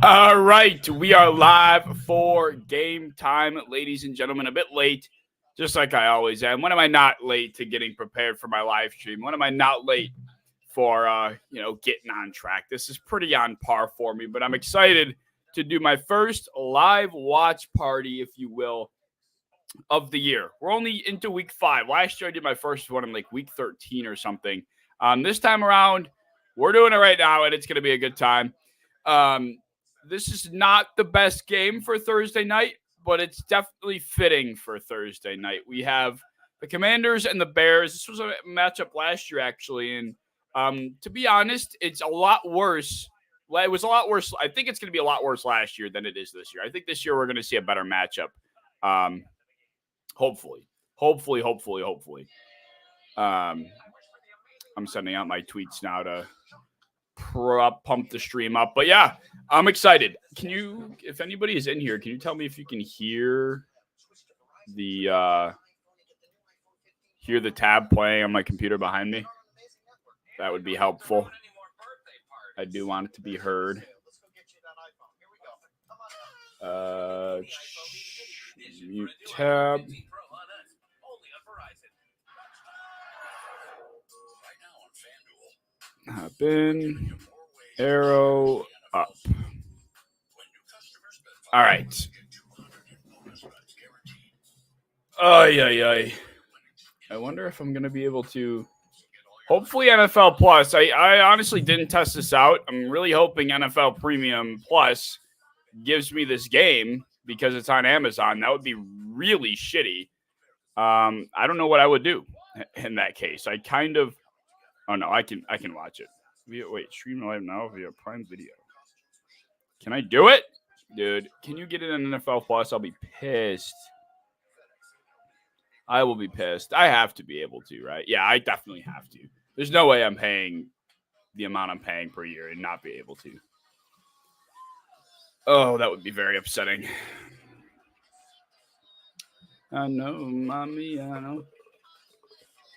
All right, we are live for game time, ladies and gentlemen. A bit late, just like I always am. When am I not late to getting prepared for my live stream? When am I not late for getting on track? This is pretty on par for me, but I'm excited to do my first live watch party, if you will, of the year. We're only into week 5. Last year I did my first one in like week 13 or something. This time around, we're doing it right now, and it's going to be a good time. This is not the best game for Thursday night, but it's definitely fitting for Thursday night. We have the Commanders and the Bears. This was a matchup last year, actually, and to be honest, it's a lot worse. It was a lot worse. I think it's going to be a lot worse last year than it is this year. I think this year we're going to see a better matchup. Hopefully. I'm sending out my tweets now to pump the stream up. But yeah, I'm excited. If anybody is in here, can you tell me if you can hear the tab playing on my computer behind me? That would be helpful. I do want it to be heard. Mute tab. Hop in. Arrow up. All right. I wonder if I'm going to be able to. Hopefully NFL Plus. I honestly didn't test this out. I'm really hoping NFL Premium Plus gives me this game because it's on Amazon. That would be really shitty. I don't know what I would do in that case. I kind of. Oh no, I can watch it. Stream live now via Prime Video. Can I do it? Dude, can you get it on NFL Plus? I'll be pissed. I will be pissed. I have to be able to, right? Yeah, I definitely have to. There's no way I'm paying the amount I'm paying per year and not be able to. Oh, that would be very upsetting. I know, mommy, I know.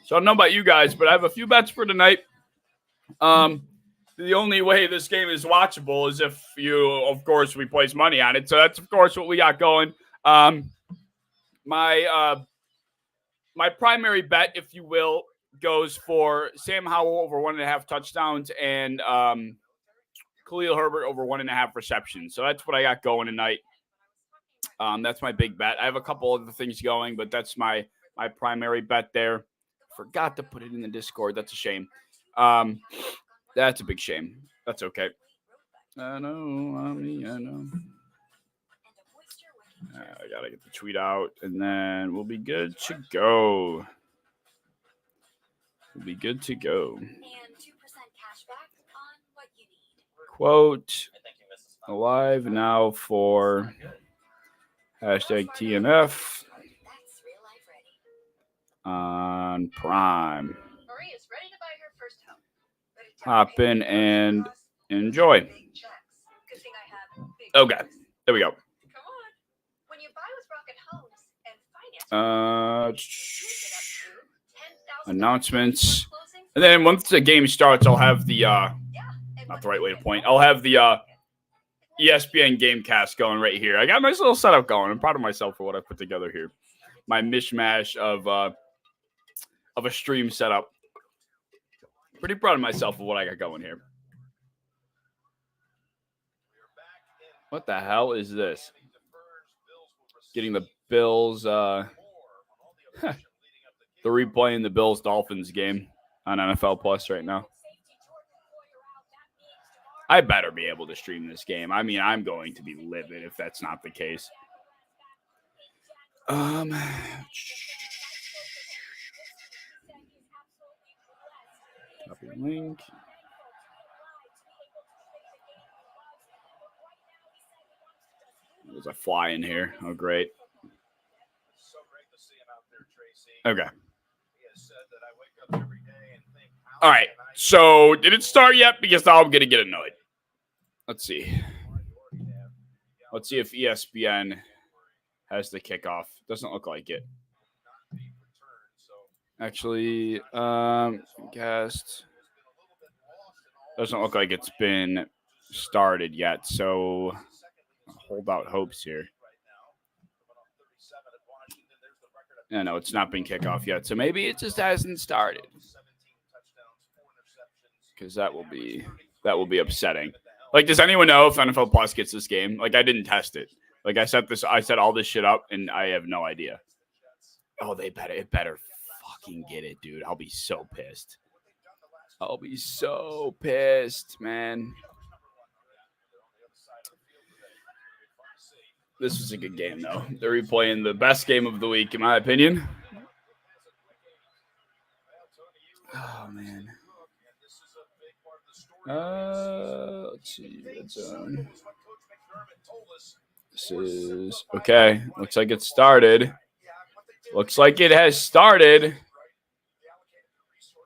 So I don't know about you guys, but I have a few bets for tonight. The only way this game is watchable is if we place money on it. So that's, of course, what we got going. My primary bet, if you will, goes for Sam Howell over 1.5 touchdowns and Khalil Herbert over 1.5 receptions. So that's what I got going tonight. That's my big bet. I have a couple other things going, but that's my primary bet there. Forgot to put it in the Discord. That's a shame. That's a big shame. That's okay. I know, mommy, I know. I gotta get the tweet out, and then we'll be good to go. And 2% cashback on what you need. Quote, alive now for hashtag TNF on Prime. Maria's ready to buy her first home. Hop in and enjoy. Okay, there we go. Announcements. And then once the game starts, I'll have the not the right way to point. I'll have the ESPN Gamecast going right here. I got a nice little setup going. I'm proud of myself for what I put together here. My mishmash of a stream setup. Pretty proud of myself for what I got going here. What the hell is this? Getting the Bills. They're replaying the Bills-Dolphins game on NFL Plus right now. I better be able to stream this game. I mean, I'm going to be livid if that's not the case. Copy link. There's a fly in here. Oh, great. Okay. All right. So, did it start yet? Because now I'm going to get annoyed. Let's see. Let's see if ESPN has the kickoff. Doesn't look like it. Actually, guest. Doesn't look like it's been started yet, so hold out hopes here. No, it's not been kickoff yet, so maybe it just hasn't started. Because that will be upsetting. Like, does anyone know if NFL Plus gets this game? Like, I didn't test it. Like, I set all this shit up, and I have no idea. Oh, it better fucking get it, dude. I'll be so pissed. I'll be so pissed, man. This was a good game, though. They're replaying the best game of the week, in my opinion. Oh, man. Let's see. Red zone. This is okay. Looks like it started. Looks like it has started.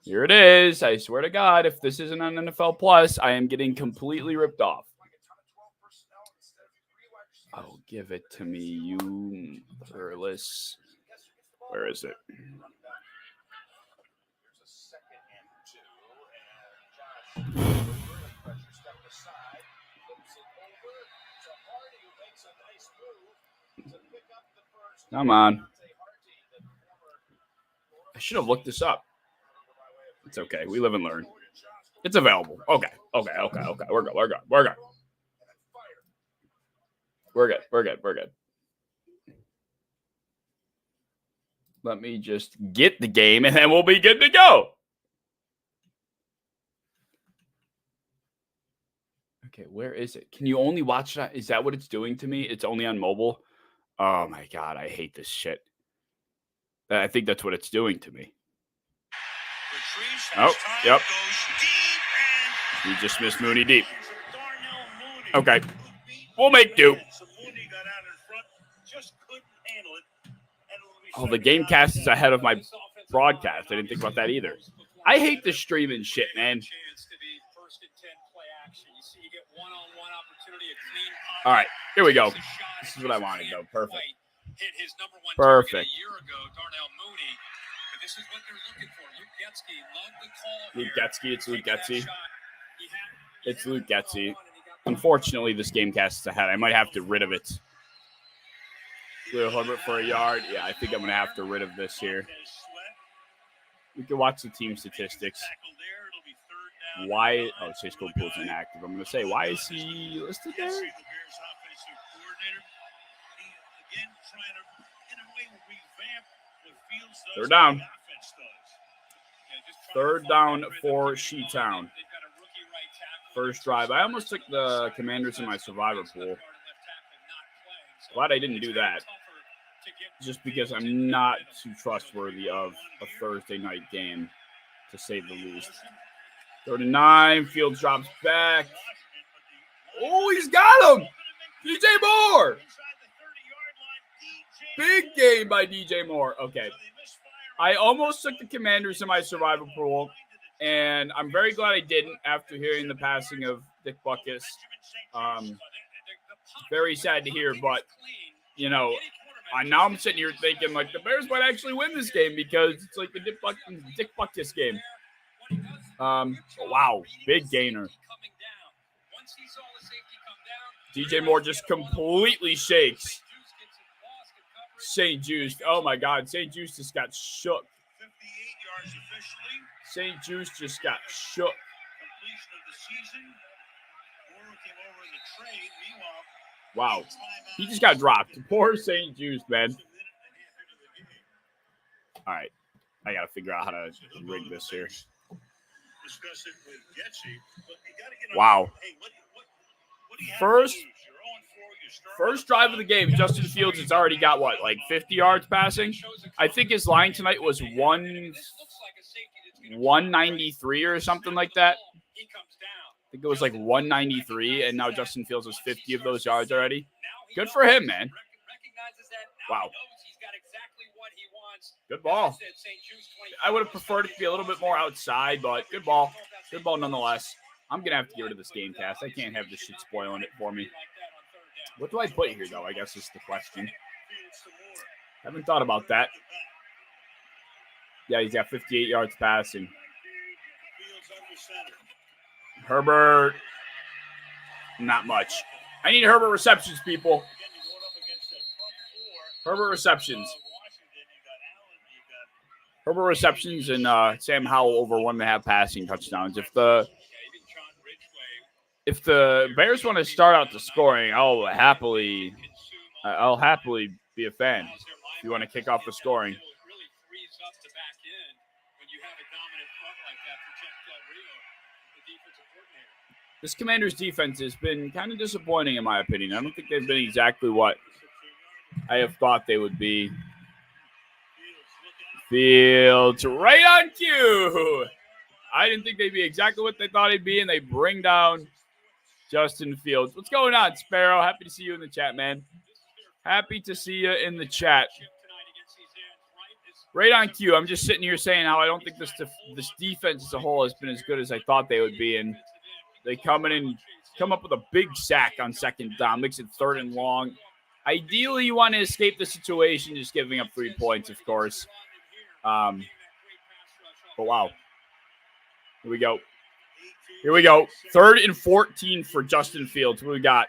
Here it is. I swear to God, if this isn't on NFL Plus, I am getting completely ripped off. Oh, give it to me, you motherless. Where is it? Come on. I should have looked this up. It's okay. We live and learn. It's available. Okay. We're good. We're good. Let me just get the game, and then we'll be good to go. Okay, where is it? Can you only watch it? Is that what it's doing to me? It's only on mobile? Oh, my God. I hate this shit. I think that's what it's doing to me. Oh, yep. He just missed Mooney deep. Okay. We'll make do. Oh, the game cast is ahead of my broadcast. I didn't think about that either. I hate the streaming shit, man. All right, here we go. This is what I wanted, though. Perfect. Luke Getsy. It's Luke Getsy. It's Luke Getsy. Unfortunately, this game cast is ahead. I might have to rid of it. Clear Herbert for a yard. Yeah, I think I'm going to have to rid of this here. We can watch the team statistics. Why? Oh, Chase Claypool's inactive. I'm going to say, why is he listed there? Third down. Third down for She-Town. First drive. I almost took the Commanders in my survivor pool. Glad I didn't do that. Just because I'm not too trustworthy of a Thursday night game, to say the least. 39. Fields drops back. Oh, he's got him! DJ Moore! Big game by DJ Moore. Okay. I almost took the Commanders in my survivor pool, and I'm very glad I didn't after hearing the passing of Dick Butkus. Very sad to hear, but, you know, now I'm sitting here thinking, like, the Bears might actually win this game because it's like the Dick Butkus game. Wow, big gainer. DJ Moore just completely shakes St. Juice. Oh, my God. St. Juice just got shook. St. Juice just got shook. Wow. He just got dropped. Poor St. Juice, man. All right. I got to figure out how to rig this here. Wow. First drive of the game, Justin Fields has already got, what, like 50 yards passing? I think his line tonight was 193 or something like that. I think it was like 193, and now Justin Fields has 50 of those yards already. Good for him, man. Wow. Good ball. I would have preferred it to be a little bit more outside, but good ball. Good ball nonetheless. I'm going to have to get rid of this game cast. I can't have this shit spoiling it for me. What do I put here, though? I guess is the question. Haven't thought about that. Yeah, he's got 58 yards passing. Herbert. Not much. I need Herbert receptions, people. Herbert receptions. Herbert receptions and Sam Howell over 1.5 passing touchdowns. If the Bears want to start out the scoring, I'll happily be a fan. If you want to kick off the scoring. This Commanders defense has been kind of disappointing in my opinion. I don't think they've been exactly what I have thought they would be. Fields right on cue. I didn't think they'd be exactly what they thought they'd be, and they bring down Justin Fields. What's going on, Sparrow? Happy to see you in the chat, man. Happy to see you in the chat. Right on cue. I'm just sitting here saying how I don't think this defense as a whole has been as good as I thought they would be, and they come in and come up with a big sack on second down, makes it 3rd and long. Ideally, you want to escape the situation, just giving up 3 points, of course. But wow. Here we go. 3rd and 14 for Justin Fields. What do we got?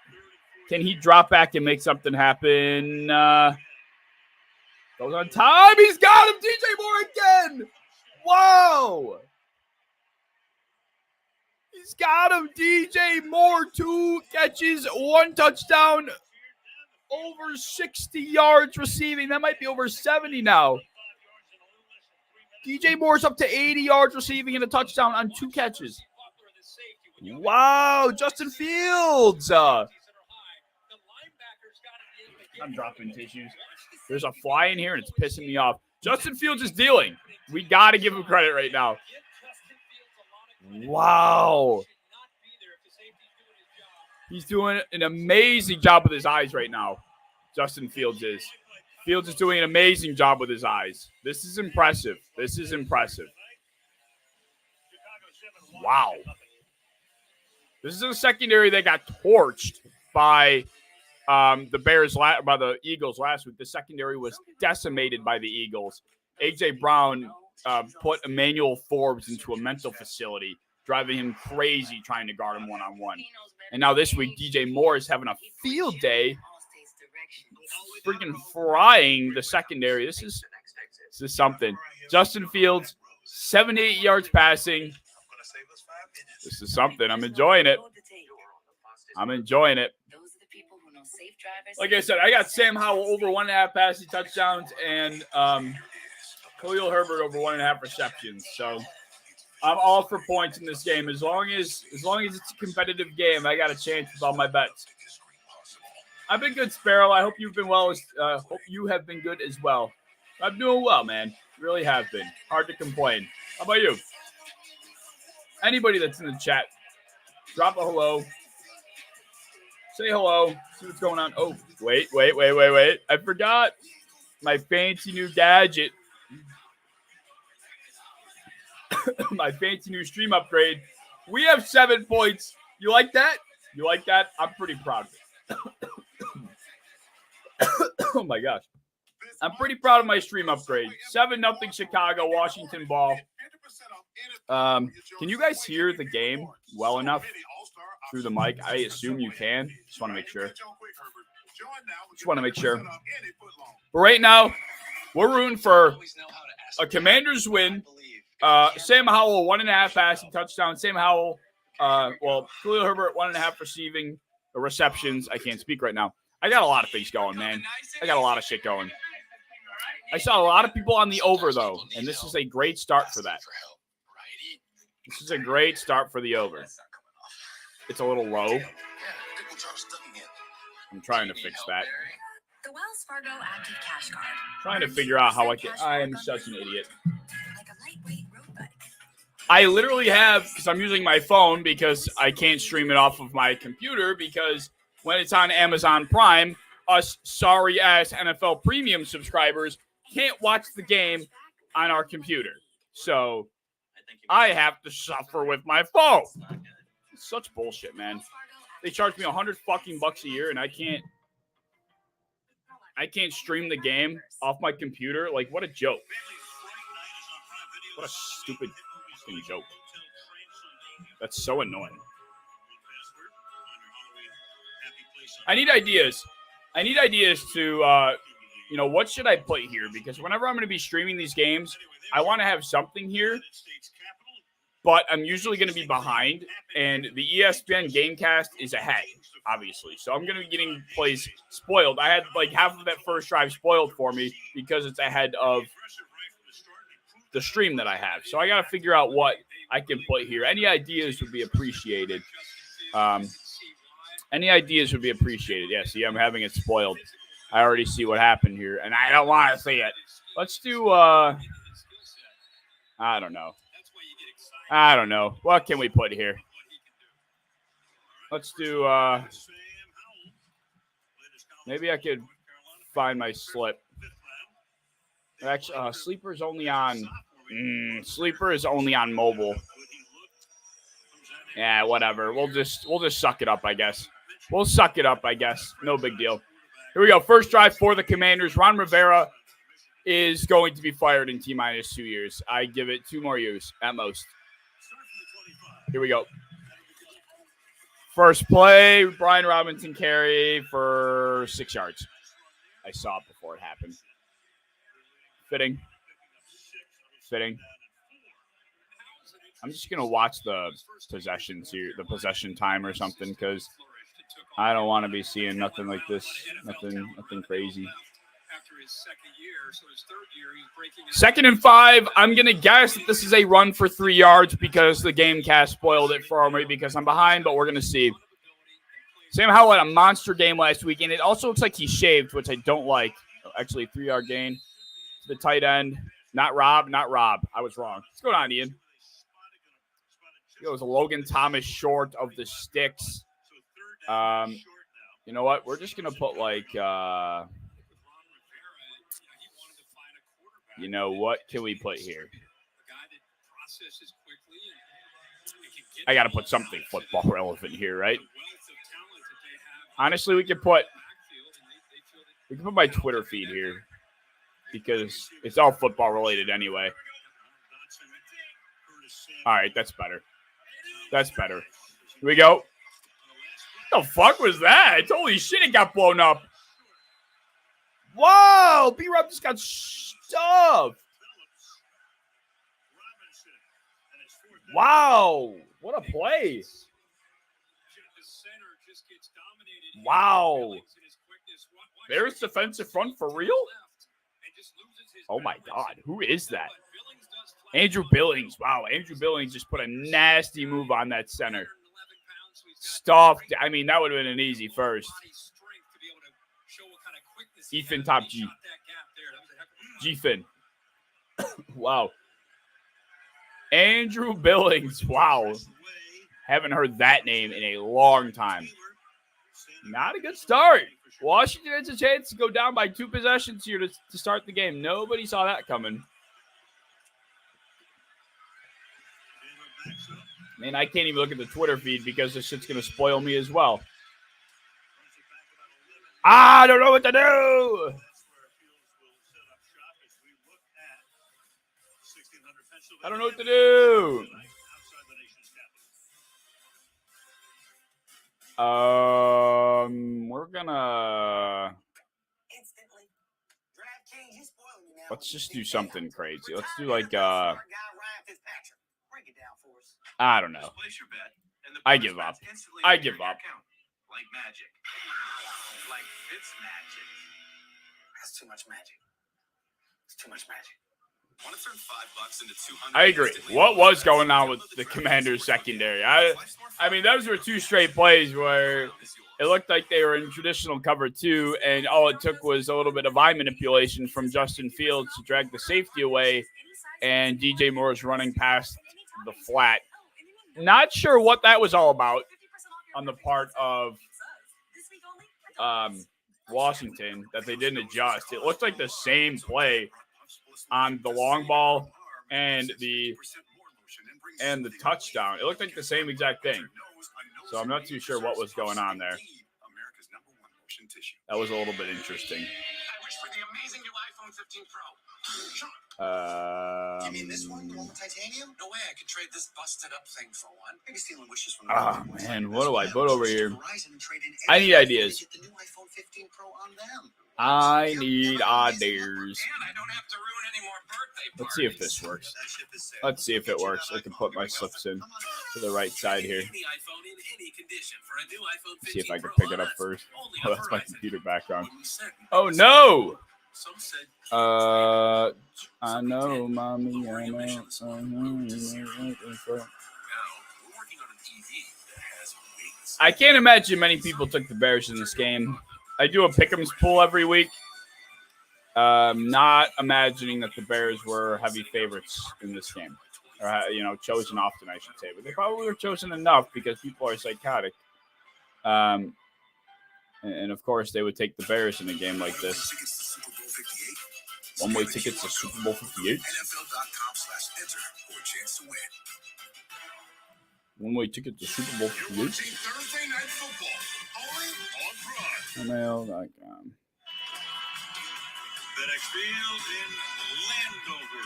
Can he drop back and make something happen? Goes on time. He's got him. DJ Moore again. Wow. He's got him. DJ Moore, 2 catches, 1 touchdown, over 60 yards receiving. That might be over 70 now. DJ Moore's up to 80 yards receiving and a touchdown on 2 catches. Wow, Justin Fields. I'm dropping tissues. There's a fly in here, and it's pissing me off. Justin Fields is dealing. We got to give him credit right now. Wow. He's doing an amazing job with his eyes right now. Justin Fields is. Fields is doing an amazing job with his eyes. This is impressive. Wow. This is a secondary that got torched by the Eagles last week. The secondary was decimated by the Eagles. A.J. Brown put Emmanuel Forbes into a mental facility, driving him crazy trying to guard him one-on-one. And now this week, DJ Moore is having a field day, freaking frying the secondary. This is something. Justin Fields, 78 yards passing. This is something. I'm enjoying it. Like I said, I got Sam Howell over 1.5 passing touchdowns and Khalil Herbert over 1.5 receptions. So I'm all for points in this game. As long as it's a competitive game, I got a chance with all my bets. I've been good, Sparrow. I hope you've been well. Hope you have been good as well. I'm doing well, man. Really have been. Hard to complain. How about you? Anybody that's in the chat, drop a hello. Say hello. See what's going on. Oh, wait. I forgot my fancy new gadget. My fancy new stream upgrade. We have 7 points. You like that? I'm pretty proud of it. Oh, my gosh. I'm pretty proud of my stream upgrade. 7-0 Chicago, Washington ball. Can you guys hear the game well enough through the mic? I assume you can. Just want to make sure. But right now, we're rooting for a Commanders win. Sam Howell, 1.5 passing touchdown. Sam Howell, Khalil Herbert, 1.5 receiving receptions. I can't speak right now. I got a lot of things going, man. I got a lot of shit going. I saw a lot of people on the over, though, and this is a great start for that. This is a great start for the over. It's a little low. I'm trying to fix that. The Wells Fargo Active Cash Card. Trying to figure out how I am such an idiot. I literally have, because I'm using my phone because I can't stream it off of my computer because when it's on Amazon Prime, us sorry-ass NFL Premium subscribers can't watch the game on our computer. So I have to suffer with my phone. It's such bullshit, man. They charge me $100 a year, and I can't stream the game off my computer. Like, what a joke. What a stupid fucking joke. That's so annoying. I need ideas. I need ideas to, what should I put here? Because whenever I'm going to be streaming these games, I want to have something here, but I'm usually going to be behind, and the ESPN Gamecast is ahead, obviously. So I'm going to be getting plays spoiled. I had like half of that first drive spoiled for me because it's ahead of the stream that I have. So I got to figure out what I can put here. Any ideas would be appreciated. Any ideas would be appreciated. Yeah, see, I'm having it spoiled. I already see what happened here, and I don't want to see it. Let's do, I don't know. What can we put here? Let's do, maybe I could find my slip. Actually, Sleeper is only on mobile. Yeah, whatever. We'll just suck it up, I guess. We'll suck it up, I guess. No big deal. Here we go. First drive for the Commanders. Ron Rivera is going to be fired in T-minus 2 years. I give it 2 more years at most. Here we go. First play, Brian Robinson carry for 6 yards. I saw it before it happened. Fitting. I'm just going to watch the possessions here, the possession time or something, because I don't want to be seeing nothing like this. Nothing crazy. 2nd and 5. I'm going to guess that this is a run for 3 yards because the Gamecast spoiled it for me because I'm behind, but we're going to see. Sam Howell had a monster game last week, and it also looks like he shaved, which I don't like. Actually, 3-yard gain to the tight end. Not Rob. I was wrong. What's going on, Ian? It was a Logan Thomas short of the sticks. You know what? We're just going to put like, what can we put here? I got to put something football relevant here, right? Honestly, we can put my Twitter feed here because it's all football related anyway. All right, that's better. Here we go. What the fuck was that? Holy shit, it got blown up. Whoa, B-Rob just got stuffed. Wow, what a play. Wow. Bears defensive front for real? Oh my God, who is that? Andrew Billings. Wow, Andrew Billings just put a nasty move on that center. Stuffed. I mean, that would have been an easy first. Ethan Top G. G-Fin. Wow. Andrew Billings. Wow. Haven't heard that name in a long time. Not a good start. Washington has a chance to go down by 2 possessions here to start the game. Nobody saw that coming. Man, I can't even look at the Twitter feed because this shit's going to spoil me as well. I don't know what to do. I don't know what to do. We're gonna. Let's just do something crazy. Let's do like I don't know. I give up. Like magic. Like it's magic. That's too much magic. It's too much magic. Want to turn $5 into $200? I agree. What was going on with the Commanders secondary? I mean, those were 2 straight plays where it looked like they were in traditional cover 2, and all it took was a little bit of eye manipulation from Justin Fields to drag the safety away, and DJ Moore's running past the flat. Not sure what that was all about on the part of Washington, that they didn't adjust. It looked like the same play on the long ball and the touchdown. It looked like the same exact thing. So I'm not too sure what was going on there. That was a little bit interesting. I wish for the amazing new iPhone 15 Pro. You mean this one, the one with titanium? No way, I could trade this busted up thing for one. Maybe stealing wishes from. Oh man, what do I put over here? I need ideas. Get the new iPhone 15 Pro on them. I need ideas. And I don't have to ruin any more birthday Let's see if this works. Let's see if it works. I can put my slips in to the right side here. Let's see if I can pick it up first. Oh, that's my computer background. Oh no! I know, mommy. I know. I can't imagine many people took the Bears in this game. I do a pick'ems pool every week. Not imagining that the Bears were heavy favorites in this game, or chosen often, I should say. But they probably were chosen enough because people are psychotic. And of course, they would take the Bears in a game like this. One-way tickets to Super Bowl 58. One-way ticket to Super Bowl 58. Thursday night football, only on ML.com. FedEx Field in Landover,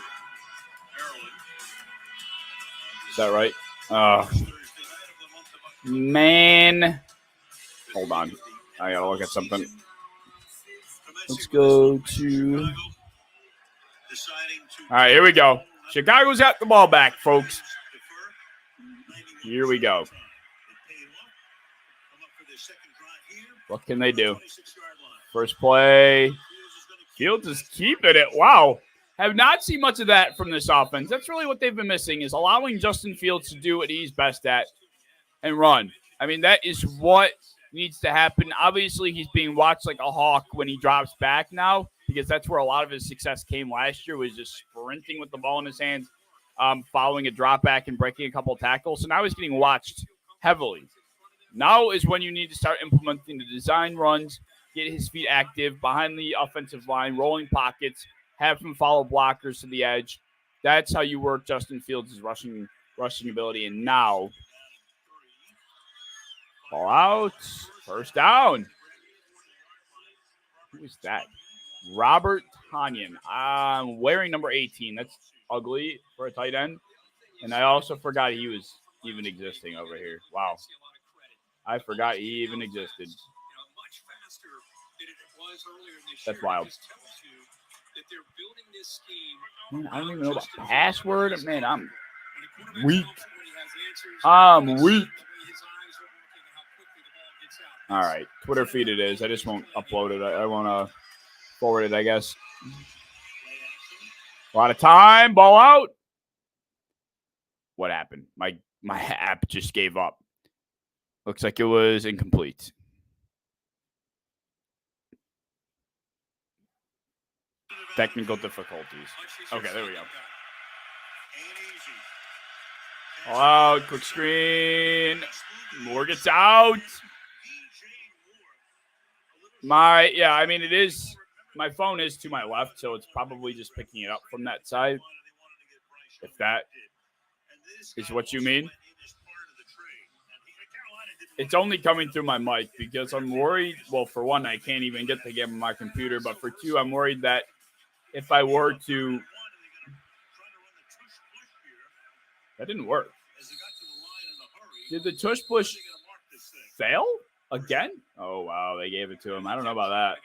Maryland. Is that right? Man. Hold on. I gotta look at something. Let's go to... All right, here we go. Chicago's got the ball back, folks. Here we go. What can they do? First play. Fields is keeping it. Wow. Have not seen much of that from this offense. That's really what they've been missing, is allowing Justin Fields to do what he's best at and run. I mean, that is what needs to happen. Obviously, he's being watched like a hawk when he drops back now, because that's where a lot of his success came last year, was just sprinting with the ball in his hands, following a drop back and breaking a couple of tackles. So now he's getting watched heavily. Now is when you need to start implementing the design runs, get his feet active behind the offensive line, rolling pockets, have him follow blockers to the edge. That's how you work Justin Fields' rushing ability. And now, ball out, first down. Who is that? Robert Tonyan. I'm wearing number 18. That's ugly for a tight end. And I also forgot he was even existing over here. Wow. I forgot he even existed. That's wild. Man, I don't even know about password. Man, I'm weak. I'm weak. All right. Twitter feed it is. I just won't upload it. I won't forward it, I guess. A lot of time. Ball out. What happened? My app just gave up. Looks like it was incomplete. Technical difficulties. Okay, there we go. Ball out. Quick screen. Moore gets out. It is. My phone is to my left, so it's probably just picking it up from that side. If that is what you mean. It's only coming through my mic because I'm worried. Well, for one, I can't even get the game on my computer. But for two, I'm worried that if I were to... That didn't work. Did the tush push fail again? Oh, wow. They gave it to him. I don't know about that.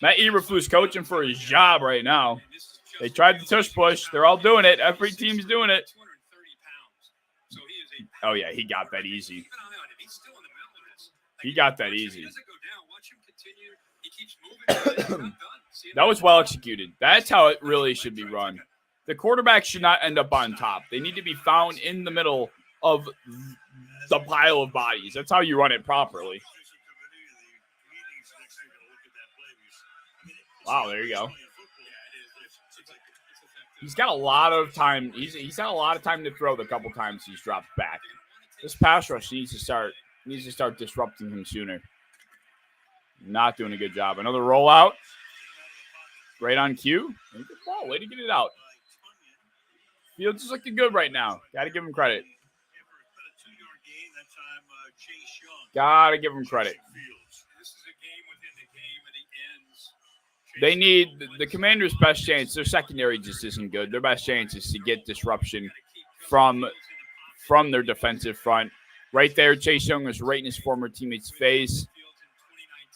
Matt Eberflus coaching for his job right now. They tried the tush push. They're all doing it. Every team's doing it. Oh, yeah. He got that easy. He got that easy. That was well executed. That's how it really should be run. The quarterback should not end up on top. They need to be found in the middle of the pile of bodies. That's how you run it properly. Wow, there you go. He's got a lot of time. He's had a lot of time to throw the couple times he's dropped back. This pass rush needs to start disrupting him sooner. Not doing a good job. Another rollout. Right on cue. Good ball. Way to get it out. Fields is looking good right now. Got to give him credit. Got to give him credit. They need the Commanders' best chance. Their secondary just isn't good. Their best chance is to get disruption from their defensive front. Right there, Chase Young was right in his former teammate's face.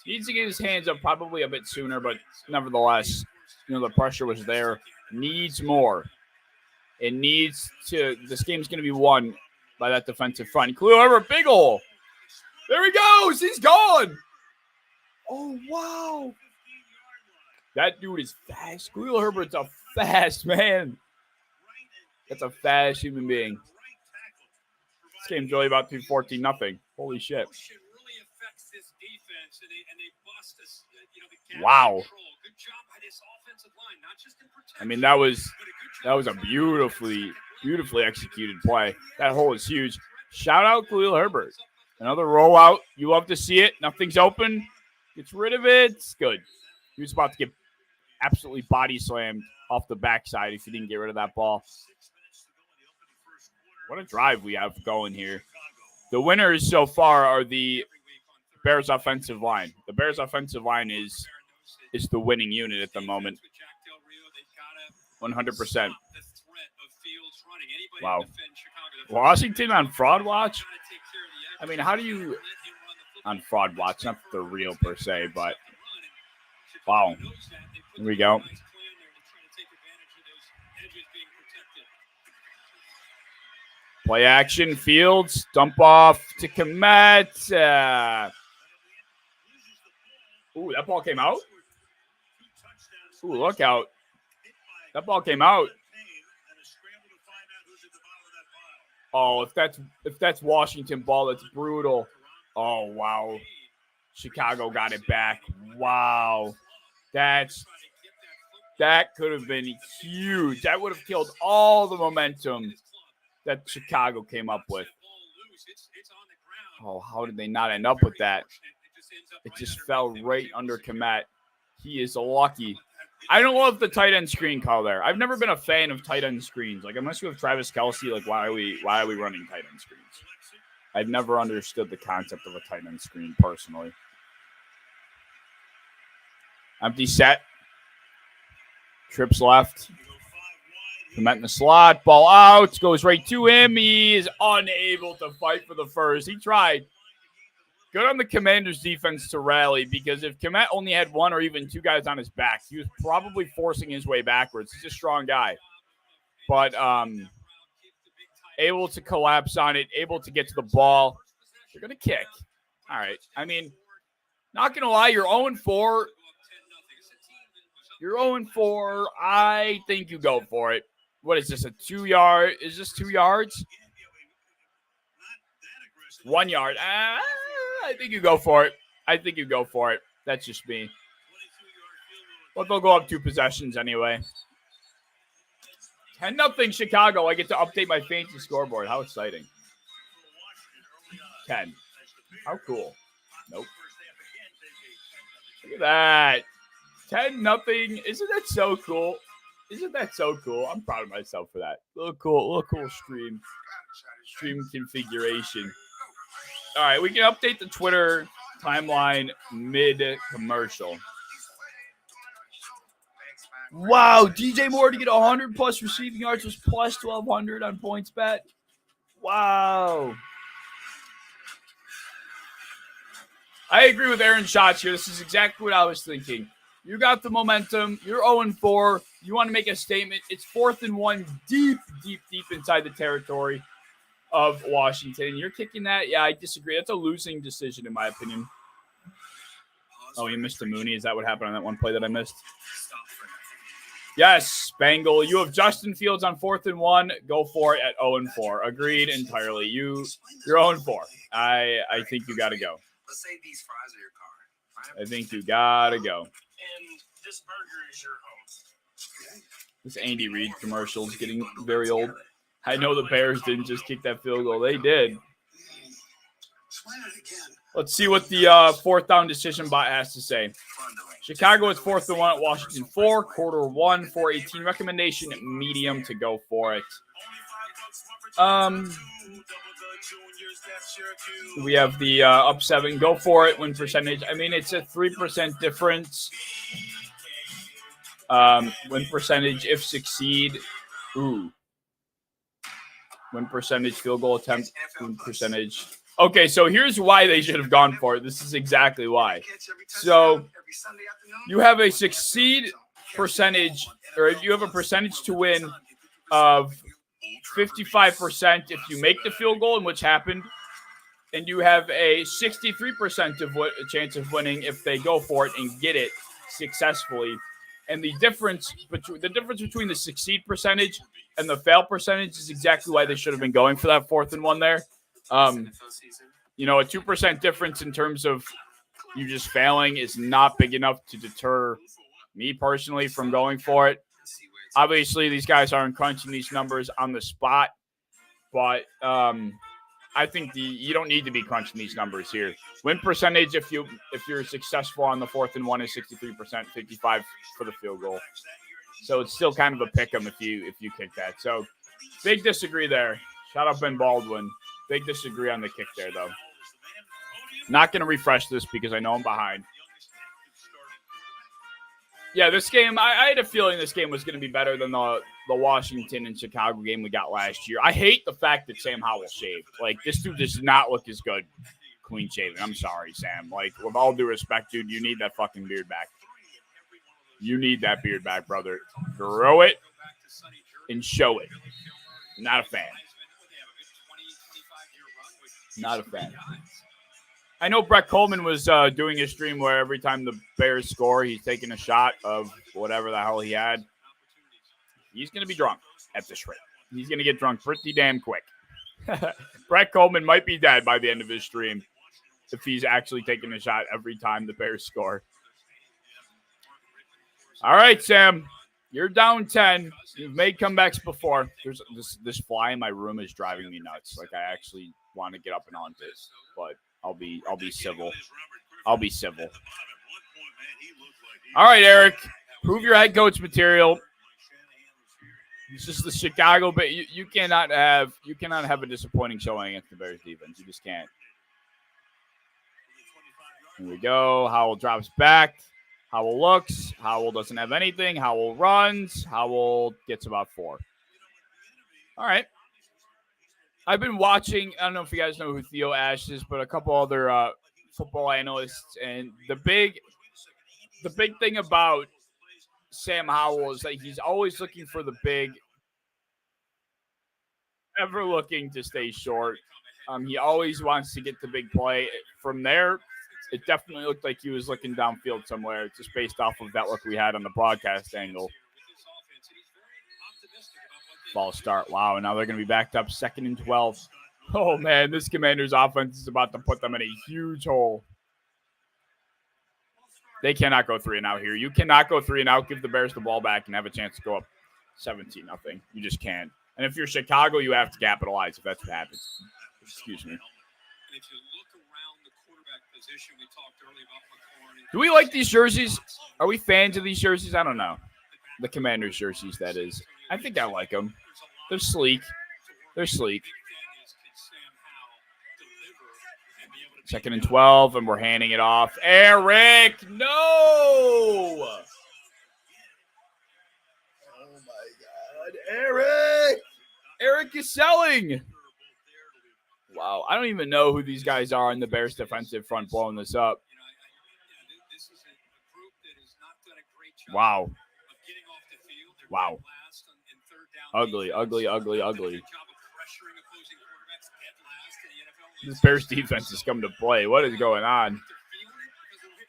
Needs to get his hands up probably a bit sooner, but nevertheless, the pressure was there. Needs more. It needs to. This game's going to be won by that defensive front. Khalil Herbert, big hole. There he goes. He's gone. Oh, wow. That dude is fast. Khalil Herbert's a fast man. That's a fast human being. This game's really about to be 14-0. Holy shit. Wow. I mean, that was a beautifully executed play. That hole is huge. Shout out Khalil Herbert. Another rollout. You love to see it. Nothing's open. Gets rid of it. It's good. He was about to get absolutely body slammed off the backside if he didn't get rid of that ball. What a drive we have going here. The winners so far are the Bears offensive line. The Bears offensive line is the winning unit at the moment. 100%. Wow. Washington on fraud watch? I mean, how do you on fraud watch? Not the real per se, but wow. Here we go. Play action, Fields, dump off to Kmet. Ooh, that ball came out. Ooh, look out. That ball came out. Oh, if that's Washington ball, that's brutal. Oh, wow. Chicago got it back. Wow. That could have been huge. That would have killed all the momentum that Chicago came up with. Oh, how did they not end up with that? It just fell right under Kmet. He is lucky. I don't love the tight end screen call there. I've never been a fan of tight end screens. Like, unless you have Travis Kelce, like, why are we running tight end screens? I've never understood the concept of a tight end screen personally. Empty set. Trips left. Kmet in the slot. Ball out. Goes right to him. He is unable to fight for the first. He tried. Good on the Commanders' defense to rally, because if Kmet only had one or even two guys on his back, he was probably forcing his way backwards. He's a strong guy. But able to collapse on it, able to get to the ball. They're going to kick. All right. I mean, not going to lie, you're 0-4. You're 0-4. I think you go for it. What is this, a 2-yard? Is this 2 yards? 1 yard. I think you go for it. That's just me. But they'll go up 2 possessions anyway. 10-0 Chicago. I get to update my fantasy scoreboard. How exciting. 10. How cool. Nope. Look at that. 10-0. Isn't that so cool? I'm proud of myself for that. Little cool stream configuration. All right, we can update the Twitter timeline mid-commercial. Wow, DJ Moore to get 100-plus receiving yards was plus 1,200 on PointsBet. Wow. I agree with Aaron Schatz here. This is exactly what I was thinking. You got the momentum. You're 0-4. You want to make a statement. It's 4th and 1 deep inside the territory of Washington. You're kicking that? Yeah, I disagree. That's a losing decision in my opinion. Oh, you missed a Mooney. Is that what happened on that one play that I missed? Yes, Spangle. You have Justin Fields on 4th and 1. Go for it at 0-4. Agreed entirely. You're 0-4. I think you got to go. Let's say these fries are your car. I think you got to go. And this burger is your home. This Andy Reid commercial is getting very old. I know the Bears didn't just kick that field goal. They did. Let's see what the 4th down decision bot has to say. Chicago is 4th and 1 at Washington 4. Quarter 1, 4:18. Recommendation, medium to go for it. We have the up 7. Go for it. Win percentage. I mean, it's a 3% difference. Win percentage if succeed. Ooh. Win percentage, field goal attempt, win percentage. Okay, so here's why they should have gone for it. This is exactly why. So you have a succeed percentage, or you have a percentage to win of 55% if you make the field goal, and which happened, and you have a 63% of a chance of winning if they go for it and get it successfully. And the difference between the succeed percentage and the fail percentage is exactly why they should have been going for that 4th and 1 there. A 2% difference in terms of you just failing is not big enough to deter me personally from going for it. Obviously, these guys aren't crunching these numbers on the spot, but I think you don't need to be crunching these numbers here. Win percentage if you're successful on the 4th and 1 is 63%, 55 for the field goal. So it's still kind of a pick 'em if you kick that. So big disagree there. Shout out Ben Baldwin. Big disagree on the kick there though. Not going to refresh this because I know I'm behind. Yeah, this game, I had a feeling this game was going to be better than the Washington and Chicago game we got last year. I hate the fact that Sam Howell shaved. Like, this dude does not look as good clean shaven. I'm sorry, Sam. Like, with all due respect, dude, you need that fucking beard back. You need that beard back, brother. Grow it and show it. Not a fan. Not a fan. I know Brett Coleman was doing a stream where every time the Bears score, he's taking a shot of whatever the hell he had. He's going to be drunk at this rate. He's going to get drunk pretty damn quick. Brett Coleman might be dead by the end of his stream if he's actually taking a shot every time the Bears score. All right, Sam. You're down 10. You've made comebacks before. There's this fly in my room is driving me nuts. Like, I actually want to get up and on this, but I'll be civil. I'll be civil. All right, Eric. Prove your head coach material. This is the Chicago, but you cannot have a disappointing showing against the Bears defense. You just can't. Here we go. Howell drops back. Howell looks. Howell doesn't have anything. Howell runs. Howell gets about 4. All right. I've been watching, I don't know if you guys know who Theo Ash is, but a couple other football analysts. And the big thing about Sam Howell is that he's always looking for the big, never looking to stay short. He always wants to get the big play. From there, it definitely looked like he was looking downfield somewhere, just based off of that look we had on the broadcast angle. False start. Wow, now they're going to be backed up 2nd and 12. Oh, man, this Commanders offense is about to put them in a huge hole. They cannot go 3-and-out here. You cannot go 3-and-out, give the Bears the ball back, and have a chance to go up 17-0. You just can't. And if you're Chicago, you have to capitalize if that's what happens. Excuse me. Do we like these jerseys? Are we fans of these jerseys? I don't know. The Commanders jerseys, that is. I think I like them. They're sleek. They're sleek. 2nd and 12, and we're handing it off. Eric, no! Oh, my God. Eric! Eric is selling. Wow, I don't even know who these guys are in the Bears defensive front blowing this up. Wow. Wow. Ugly, ugly, ugly, ugly. This Bears defense is coming to play. What is going on?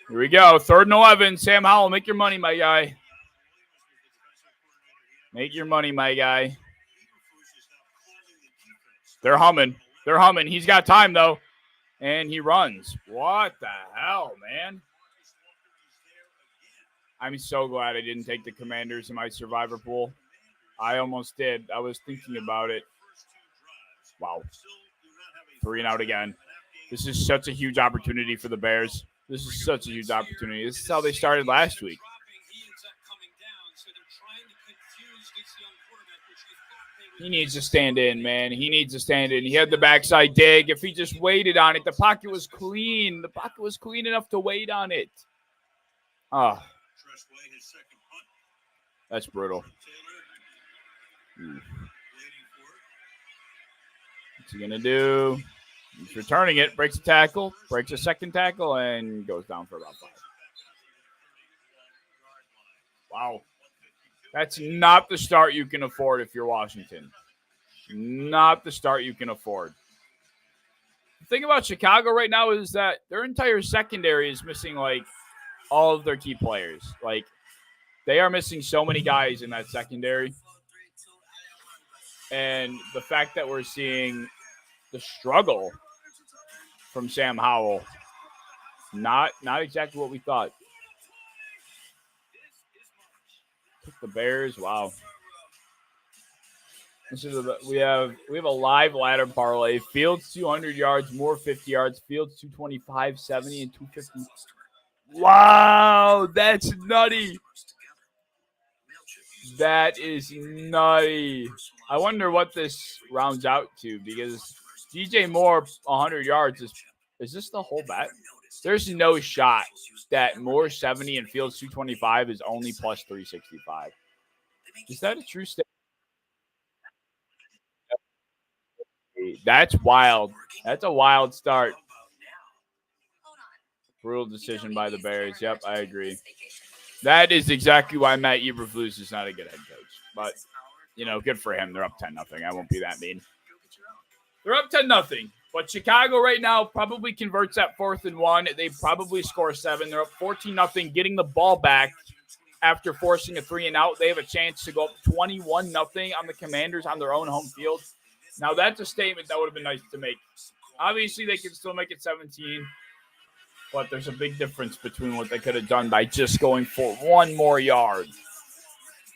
Here we go. 3rd and 11. Sam Howell, make your money, my guy. Make your money, my guy. They're humming. They're humming. He's got time, though. And he runs. What the hell, man? I'm so glad I didn't take the Commanders in my survivor pool. I almost did. I was thinking about it. Wow. 3-and-out again. This is such a huge opportunity for the Bears. This is such a huge opportunity. This is how they started last week. He needs to stand in, man. He needs to stand in. He had the backside dig. If he just waited on it, the pocket was clean. The pocket was clean enough to wait on it. Oh. That's brutal. What's he going to do? He's returning it, breaks a tackle, breaks a second tackle, and goes down for about 5. Wow. That's not the start you can afford if you're Washington. Not the start you can afford. The thing about Chicago right now is that their entire secondary is missing, like, all of their key players. Like, they are missing so many guys in that secondary. And the fact that we're seeing the struggle from Sam Howell, not exactly what we thought. The Bears, wow. We have a live ladder parlay. Fields 200 yards, Moore 50 yards. Fields 225, 70, and 250. Wow, that's nutty. That is nutty. I wonder what this rounds out to, because DJ Moore 100 yards is this the whole bet? There's no shot that Moore 70 and Fields 225 is only plus 365. Is that a true statement? That's wild. That's a wild start. Brutal decision by the Bears. Yep, I agree. That is exactly why Matt Eberflus is not a good head coach. But, good for him. They're up 10-0. I won't be that mean. They're up 10-0. But Chicago right now probably converts that 4th and 1. They probably score 7. They're up 14-0, getting the ball back after forcing a 3-and-out. They have a chance to go up 21-0 on the Commanders on their own home field. Now, that's a statement that would have been nice to make. Obviously, they can still make it 17. But there's a big difference between what they could have done by just going for 1 more yard.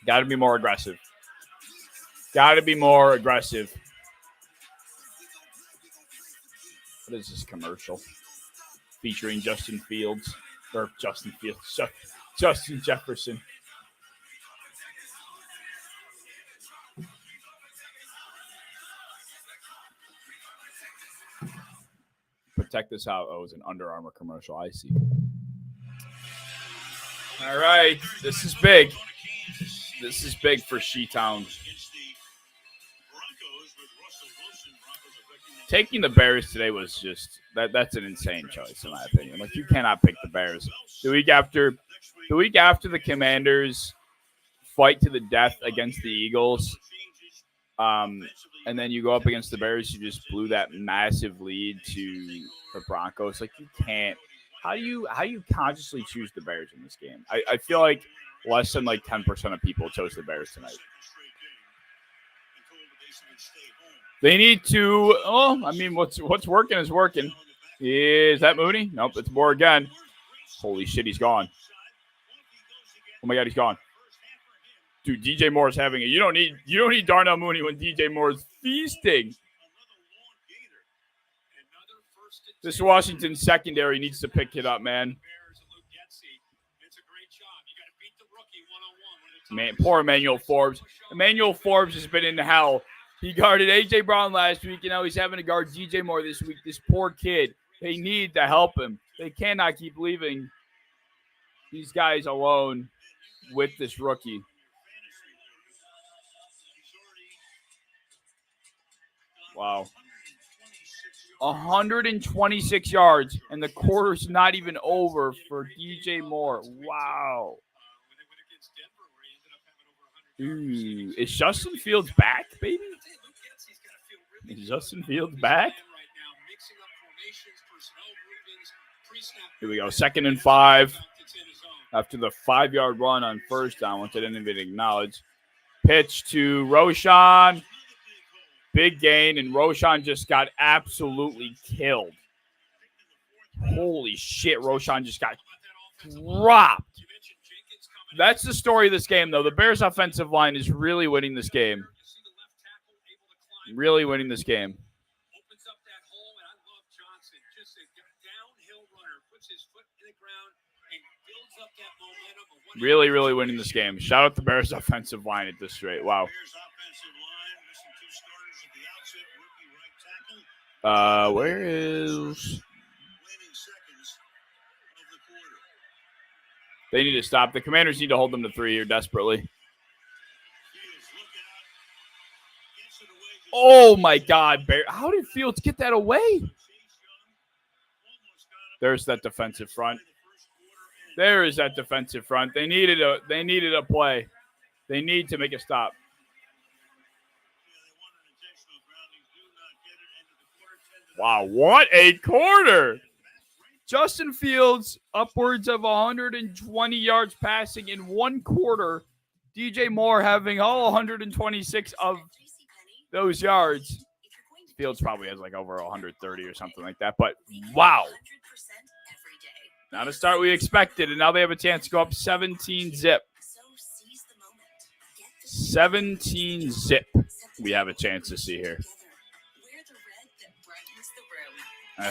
Got to be more aggressive. Got to be more aggressive. What is this commercial? Featuring Justin Jefferson. Protect this out. Oh, it's an Under Armour commercial. I see. All right. This is big. This is big for She-Town. Taking the Bears today was just that's an insane choice in my opinion. Like, you cannot pick the Bears. The week after the Commanders fight to the death against the Eagles, and then you go up against the Bears, you just blew that massive lead to the Broncos. Like, you can't. How do you consciously choose the Bears in this game? I feel like less than 10% of people chose the Bears tonight. They need to. Oh, I mean, what's working is working. Is that Mooney? Nope, it's Moore again. Holy shit, he's gone. Oh my God, he's gone. Dude, DJ Moore is having it. You don't need Darnell Mooney when DJ Moore is feasting. This Washington secondary needs to pick it up, man. Man, poor Emmanuel Forbes. Emmanuel Forbes has been in hell. He guarded A.J. Brown last week, and now he's having to guard DJ Moore this week. This poor kid. They need to help him. They cannot keep leaving these guys alone with this rookie. Wow. 126 yards, and the quarter's not even over for DJ Moore. Wow. Ooh, is Justin Fields back, baby? Is Justin Fields back? Here we go. 2nd and 5. After the 5-yard run on first down, which I didn't even acknowledge. Pitch to Roschon. Big gain, and Roschon just got absolutely killed. Holy shit, Roschon just got dropped. That's the story of this game, though. The Bears' offensive line is really winning this game. Really winning this game. Really, really winning this game. Shout out the Bears' offensive line at this rate. Wow. Where is... They need to stop. The Commanders need to hold them to 3 here desperately. Oh, my God. How did Fields get that away? There's that defensive front. There is that defensive front. They needed a play. They need to make a stop. Wow, what a quarter. Justin Fields, upwards of 120 yards passing in one quarter. DJ Moore having all 126 of those yards. Fields probably has like over 130 or something like that. But wow. Not a start we expected, and now they have a chance to go up 17-zip. 17-zip we have a chance to see here. I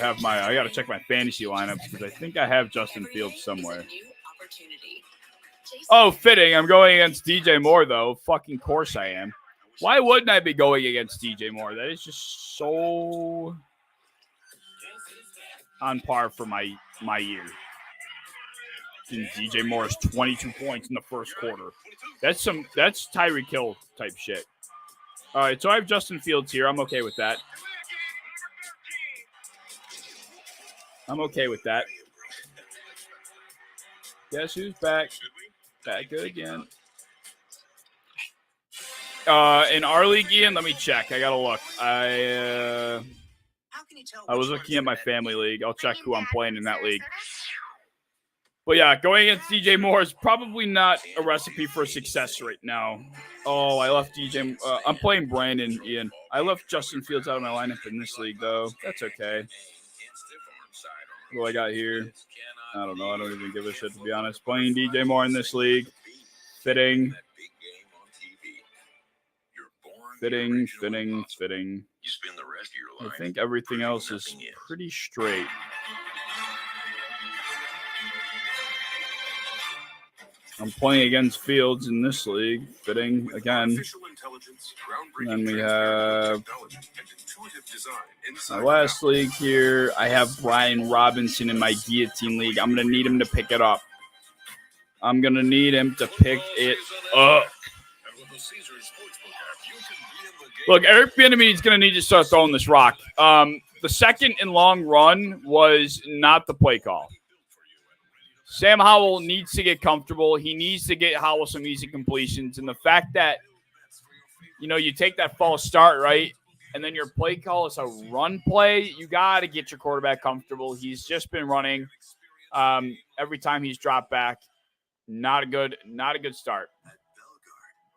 got to check my fantasy lineups because I think I have Justin Fields somewhere. Oh, fitting. I'm going against DJ Moore, though. Fucking course I am. Why wouldn't I be going against DJ Moore? That is just so on par for my year. And DJ Moore has 22 points in the first quarter. That's Tyreek Hill type shit. All right, so I have Justin Fields here. I'm okay with that. Guess who's back? Back good again. In our league, Ian, let me check. I gotta look. I was looking at my family league. I'll check who I'm playing in that league. But yeah, going against DJ Moore is probably not a recipe for success right now. Oh, I left DJ. I'm playing Brandon, Ian. I left Justin Fields out of my lineup in this league, though. That's okay. What do I got here? I don't know. I don't even give a shit, to be honest. Playing DJ Moore in this league. Fitting. I think everything else is pretty straight. I'm playing against Fields in this league. Fitting again. And then we have my last league here. I have Brian Robinson in my guillotine league. I'm going to need him to pick it up. Look, Eric Bieniemy is going to need to start throwing this rock. The second and long run was not the play call. Sam Howell needs to get comfortable. He needs to get Howell some easy completions. And the fact that, you take that false start, right? And then your play call is a run play. You got to get your quarterback comfortable. He's just been running every time he's dropped back. Not a good start.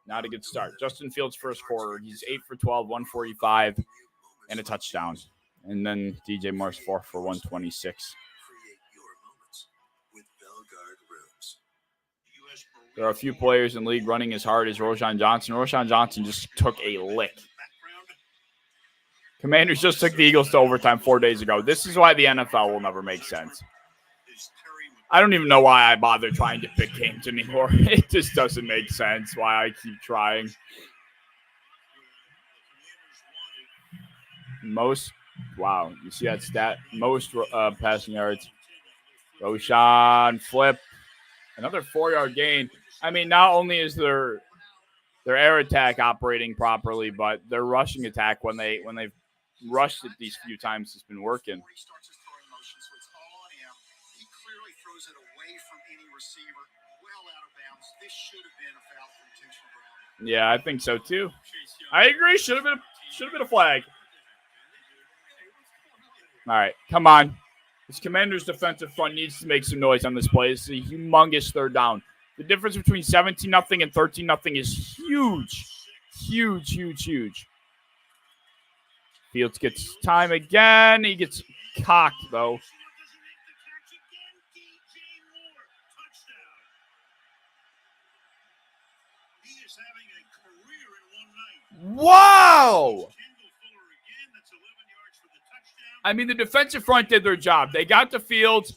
Not a good start. Justin Fields' first quarter. He's 8 for 12, 145, and a touchdown. And then DJ Moore's 4 for 126. There are a few players in the league running as hard as Roschon Johnson. Roschon Johnson just took a lick. Commanders just took the Eagles to overtime 4 days ago. This is why the NFL will never make sense. I don't even know why I bother trying to pick games anymore. It just doesn't make sense why I keep trying. Wow, you see that stat? Most passing yards. Roschon, flip. Another 4-yard gain. I mean, not only is their air attack operating properly, but their rushing attack when they've rushed it these few times has been working. Yeah, I think so too. I agree. Should have been a flag. All right, come on. This Commanders defensive front needs to make some noise on this play. It's a humongous third down. The difference between 17-0 and 13-0 is huge. Huge. Fields gets time again. He gets cocked, though. Wow! I mean, the defensive front did their job. They got to Fields.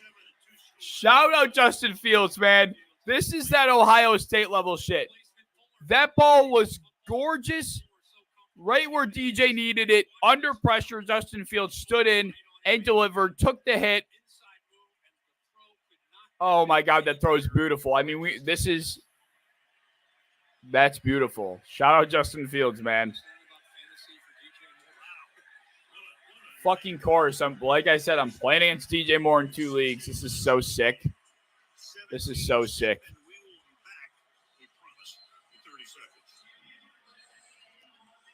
Shout out Justin Fields, man. This is that Ohio State level shit. That ball was gorgeous. Right where DJ needed it. Under pressure, Justin Fields stood in and delivered. Took the hit. Oh, my God, that throw is beautiful. I mean, that's beautiful. Shout out Justin Fields, man. fucking course. Like I said, I'm playing against DJ Moore in 2 leagues. This is so sick. This is so sick.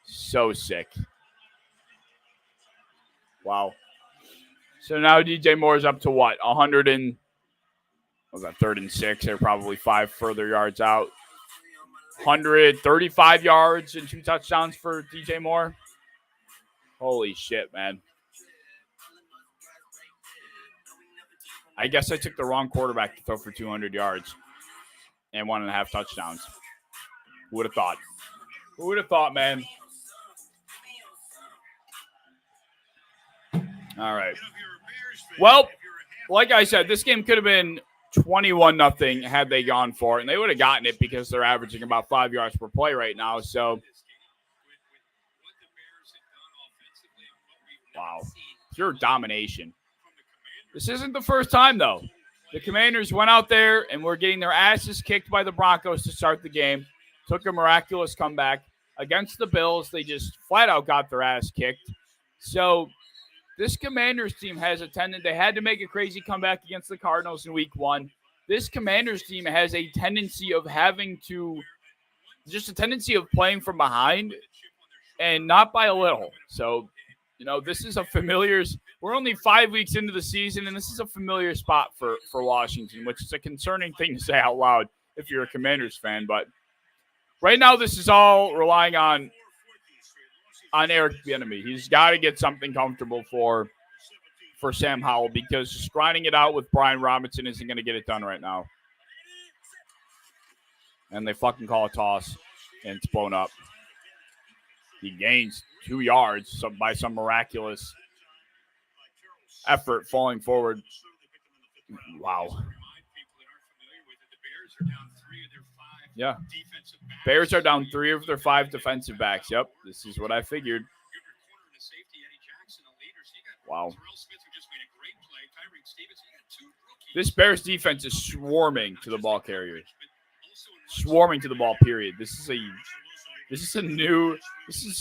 So sick. Wow. So now DJ Moore's up to what? 100 and was that 3rd and 6? They're probably 5 further yards out. 135 yards and 2 touchdowns for DJ Moore. Holy shit, man. I guess I took the wrong quarterback to throw for 200 yards and 1.5 touchdowns. Who would have thought? Who would have thought, man? All right. Well, like I said, this game could have been 21-0 had they gone for it, and they would have gotten it because they're averaging about 5 yards per play right now. So, wow, pure domination. This isn't the first time, though. The Commanders went out there and were getting their asses kicked by the Broncos to start the game. Took a miraculous comeback. Against the Bills, they just flat out got their ass kicked. So this Commanders team has a tendency. They had to make a crazy comeback against the Cardinals in week 1. This Commanders team has a tendency of playing from behind and not by a little. So, this is a familiar. We're only 5 weeks into the season, and this is a familiar spot for Washington, which is a concerning thing to say out loud if you're a Commanders fan. But right now, this is all relying on Eric Bieniemy. He's got to get something comfortable for Sam Howell, because just grinding it out with Brian Robinson isn't going to get it done right now. And they fucking call a toss, and it's blown up. He gains 2 yards by some miraculous effort falling forward. Wow. Yeah. Bears are down 3 of their 5 defensive backs. Yep. This is what I figured. Wow. This Bears defense is swarming to the ball carrier. Swarming to the ball, period. This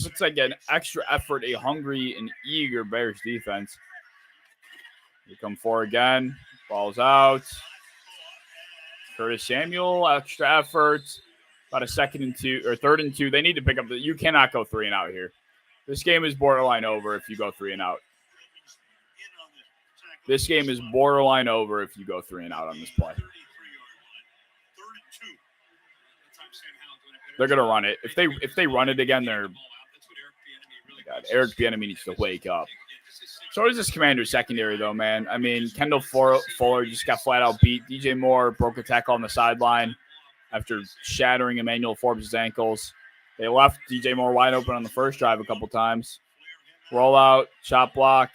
looks like an extra effort, a hungry and eager Bears defense. They come forward again. Ball's out. Curtis Samuel, extra effort. About a 2nd and 2 or 3rd and 2. They need to pick up you cannot go 3 and out here. This game is borderline over if you go 3 and out. This game is borderline over if you go 3 and out on this play. They're gonna run it. If they run it again, they're. Oh my God, Eric Bieniemy needs to wake up. So does this Commander secondary, though, man. I mean, Kendall Fuller just got flat out beat. DJ Moore broke a tackle on the sideline after shattering Emmanuel Forbes' ankles. They left DJ Moore wide open on the first drive a couple times. Rollout, chop block.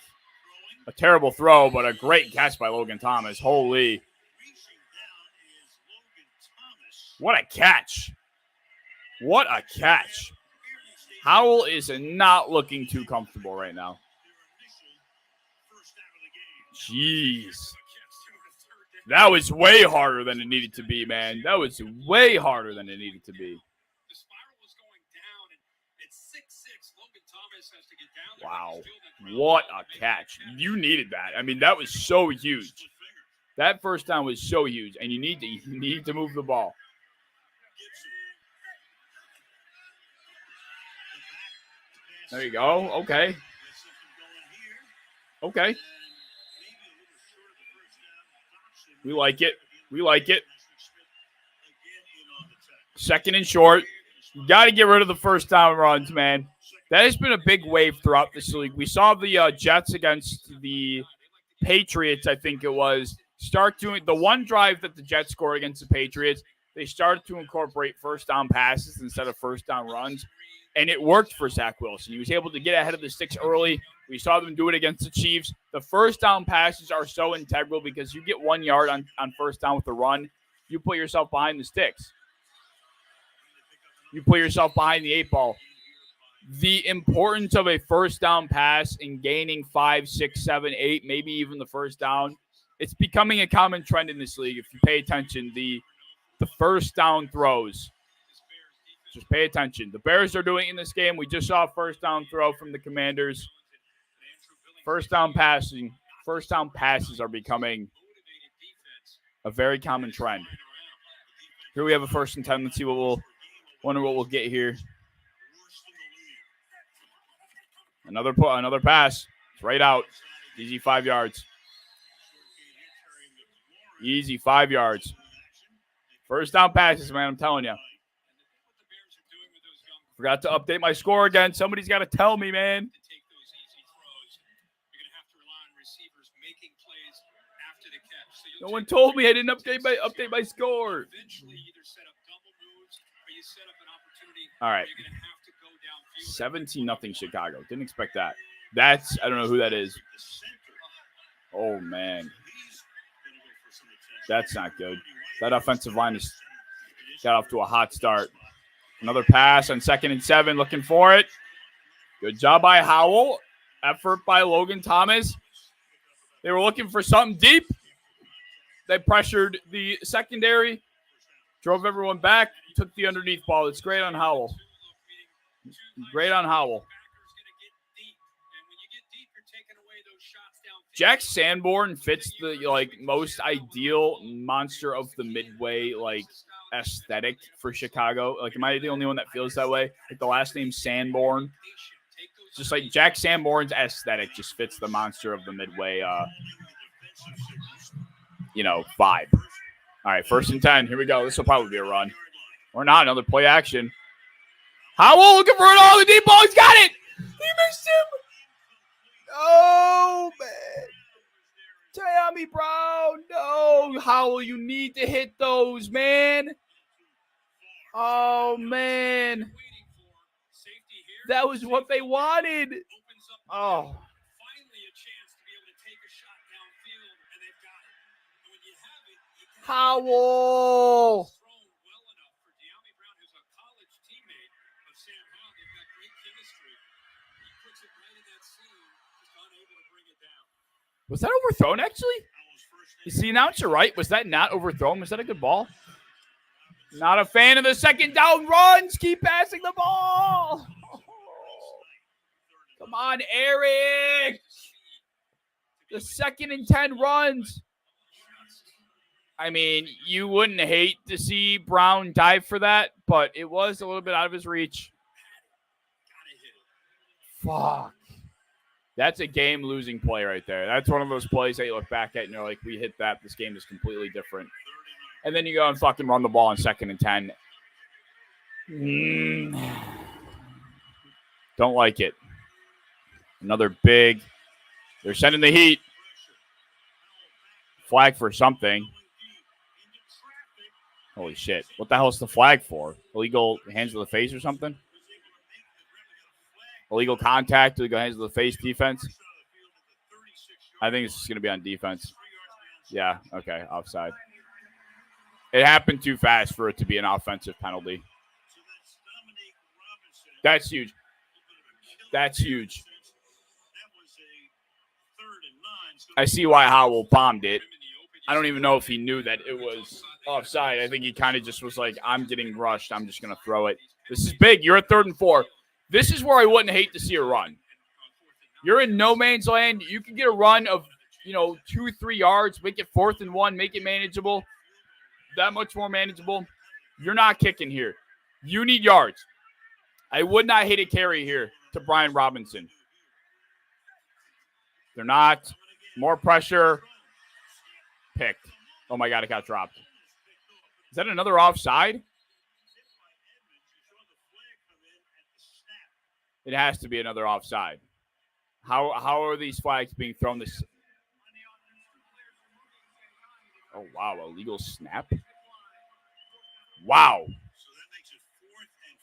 A terrible throw, but a great catch by Logan Thomas. Holy. What a catch. What a catch. Howell is not looking too comfortable right now. Jeez. That was way harder than it needed to be, man. That was way harder than it needed to be. Wow. What a catch. You needed that. I mean, that was so huge. That first down was so huge, and you need to move the ball. There you go. Okay. Okay. We like it. We like it. 2nd and short. You got to get rid of the first down runs, man. That has been a big wave throughout this league. We saw the Jets against the Patriots, I think it was, start doing the one drive that the Jets scored against the Patriots. They started to incorporate first down passes instead of first down runs, and it worked for Zach Wilson. He was able to get ahead of the sticks early. We saw them do it against the Chiefs. The first down passes are so integral because you get 1 yard on first down with the run, you put yourself behind the sticks. You put yourself behind the 8 ball. The importance of a first down pass and gaining 5, 6, 7, 8, maybe even the first down, it's becoming a common trend in this league. If you pay attention, the first down throws, just pay attention. The Bears are doing it in this game. We just saw a first down throw from the Commanders. First down passes are becoming a very common trend. Here we have a 1st and 10. Let's see wonder what we'll get here. Another pass. It's right out. Easy 5 yards. Easy 5 yards. First down passes, man. I'm telling you. Forgot to update my score again. Somebody's got to tell me, man. No one told me I didn't update my score. All right. 17-0 Chicago. Didn't expect that. I don't know who that is. Oh, man. That's not good. That offensive line has got off to a hot start. Another pass on 2nd and 7. Looking for it. Good job by Howell. Effort by Logan Thomas. They were looking for something deep. They pressured the secondary. Drove everyone back. Took the underneath ball. It's great on Howell. Great on Howell. Jack Sanborn fits the most ideal monster of the midway aesthetic for Chicago. Am I the only one that feels that way? The last name Sanborn. Just Jack Sanborn's aesthetic just fits the monster of the midway vibe. All right, 1st and 10. Here we go. This will probably be a run. Or not. Another play action. Howell looking for it all. The deep ball. He's got it. He missed him. Oh, man. Tammy Brown. No. Howell, you need to hit those, man. Oh, man. That was what they wanted. Oh. Howell. Was that overthrown, actually? Is the announcer right? Was that not overthrown? Was that a good ball? Not a fan of the 2nd down runs. Keep passing the ball. Oh. Come on, Eric. The 2nd and 10 runs. I mean, you wouldn't hate to see Brown dive for that, but it was a little bit out of his reach. Fuck. That's a game-losing play right there. That's one of those plays that you look back at and you're like, we hit that. This game is completely different. And then you go and fucking run the ball on 2nd and 10. Don't like it. Another big. They're sending the heat. Flag for something. Holy shit. What the hell is the flag for? Illegal hands to the face or something? Illegal contact, illegal hands to the face defense. I think it's going to be on defense. Yeah, okay, offside. It happened too fast for it to be an offensive penalty. That's huge. That's huge. I see why Howell bombed it. I don't even know if he knew that it was offside. I think he kind of just was like, I'm getting rushed. I'm just going to throw it. This is big. You're at 3rd and 4. This is where I wouldn't hate to see a run. You're in no man's land. You can get a run of, 2-3 yards, make it 4th and 1, make it manageable. That much more manageable. You're not kicking here. You need yards. I would not hate a carry here to Brian Robinson. They're not. More pressure. Picked. Oh, my God, it got dropped. Is that another offside? It has to be another offside. How are these flags being thrown this? Oh, wow. Illegal snap. Wow. So that makes it 4th and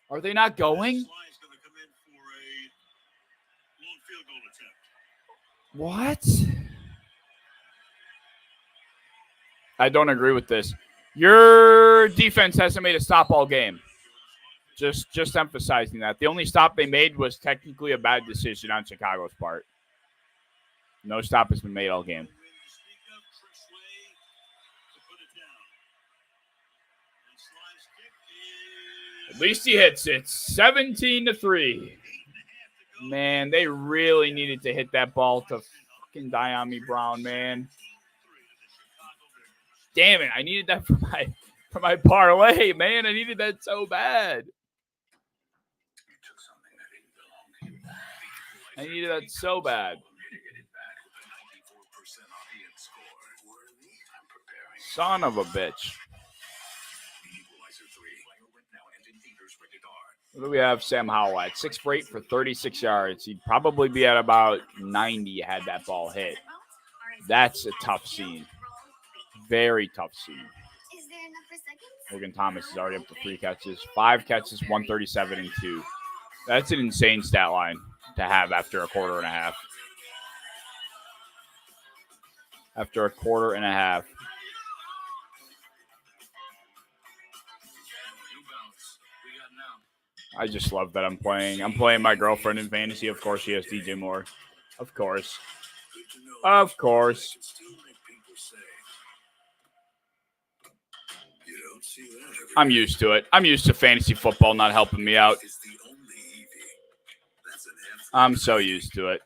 4. Are they not going? Sly's going to come in for a long field goal attempt. What? I don't agree with this. Your defense hasn't made a stop all game. Just emphasizing that. The only stop they made was technically a bad decision on Chicago's part. No stop has been made all game. At least he hits it. 17-3. Man, they really needed to hit that ball to fucking Diami Brown, man. Damn it, I needed that for my parlay, man. I needed that so bad. I needed that so bad. Son of a bitch. What do we have Sam Howell at? 6 for 8 for 36 yards. He'd probably be at about 90 had that ball hit. That's a tough scene. Very tough scene. Logan Thomas is already up to 3 catches. 5 catches, 137 and 2. That's an insane stat line to have after a quarter and a half. After a quarter and a half. I just love that I'm playing. I'm playing my girlfriend in fantasy. Of course, she has DJ Moore. Of course. Of course. I'm used to it. I'm used to fantasy football not helping me out. I'm so used to it.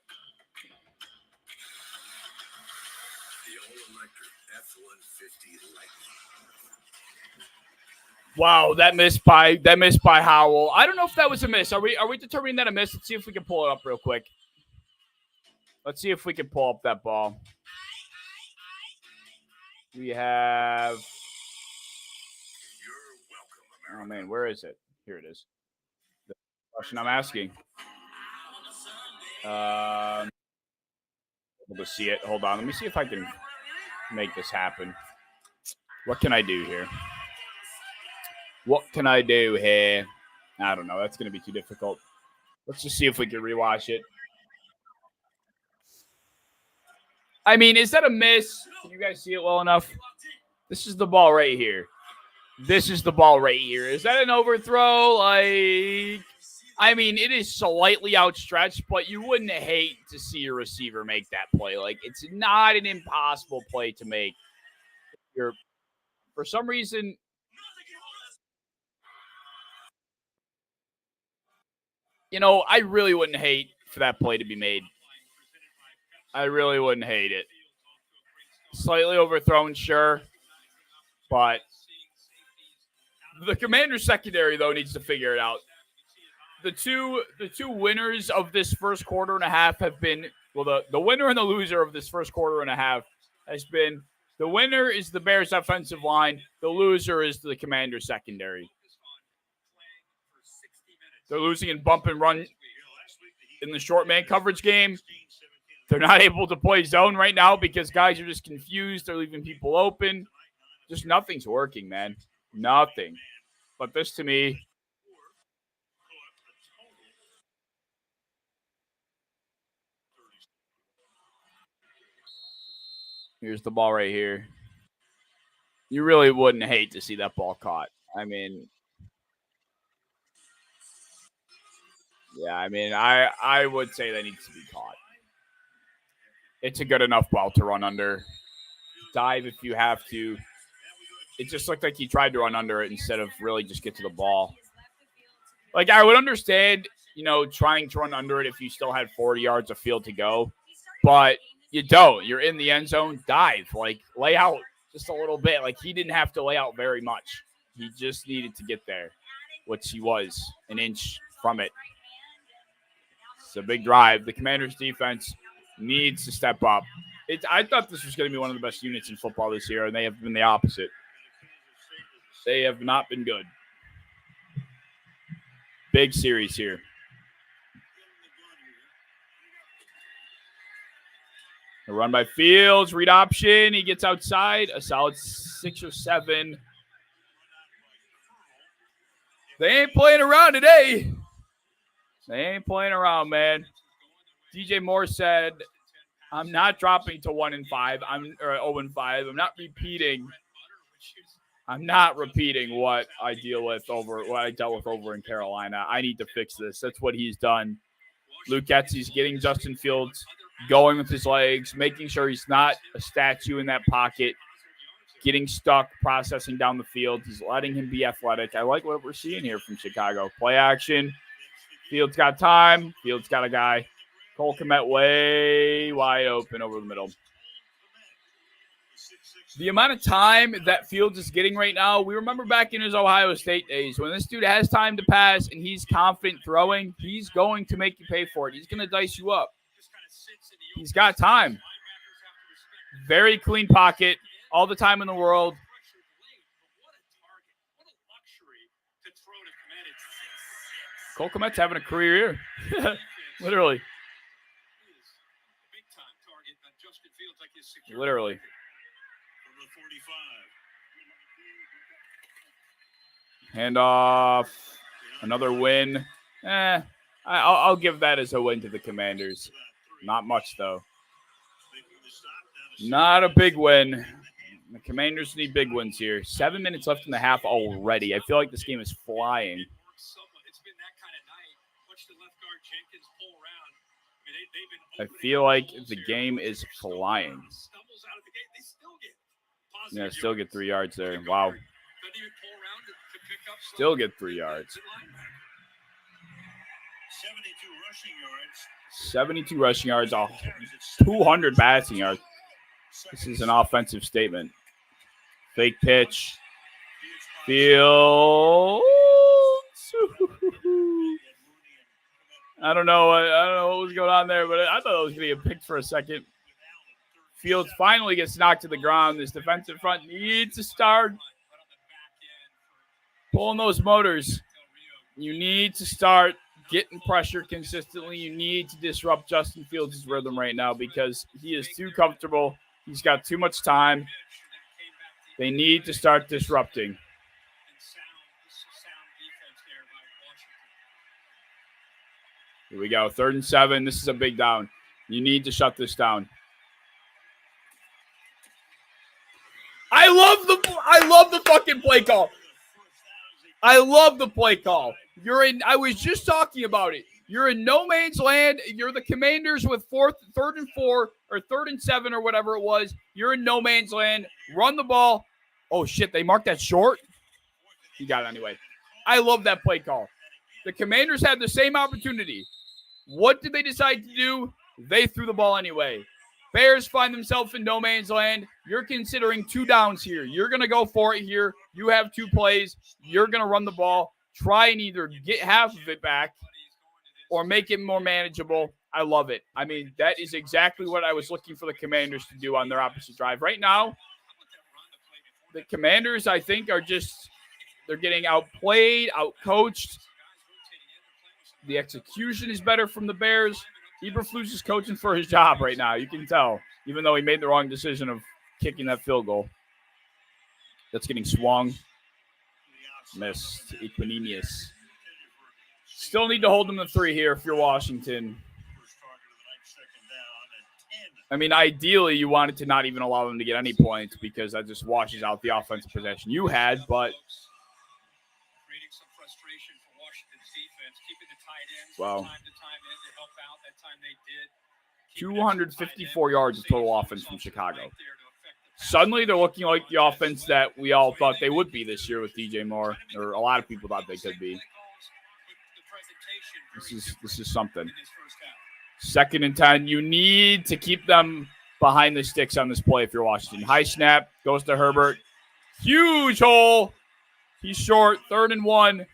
Wow, that missed by Howell. I don't know if that was a miss. Are we determining that a miss? Let's see if we can pull it up real quick. Let's see if we can pull up that ball. We have. Oh man, where is it? Here it is. The question I'm asking. Able to see it. Hold on. Let me see if I can make this happen. What can I do here? What can I do here? I don't know. That's going to be too difficult. Let's just see if we can rewatch it. I mean, is that a miss? Can you guys see it well enough? This is the ball right here. This is the ball right here. Is that an overthrow? Like, I mean, it is slightly outstretched, but you wouldn't hate to see a receiver make that play. Like, it's not an impossible play to make. For some reason, you know, I really wouldn't hate for that play to be made. I really wouldn't hate it. Slightly overthrown, sure. But the Commanders secondary, though, needs to figure it out. The two winners of this first quarter and a half have been, well, the winner and the loser of this first quarter and a half has been, the winner is the Bears offensive line. The loser is the Commanders secondary. They're losing in bump and run in the short man coverage game. They're not able to play zone right now because guys are just confused. They're leaving people open. Just nothing's working, man. Nothing. But this to me, here's the ball right here. You really wouldn't hate to see that ball caught. I mean, yeah, I would say that needs to be caught. It's a good enough ball to run under. Dive if you have to. It just looked like he tried to run under it instead of really just get to the ball. Like, I would understand, you know, trying to run under it if you still had 40 yards of field to go. But you don't. You're in the end zone. Dive. Like, lay out just a little bit. Like, he didn't have to lay out very much. He just needed to get there, which he was an inch from it. It's a big drive. The Commanders' defense needs to step up. I thought this was going to be one of the best units in football this year, and they have been the opposite. They have not been good. Big series here. A run by Fields, read option. He gets outside. A solid 6 or 7. They ain't playing around today. They ain't playing around, man. DJ Moore said, I'm not dropping to 1-5. I'm 0-5. I'm not repeating what I dealt with over in Carolina. I need to fix this. That's what he's done. Luke Getsy's getting Justin Fields going with his legs, making sure he's not a statue in that pocket, getting stuck, processing down the field. He's letting him be athletic. I like what we're seeing here from Chicago. Play action. Fields got time. Fields got a guy. Cole Kmet way wide open over the middle. The amount of time that Fields is getting right now, we remember back in his Ohio State days, when this dude has time to pass and he's confident throwing, he's going to make you pay for it. He's going to dice you up. He's got time. Very clean pocket, all the time in the world. Cole Kmet's having a career year. Literally. Literally. Hand off. Another win. I'll give that as a win to the Commanders. Not much, though. Not a big win. The Commanders need big wins here. 7 minutes left in the half already. I feel like this game is flying. I feel like the game is flying. Yeah, still get 3 yards there. Wow. Still get 3 yards. 72 rushing yards, 200 passing yards. This is an offensive statement. Fake pitch. Fields. I don't know what was going on there, but I thought it was going to get picked for a second. Fields finally gets knocked to the ground. This defensive front needs to start pulling those motors. You need to start getting pressure consistently. You need to disrupt Justin Fields' rhythm right now because he is too comfortable. He's got too much time. They need to start disrupting. Here we go. 3rd and 7. This is a big down. You need to shut this down. I love the fucking play call. I love the play call. I was just talking about it. You're in no man's land. You're the Commanders with 3rd and 4 or 3rd and 7 or whatever it was. You're in no man's land. Run the ball. Oh, shit. They marked that short? He got it anyway. I love that play call. The Commanders had the same opportunity. What did they decide to do? They threw the ball anyway. Bears find themselves in no man's land. You're considering 2 downs here. You're going to go for it here. You have 2 plays. You're going to run the ball. Try and either get half of it back or make it more manageable. I love it. I mean, that is exactly what I was looking for the Commanders to do on their opposite drive. Right now, the Commanders, I think, they're getting outplayed, outcoached. The execution is better from the Bears. Eberflus is coaching for his job right now. You can tell, even though he made the wrong decision of kicking that field goal. That's getting swung. Missed. Equinemius. Still need to hold them to 3 here if you're Washington. I mean, ideally, you wanted to not even allow them to get any points because that just washes out the offensive possession you had, but wow. 254 yards of total offense from Chicago. Suddenly, they're looking like the offense that we all thought they would be this year with DJ Moore, or a lot of people thought they could be. This is something. 2nd and 10. You need to keep them behind the sticks on this play if you're Washington. High snap, goes to Herbert. Huge hole. He's short. 3rd and 1.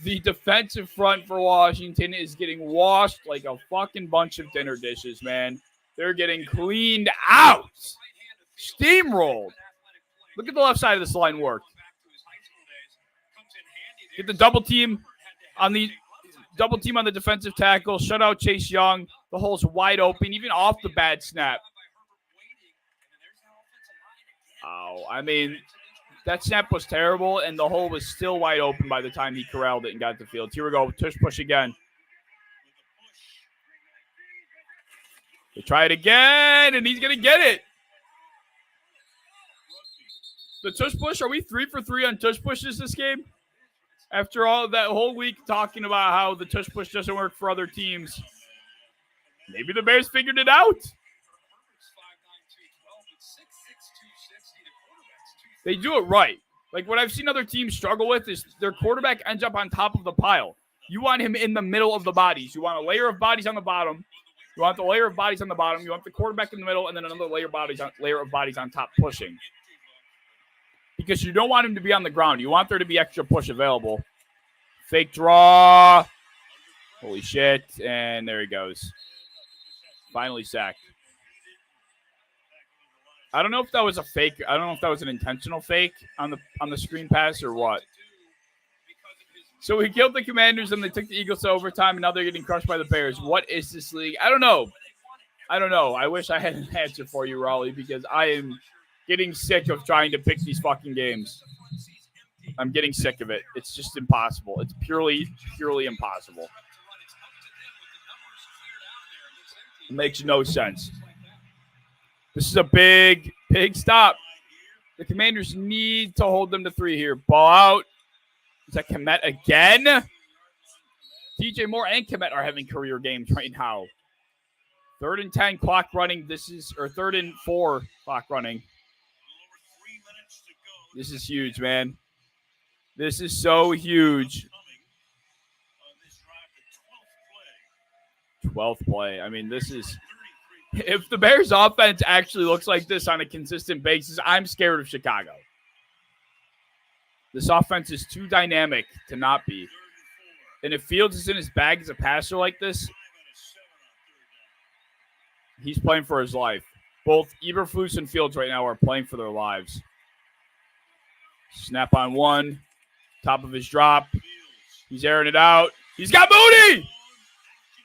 The defensive front for Washington is getting washed like a fucking bunch of dinner dishes, man. They're getting cleaned out. Steamrolled. Look at the left side of this line work. Get the double team on the defensive tackle. Shut out Chase Young. The hole's wide open, even off the bad snap. Oh, I mean, that snap was terrible, and the hole was still wide open by the time he corralled it and got to the field. Here we go. Tush push again. They try it again, and he's going to get it. The tush push, are we 3 for 3 on tush pushes this game? After all that whole week talking about how the tush push doesn't work for other teams. Maybe the Bears figured it out. They do it right. Like what I've seen other teams struggle with is their quarterback ends up on top of the pile. You want him in the middle of the bodies. You want a layer of bodies on the bottom. You want the layer of bodies on the bottom. You want the quarterback in the middle, and then another layer of bodies on top pushing. Because you don't want him to be on the ground. You want there to be extra push available. Fake draw. Holy shit. And there he goes. Finally sacked. I don't know if that was a fake. I don't know if that was an intentional fake on the screen pass or what. So we killed the Commanders and they took the Eagles to overtime, and now they're getting crushed by the Bears. What is this league? I don't know. I wish I had an answer for you, Raleigh, because I am getting sick of trying to pick these fucking games. I'm getting sick of it. It's just impossible. It's purely impossible. It makes no sense. This is a big stop. The Commanders need to hold them to 3 here. Ball out. Is that Kmet again? DJ Moore and Kmet are having career games right now. 3rd and 10, clock running. 3rd and 4, clock running. This is huge, man. This is so huge. 12th play. I mean, this is... If the Bears offense actually looks like this on a consistent basis, I'm scared of Chicago. This offense is too dynamic to not be. And if Fields is in his bag as a passer like this, he's playing for his life. Both Eberflus and Fields right now are playing for their lives. Snap on 1. Top of his drop. He's airing it out. He's got Mooney!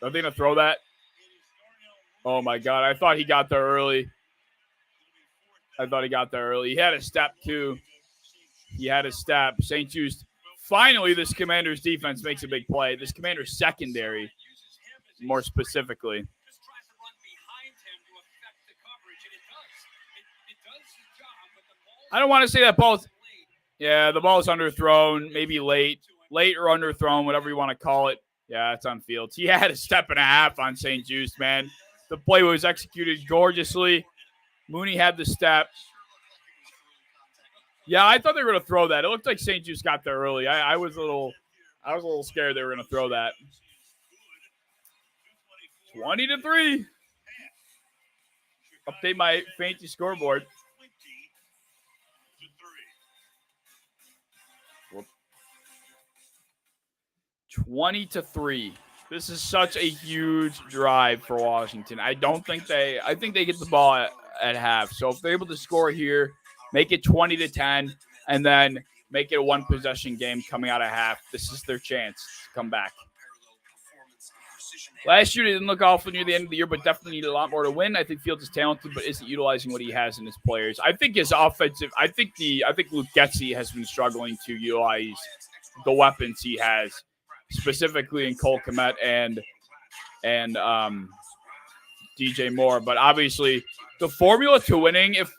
Are they going to throw that? Oh, my God. I thought he got there early. He had a step, too. He had a step. St. Just. Finally, this Commanders defense makes a big play. This Commanders secondary, more specifically. I don't want to say that ball's... Yeah, the ball is underthrown, maybe late or underthrown, whatever you want to call it. Yeah, it's on Fields. He had a step and a half on St. Just, man. The play was executed gorgeously. Mooney had the step. Yeah, I thought they were going to throw that. It looked like St. Just got there early. I was a little scared they were going to throw that. 20-3. Update my fancy scoreboard. 20-3. This is such a huge drive for Washington. I think they get the ball at half. So if they're able to score here, make it 20-10, and then make it a 1-possession game coming out of half, this is their chance to come back. Last year, they didn't look awful near the end of the year, but definitely need a lot more to win. I think Fields is talented, but isn't utilizing what he has in his players. I think his offensive. I think Luke Getsy has been struggling to utilize the weapons he has, specifically in Cole Kmet and DJ Moore. But obviously, the formula to winning, if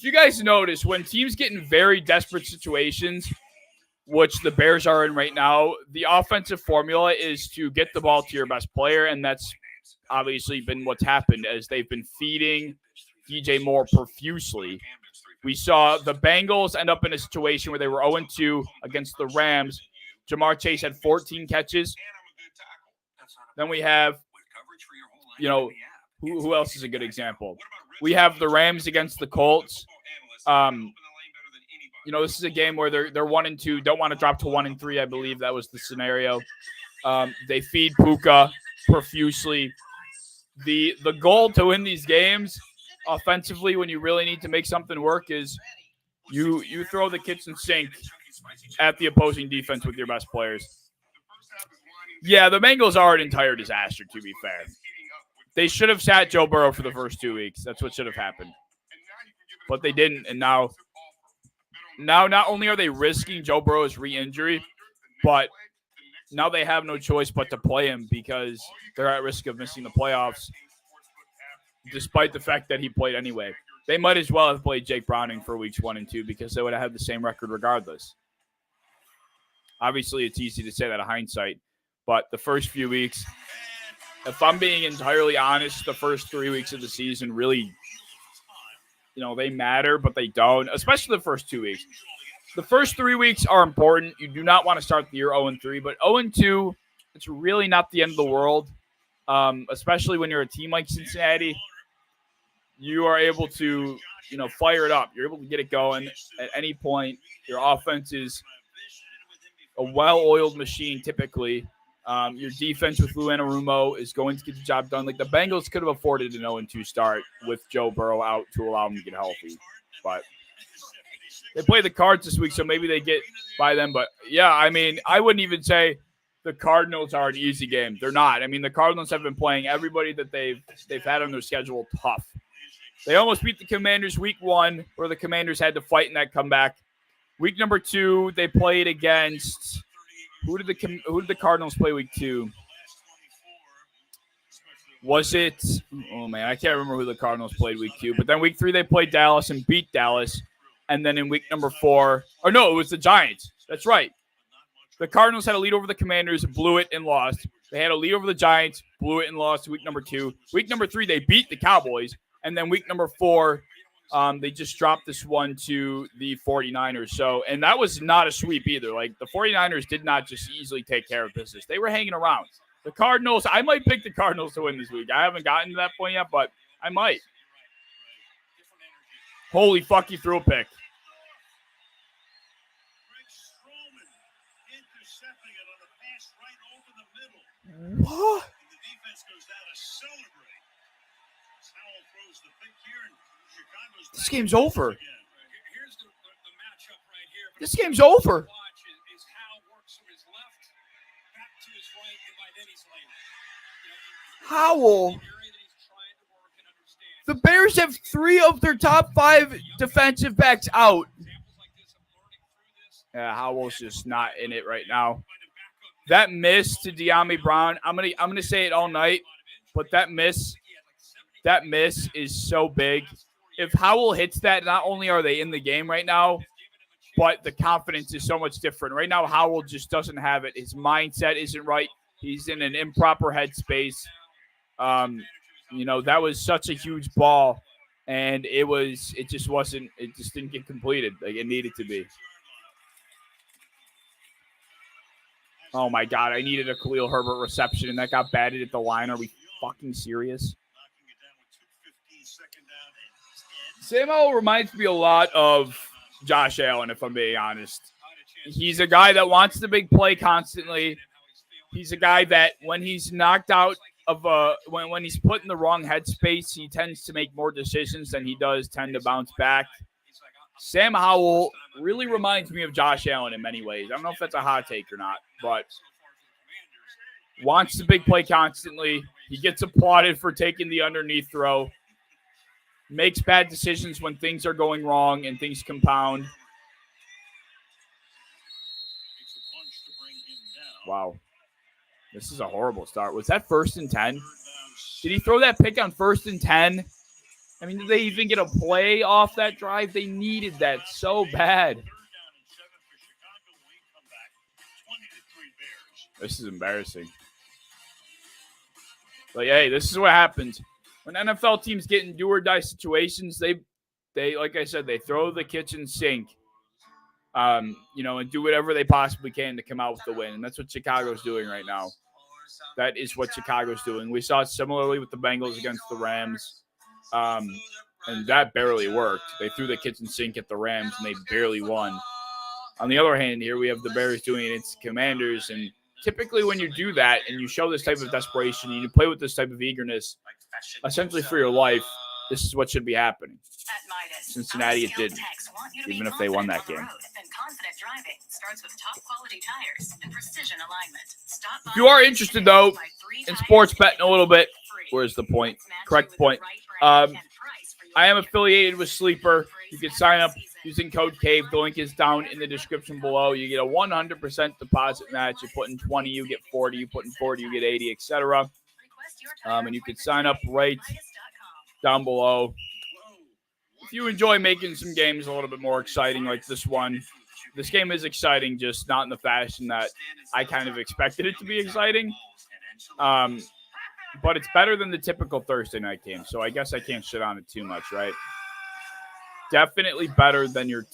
you guys notice, when teams get in very desperate situations, which the Bears are in right now, the offensive formula is to get the ball to your best player, and that's obviously been what's happened as they've been feeding DJ Moore profusely. We saw the Bengals end up in a situation where they were 0-2 against the Rams. Jamar Chase had 14 catches. Then we have, who else is a good example? We have the Rams against the Colts. This is a game where they're 1-2, don't want to drop to 1-3. I believe that was the scenario. They feed Puka profusely. The goal to win these games offensively, when you really need to make something work, is you throw the kitchen sink at the opposing defense with your best players. Yeah, the Bengals are an entire disaster, to be fair. They should have sat Joe Burrow for the first 2 weeks. That's what should have happened. But they didn't, and now not only are they risking Joe Burrow's re-injury, but now they have no choice but to play him because they're at risk of missing the playoffs, despite the fact that he played anyway. They might as well have played Jake Browning for weeks 1 and 2 because they would have had the same record regardless. Obviously, it's easy to say that in hindsight, but the first few weeks, if I'm being entirely honest, the first 3 weeks of the season really, they matter, but they don't, especially the first 2 weeks. The first 3 weeks are important. You do not want to start the year 0-3, but 0-2 it's really not the end of the world, especially when you're a team like Cincinnati. You are able to, fire it up. You're able to get it going at any point. Your offense is a well-oiled machine typically. Your defense with Lou Anarumo is going to get the job done. Like the Bengals could have afforded an 0-2 start with Joe Burrow out to allow them to get healthy. But they play the Cards this week, so maybe they get by them. But, yeah, I mean, I wouldn't even say the Cardinals are an easy game. They're not. I mean, the Cardinals have been playing everybody that they've had on their schedule tough. They almost beat the Commanders week 1, where the Commanders had to fight in that comeback. Week number 2, they played against who did the Cardinals play week 2? Was it? Oh man, I can't remember who the Cardinals played week 2. But then week 3 they played Dallas and beat Dallas, and then in week number 4, or no, it was the Giants. That's right. The Cardinals had a lead over the Commanders, blew it and lost. They had a lead over the Giants, blew it and lost week number 2. Week number 3 they beat the Cowboys, and then week number 4. They just dropped this one to the 49ers. So, and that was not a sweep either. Like the 49ers did not just easily take care of business. They were hanging around. The Cardinals, I might pick the Cardinals to win this week. I haven't gotten to that point yet, but I might. Holy fuck, he threw a pick. What? This game's over. This game's over. Howell. The Bears have 3 of their top 5 defensive backs out. Yeah, Howell's just not in it right now. That miss to De'Ami Brown, I'm gonna say it all night, but that miss is so big. If Howell hits that, not only are they in the game right now, but the confidence is so much different. Right now, Howell just doesn't have it. His mindset isn't right. He's in an improper headspace. That was such a huge ball, and it just didn't get completed like it needed to be. Oh, my God. I needed a Khalil Herbert reception, and that got batted at the line. Are we fucking serious? Sam Howell reminds me a lot of Josh Allen, if I'm being honest. He's a guy that wants the big play constantly. He's a guy that when he's knocked out of when he's put in the wrong headspace, he tends to make more decisions than he does tend to bounce back. Sam Howell really reminds me of Josh Allen in many ways. I don't know if that's a hot take or not, but wants the big play constantly. He gets applauded for taking the underneath throw. Makes bad decisions when things are going wrong and things compound. Wow. This is a horrible start. Was that 1st and 10? Did he throw that pick on 1st and 10? I mean, did they even get a play off that drive? They needed that so bad. This is embarrassing. But, hey, this is what happens. When NFL teams get in do-or-die situations, they like I said, they throw the kitchen sink, and do whatever they possibly can to come out with the win. And that's what Chicago's doing right now. That is what Chicago's doing. We saw it similarly with the Bengals against the Rams, and that barely worked. They threw the kitchen sink at the Rams, and they barely won. On the other hand, here we have the Bears doing it against the Commanders, and typically when you do that and you show this type of desperation and you play with this type of eagerness, essentially for your life, this is what should be happening. Cincinnati, it didn't, even if they won that game. If you are interested, though, in sports betting a little bit, where's the point? Correct point. I am affiliated with Sleeper. You can sign up using code CAVE. The link is down in the description below. You get a 100% deposit match. You put in 20, you get 40. You put in 40, you get 80, etc. And you can sign up right down below. If you enjoy making some games a little bit more exciting like this one, this game is exciting, just not in the fashion that I kind of expected it to be exciting. But it's better than the typical Thursday night game, so I guess I can't shit on it too much, right? Definitely better than your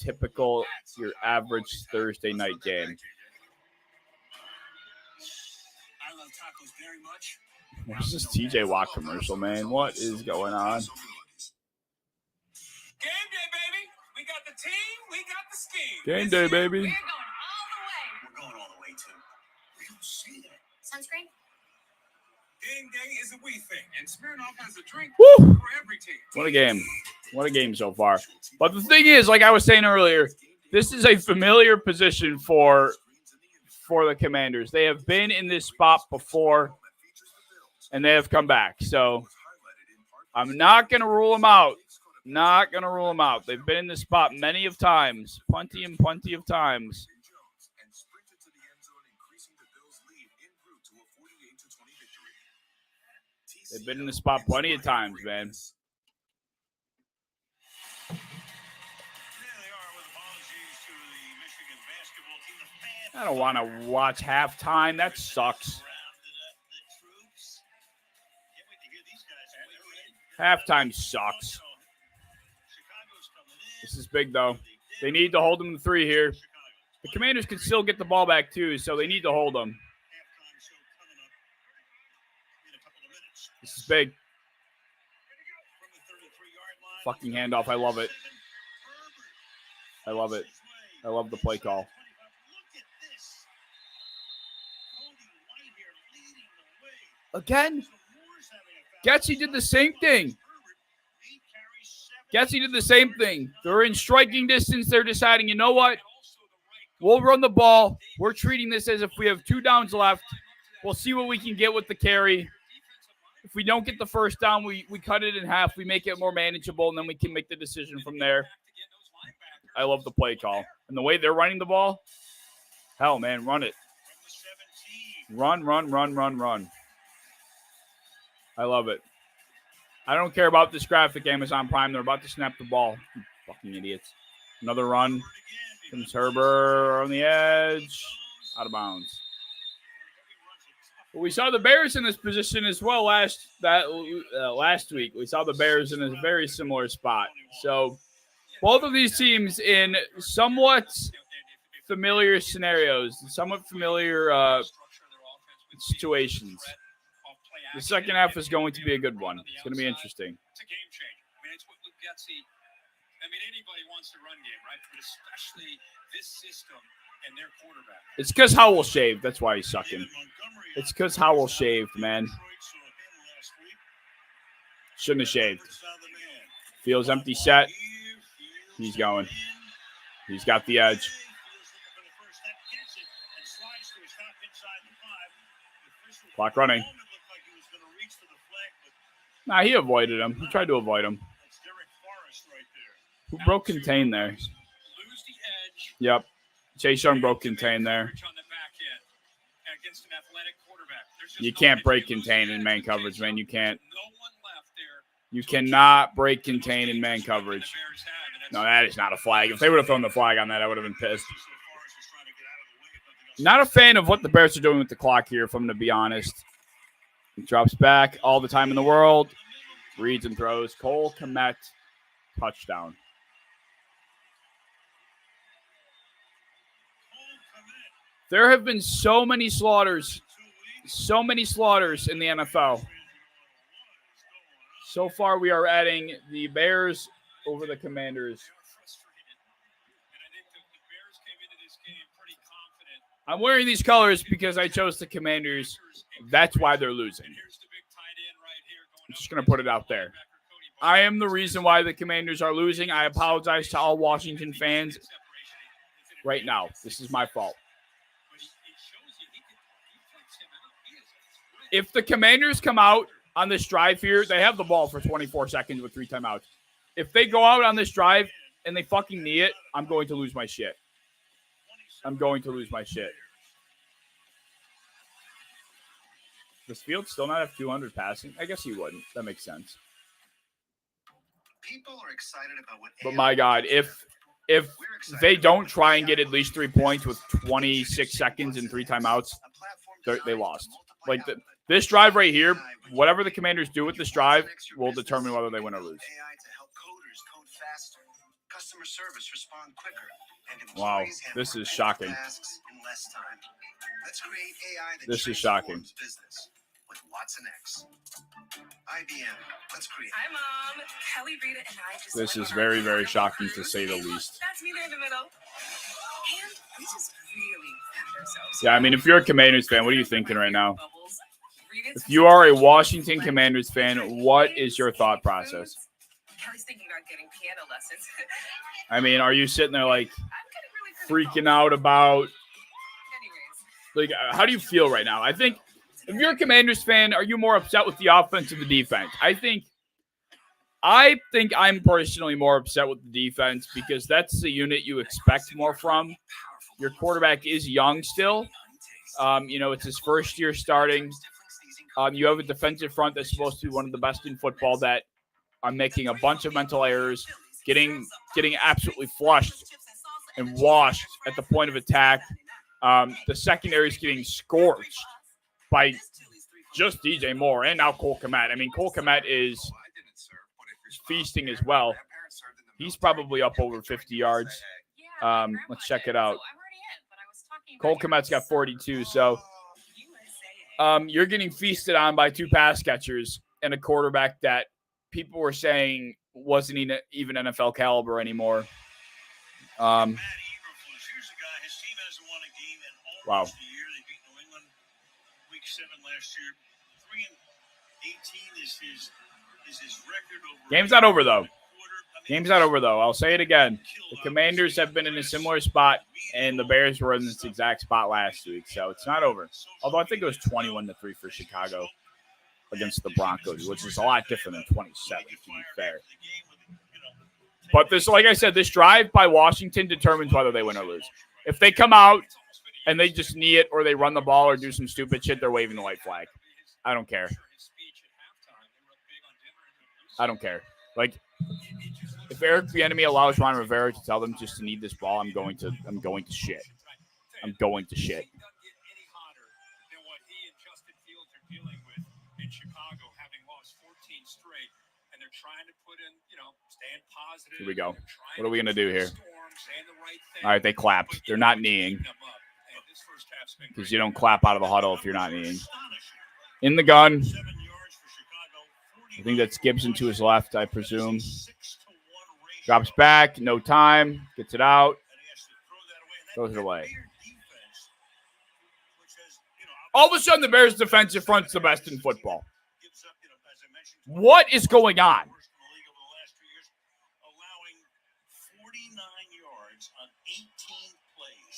average Thursday night game. love tacos very much. What's this TJ Watt commercial, man? What is going on? Game day, baby. We got the team. We got the scheme. Game day, baby. We're going all the way. We're going all the way too. We don't see that. Sunscreen? Game day is a we thing, and Smirnoff has a drink Woo! for every team. What a game. What a game so far. But the thing is, like I was saying earlier, this is a familiar position for the Commanders. They have been in this spot before, and they have come back. So I'm not going to rule them out. Not going to rule them out. They've been in this spot many of times. Plenty and plenty of times. They've been in this spot plenty of times, man. I don't want to watch halftime. That sucks. Halftime sucks. This is big, though. They need to hold them to 3 here. The Commanders can still get the ball back, too, so they need to hold them. This is big. Fucking handoff. I love it. I love it. I love the play call. Again, Getsy did the same thing. Getsy did the same thing. They're in striking distance. They're deciding, you know what? We'll run the ball. We're treating this as if we have 2 downs left. We'll see what we can get with the carry. If we don't get the first down, we cut it in half. We make it more manageable, and then we can make the decision from there. I love the play call. And the way they're running the ball, hell, man, run it. Run. I love it. I don't care about this graphic, Amazon Prime. They're about to snap the ball. You fucking idiots. Another run. Comes Herbert on the edge. Out of bounds. But we saw the Bears in this position as well last week. We saw the Bears in a very similar spot. So both of these teams in somewhat familiar scenarios, somewhat familiar situations. The second half is going to be a good one. It's going to be interesting. It's a game changer. I mean, it's what Luke Getsy. I mean, anybody wants to run game, right? But especially this system and their quarterback. It's because Howell shaved. That's why he's sucking. It's because Howell shaved, man. Shouldn't have shaved. Feels empty set. He's going. He's got the edge. Clock running. Nah, he avoided him. He tried to avoid him. Who broke contain there? Yep. Chase Young broke contain there. You can't break contain in man coverage, man. You can't. You cannot break contain in man coverage. No, that is not a flag. If they would have thrown the flag on that, I would have been pissed. Not a fan of what the Bears are doing with the clock here, if I'm going to be honest. He drops back all the time in the world. Reads and throws. Cole Kmet, touchdown. There have been so many slaughters in the NFL. So far, we are adding the Bears over the Commanders. I'm wearing these colors because I chose the Commanders. That's why they're losing. I'm just going to put it out there. I am the reason why the Commanders are losing. I apologize to all Washington fans right now. This is my fault. If the Commanders come out on this drive here, they have the ball for 24 seconds with 3 timeouts. If they go out on this drive and they fucking knee it, I'm going to lose my shit. I'm going to lose my shit. Does Fields still not have 200 passing? I guess he wouldn't. That makes sense. People are excited about what. But my God, if they don't try and get at least 3 points with 26 seconds and 3 timeouts, they lost. Like this drive right here, whatever the Commanders do with this drive will determine whether they win or lose. customer service respond quicker, and Wow, employees handle this is repetitive shocking. tasks in less time. Let's create AI that This is shocking. transforms business with Watson X. IBM. Let's create. Hi, Mom. Kelly, Rita, and I just. This went is on our very, very Carnival shocking to cruise. say the Hey, look, least. That's me there in the middle. And we just really found ourselves. Yeah, I mean, if you're a Commanders fan, what are you thinking right now? If you are a Washington Commanders fan, what is your thought process? Kelly's thinking about getting piano lessons. I mean, are you sitting there like I'm getting really freaking out about, Anyways. like, how do you feel right now? I think if you're a Commanders fan, are you more upset with the offense or the defense? I think I'm personally more upset with the defense because that's the unit you expect more from. Your quarterback is young still. It's his first year starting. You have a defensive front that's supposed to be one of the best in football that are making a bunch of mental errors, getting absolutely flushed and washed at the point of attack. The secondary is getting scorched by just DJ Moore and now Cole Kmet. I mean, Cole Kmet is feasting as well. He's probably up over 50 yards. Let's check it out. Cole Kmet's got 42, so you're getting feasted on by two pass catchers and a quarterback that people were saying wasn't even NFL caliber anymore. Wow. Game's not over, though. Game's not over, though. I'll say it again. The Commanders have been in a similar spot, and the Bears were in this exact spot last week, so it's not over. Although I think it was 21-3 for Chicago against the Broncos, which is a lot different than 27, to be fair. But this, like I said, this drive by Washington determines whether they win or lose. If they come out and they just knee it or they run the ball or do some stupid shit, they're waving the white flag. I don't care. I don't care. Like, if Eric Bieniemy allows Ron Rivera to tell them just to need this ball, I'm going to shit. I'm going to shit. Here we go. What are we going to do here? All right, they clapped. They're not kneeing because you don't clap out of the huddle if you're not kneeing. In the gun. I think that's Gibson to his left, I presume. Drops back, no time, gets it out, throws it away. All of a sudden, the Bears' defensive front's the best in football. What is going on?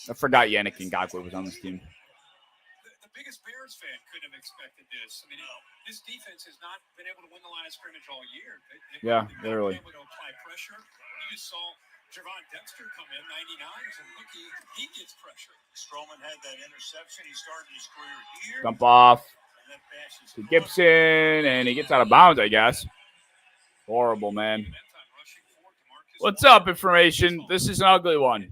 I forgot Yannick Ngakoue was on this team. The biggest Bears fan couldn't have expected this. I mean, this defense has not been able to win the line of scrimmage all year. Yeah, literally. Able to apply pressure. You just saw Javon Dexter come in, 99s, and look, he gets pressure. Strowman had that interception. He started his career here. Dump off to Gibson, and he gets out of bounds, I guess. Horrible, man. What's up, information? This is an ugly one.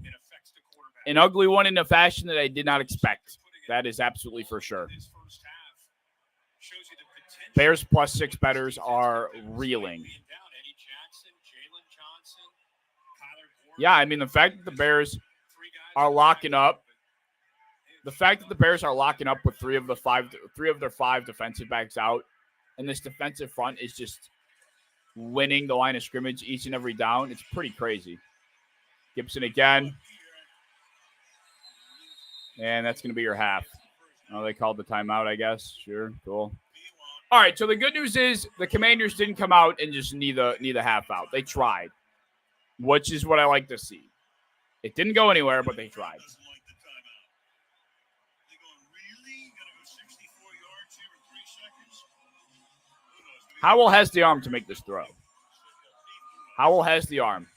An ugly one in a fashion that I did not expect. That is absolutely for sure. Bears plus 6 bettors are reeling. Yeah, I mean, the fact that the Bears are locking up, with 3 of their 5 defensive backs out, and this defensive front is just winning the line of scrimmage each and every down, it's pretty crazy. Gibson again. And that's going to be your half. Oh, they called the timeout, I guess. Sure, cool. All right, so the good news is the Commanders didn't come out and just knee the half out. They tried, which is what I like to see. It didn't go anywhere, but they tried. Howell has the arm to make this throw. Howell has the arm.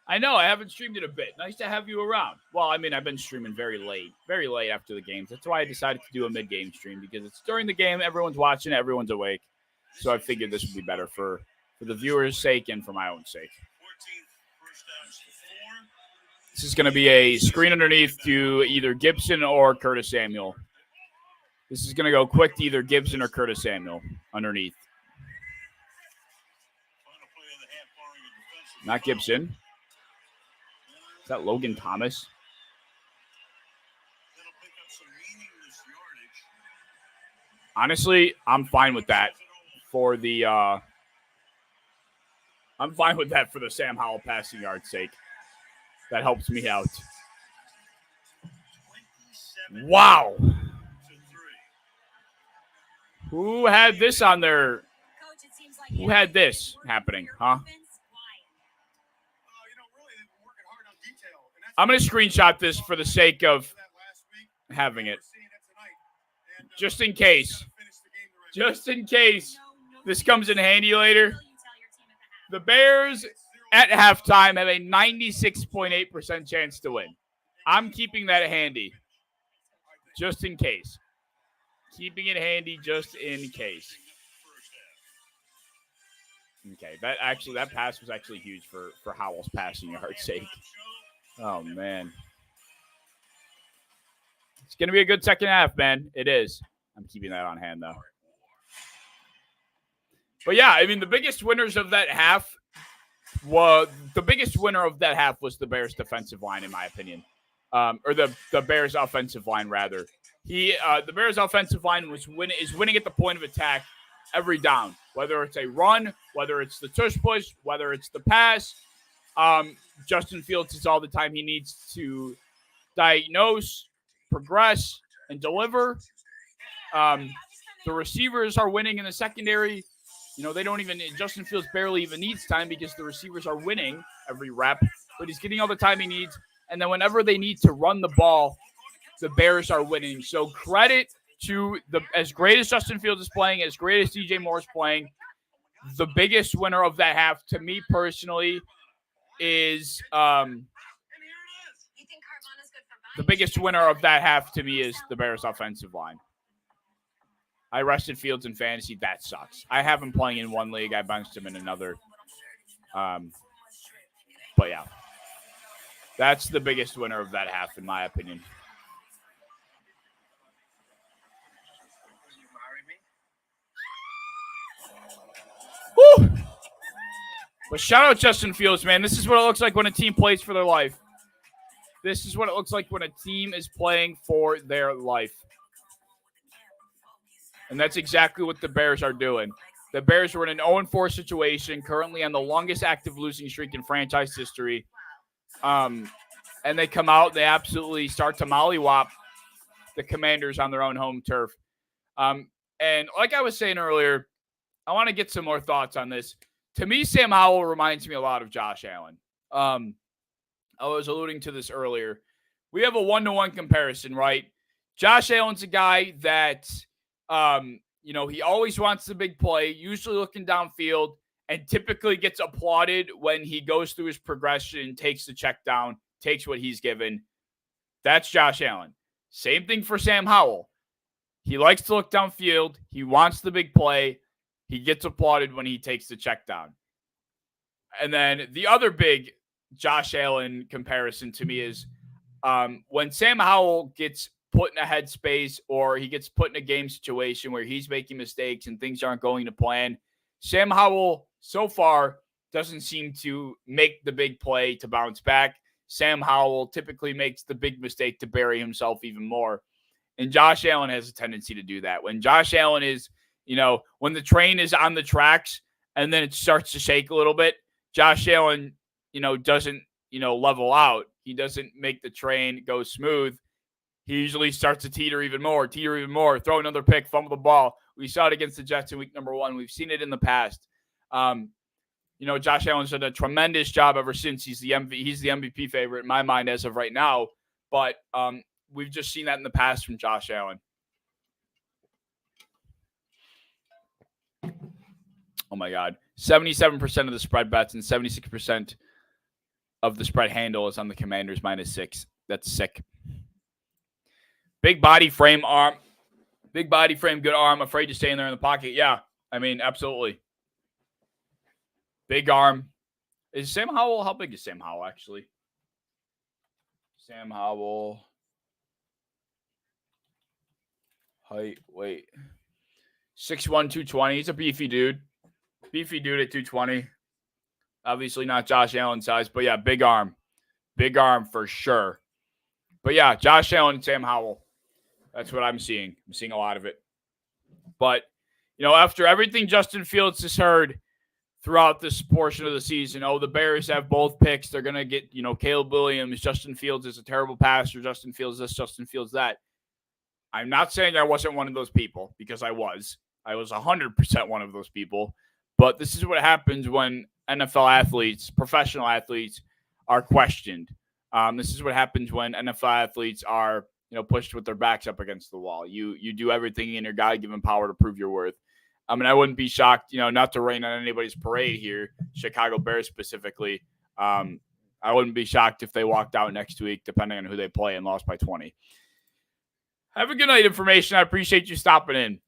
I know, I haven't streamed it a bit. Nice to have you around. Well, I mean, I've been streaming very late after the games. That's why I decided to do a mid-game stream, because it's during the game, everyone's watching, everyone's awake. So I figured this would be better for the viewers' sake and for my own sake. This is going to be a screen underneath to either Gibson or Curtis Samuel. This is going to go quick to either Gibson or Curtis Samuel underneath. Not Gibson. Is that Logan Thomas? That'll pick up some meaningless yardage. Honestly, I'm fine with that for the Sam Howell passing yard sake. That helps me out. 27 Wow. to 3. Who had this on their Coach, it seems like Who had this happening, huh? Why? Really, they've been working hard on detail. And that's I'm going to screenshot this for the sake of that last week. having it. We're seeing it tonight. And, Just in case. gotta finish the game the right Just in case this comes in handy later. Will you tell your team at the half? The Bears at halftime have a 96.8% chance to win. I'm keeping that handy. Just in case. Keeping it handy just in case. Okay, that pass was actually huge for Howell's passing yard sake. Oh, man. It's going to be a good second half, man. It is. I'm keeping that on hand, though. But, yeah, I mean, the biggest winners of that half was the Bears' defensive line, in my opinion. Or the Bears' offensive line, rather. The Bears' offensive line is winning at the point of attack every down, whether it's a run, whether it's the tush push, whether it's the pass. Justin Fields is all the time he needs to diagnose, progress, and deliver. The receivers are winning in the secondary. You know, Justin Fields barely even needs time because the receivers are winning every rep, but he's getting all the time he needs. And then whenever they need to run the ball, the Bears are winning. So credit to as great as Justin Fields is playing, as great as DJ Moore is playing, the biggest winner of that half, to me personally, is the biggest winner of that half to me is the Bears' offensive line. I rested Fields in fantasy. That sucks. I have him playing in one league. I benched him in another. But yeah, that's the biggest winner of that half, in my opinion. Woo! But shout out Justin Fields, man. This is what it looks like when a team plays for their life. This is what it looks like when a team is playing for their life. And that's exactly what the Bears are doing. The Bears are in an 0-4 situation, currently on the longest active losing streak in franchise history. And they come out, they absolutely start to mollywop the Commanders on their own home turf. And like I was saying earlier, I want to get some more thoughts on this. To me, Sam Howell reminds me a lot of Josh Allen. I was alluding to this earlier. We have a 1-to-1 comparison, right? Josh Allen's a guy that, he always wants the big play, usually looking downfield, and typically gets applauded when he goes through his progression, takes the check down, takes what he's given. That's Josh Allen. Same thing for Sam Howell. He likes to look downfield. He wants the big play. He gets applauded when he takes the check down. And then the other big Josh Allen comparison to me is when Sam Howell gets put in a headspace or he gets put in a game situation where he's making mistakes and things aren't going to plan, Sam Howell so far doesn't seem to make the big play to bounce back. Sam Howell typically makes the big mistake to bury himself even more. And Josh Allen has a tendency to do that. When Josh Allen is, when the train is on the tracks and then it starts to shake a little bit, Josh Allen, doesn't, level out. He doesn't make the train go smooth. He usually starts to teeter even more, throw another pick, fumble the ball. We saw it against the Jets in week number 1. We've seen it in the past. Josh Allen's done a tremendous job ever since. He's the MVP favorite in my mind as of right now. But we've just seen that in the past from Josh Allen. Oh, my God. 77% of the spread bets and 76% of the spread handle is on the Commanders -6. That's sick. Big body frame, good arm. Afraid to stay in there in the pocket. Yeah, I mean, absolutely. Big arm. Is Sam Howell? How big is Sam Howell, actually? Sam Howell. Height, wait. 6'1", 220. He's a beefy dude. Beefy dude at 220. Obviously not Josh Allen size, but yeah, big arm. Big arm for sure. But yeah, Josh Allen and Sam Howell. That's what I'm seeing. I'm seeing a lot of it. But, after everything Justin Fields has heard throughout this portion of the season, the Bears have both picks. They're going to get, Caleb Williams. Justin Fields is a terrible passer. Justin Fields this, Justin Fields that. I'm not saying I wasn't one of those people, because I was. I was 100% one of those people. But this is what happens when NFL athletes, professional athletes, are questioned. This is what happens when NFL athletes are, pushed with their backs up against the wall. You do everything in your God-given power to prove your worth. I mean, I wouldn't be shocked, not to rain on anybody's parade here, Chicago Bears specifically. I wouldn't be shocked if they walked out next week, depending on who they play, and lost by 20. Have a good night, information. I appreciate you stopping in.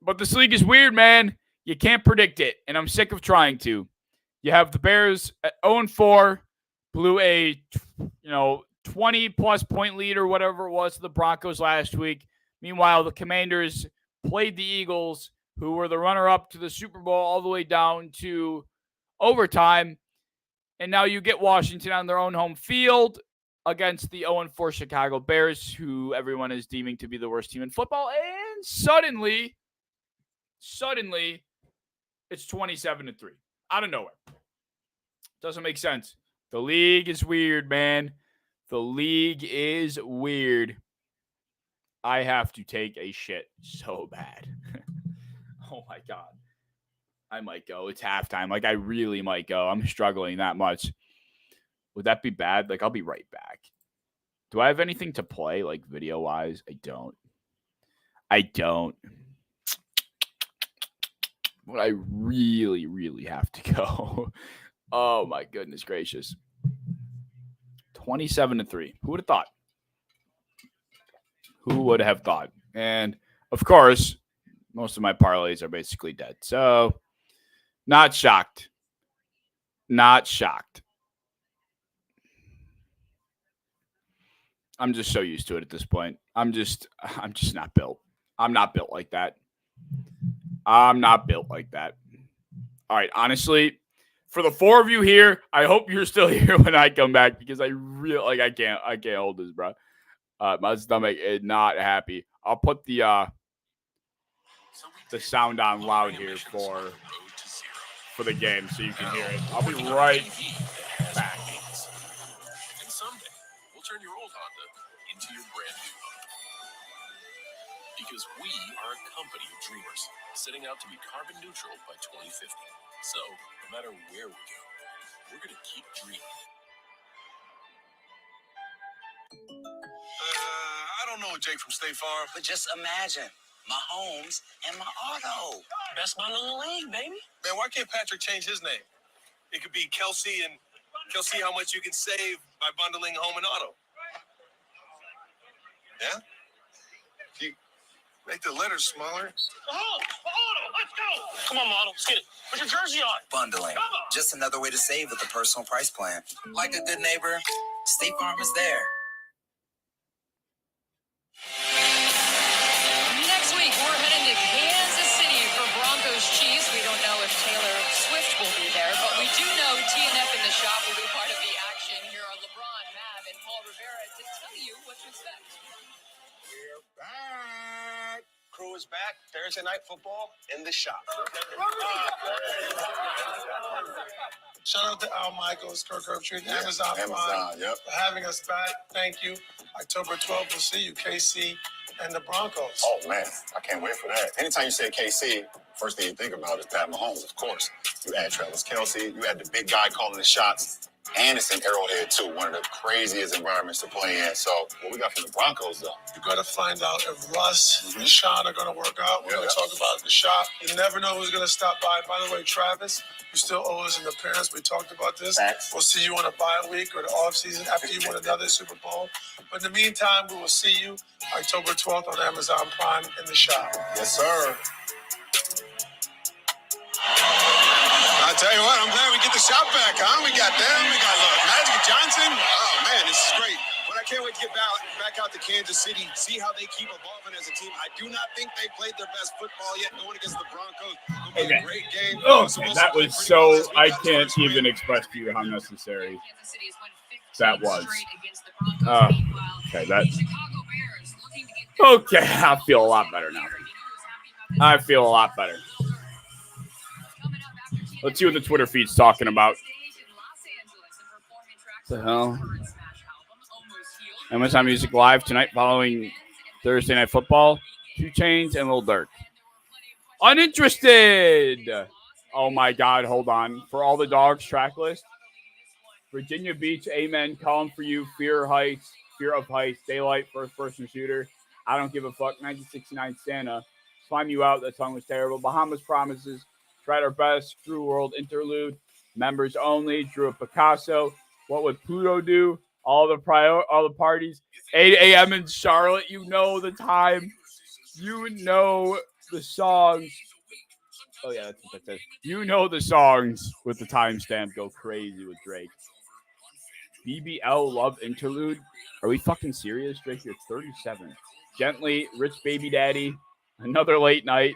But this league is weird, man. You can't predict it, and I'm sick of trying to. You have the Bears at 0-4, blew a 20-plus point lead or whatever it was to the Broncos last week. Meanwhile, the Commanders played the Eagles, who were the runner-up to the Super Bowl, all the way down to overtime. And now you get Washington on their own home field against the 0-4 Chicago Bears, who everyone is deeming to be the worst team in football. And suddenly, it's 27-3 out of nowhere. Doesn't make sense. The league is weird, man. The league is weird. I have to take a shit so bad. Oh, my God. I might go. It's halftime. I really might go. I'm struggling that much. Would that be bad? I'll be right back. Do I have anything to play, video-wise? I don't. But I really, really have to go. Oh, my goodness gracious. 27-3. Who would have thought? Who would have thought? And, of course, most of my parlays are basically dead. So, not shocked. Not shocked. I'm just so used to it at this point. I'm just not built. I'm not built like that. All right, honestly, for the four of you here, I hope you're still here when I come back, because I really I can't hold this, bro. My stomach is not happy. I'll put the sound on loud here for the game so you can hear it. I'll be right back. And someday we'll turn your old Honda into your brand new Honda. Because we are a company of dreamers setting out to be carbon neutral by 2050. So, no matter where we go, we're going to keep dreaming. I don't know Jake from State Farm, but just imagine Mahomes and my auto. Best bundle in the league, baby. Man, why can't Patrick change his name? It could be Kelsey, and Kelsey how much you can save by bundling home and auto. Yeah? You make the letters smaller. Oh, auto, let's go. Come on, model, let's get it. Put your jersey on. Bundling. Just another way to save with a personal price plan. Like a good neighbor, State Farm is there. Next week, we're heading to Kansas City for Broncos Chiefs. We don't know if Taylor Swift will be there, but we do know TNF in the shop will be part of the action. Here are LeBron, Mav, and Paul Rivera to tell you what to expect. We're back. Crew is back. Thursday night football in the shop. Shout out to Al Michaels, Kirk Herbstreit, Amazon Prime for having us back. Thank you. October 12th, we'll see you, KC and the Broncos. Oh, man, I can't wait for that. Anytime you say KC, first thing you think about is Pat Mahomes, of course. You add Travis Kelce, you add the big guy calling the shots, and it's in Arrowhead, too, one of the craziest environments to play in. So what we got from the Broncos, though? You got to find out if Russ and Deshaun are going to work out. We're going to talk about the shot. You never know who's going to stop by. By the way, Travis, you still owe us an appearance. We talked about this. Thanks. We'll see you on a bye week or the offseason after you win another Super Bowl. But in the meantime, we will see you October 12th on Amazon Prime in the shop. Yes, sir. I tell you what, I'm glad we get the shop back, huh? We got them, we got Magic Johnson. Oh, man, this is great. But I can't wait to get back out to Kansas City, see how they keep evolving as a team. I do not think they played their best football yet going against the Broncos. It'll be a great game. Okay, that was so, I can't even express to you how necessary that was. Okay, okay, I feel a lot better now. I feel a lot better. Let's see what the Twitter feed's talking about. What the hell? Amazon Music Live tonight following Thursday Night Football. 2 Chainz and Lil Durk. Uninterested. Oh my God, hold on. For All the Dogs track list. Virginia Beach, Amen, Calling for You, Fear of Heights, Daylight, First Person Shooter, I Don't Give a Fuck, 1969 Santa, Slime You Out, that song was terrible, Bahamas Promises, Tried Our Best, Screw World Interlude, Members Only, Drew a Picasso, What Would Pluto Do, all the parties, 8 a.m. in Charlotte, you know the time, you know the songs. Oh yeah, that's what that says. You know the songs with the timestamp go crazy with Drake. BBL Love Interlude. Are we fucking serious, Drake? You're 37. Gently, Rich Baby Daddy. Another late night.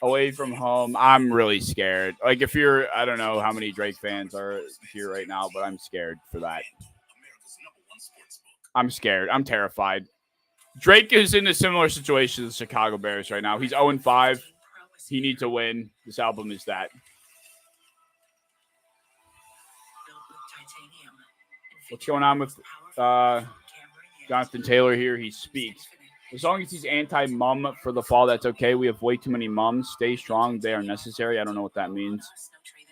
Away from Home. I'm really scared. Like, if you're, I don't know how many Drake fans are here right now, but I'm scared for that. I'm scared. I'm terrified. Drake is in a similar situation as the Chicago Bears right now. He's 0-5. He needs to win. This album is that. What's going on with Jonathan Taylor here? He speaks. As long as he's anti-mum for the fall, that's okay. We have way too many mums. Stay strong. They are necessary. I don't know what that means.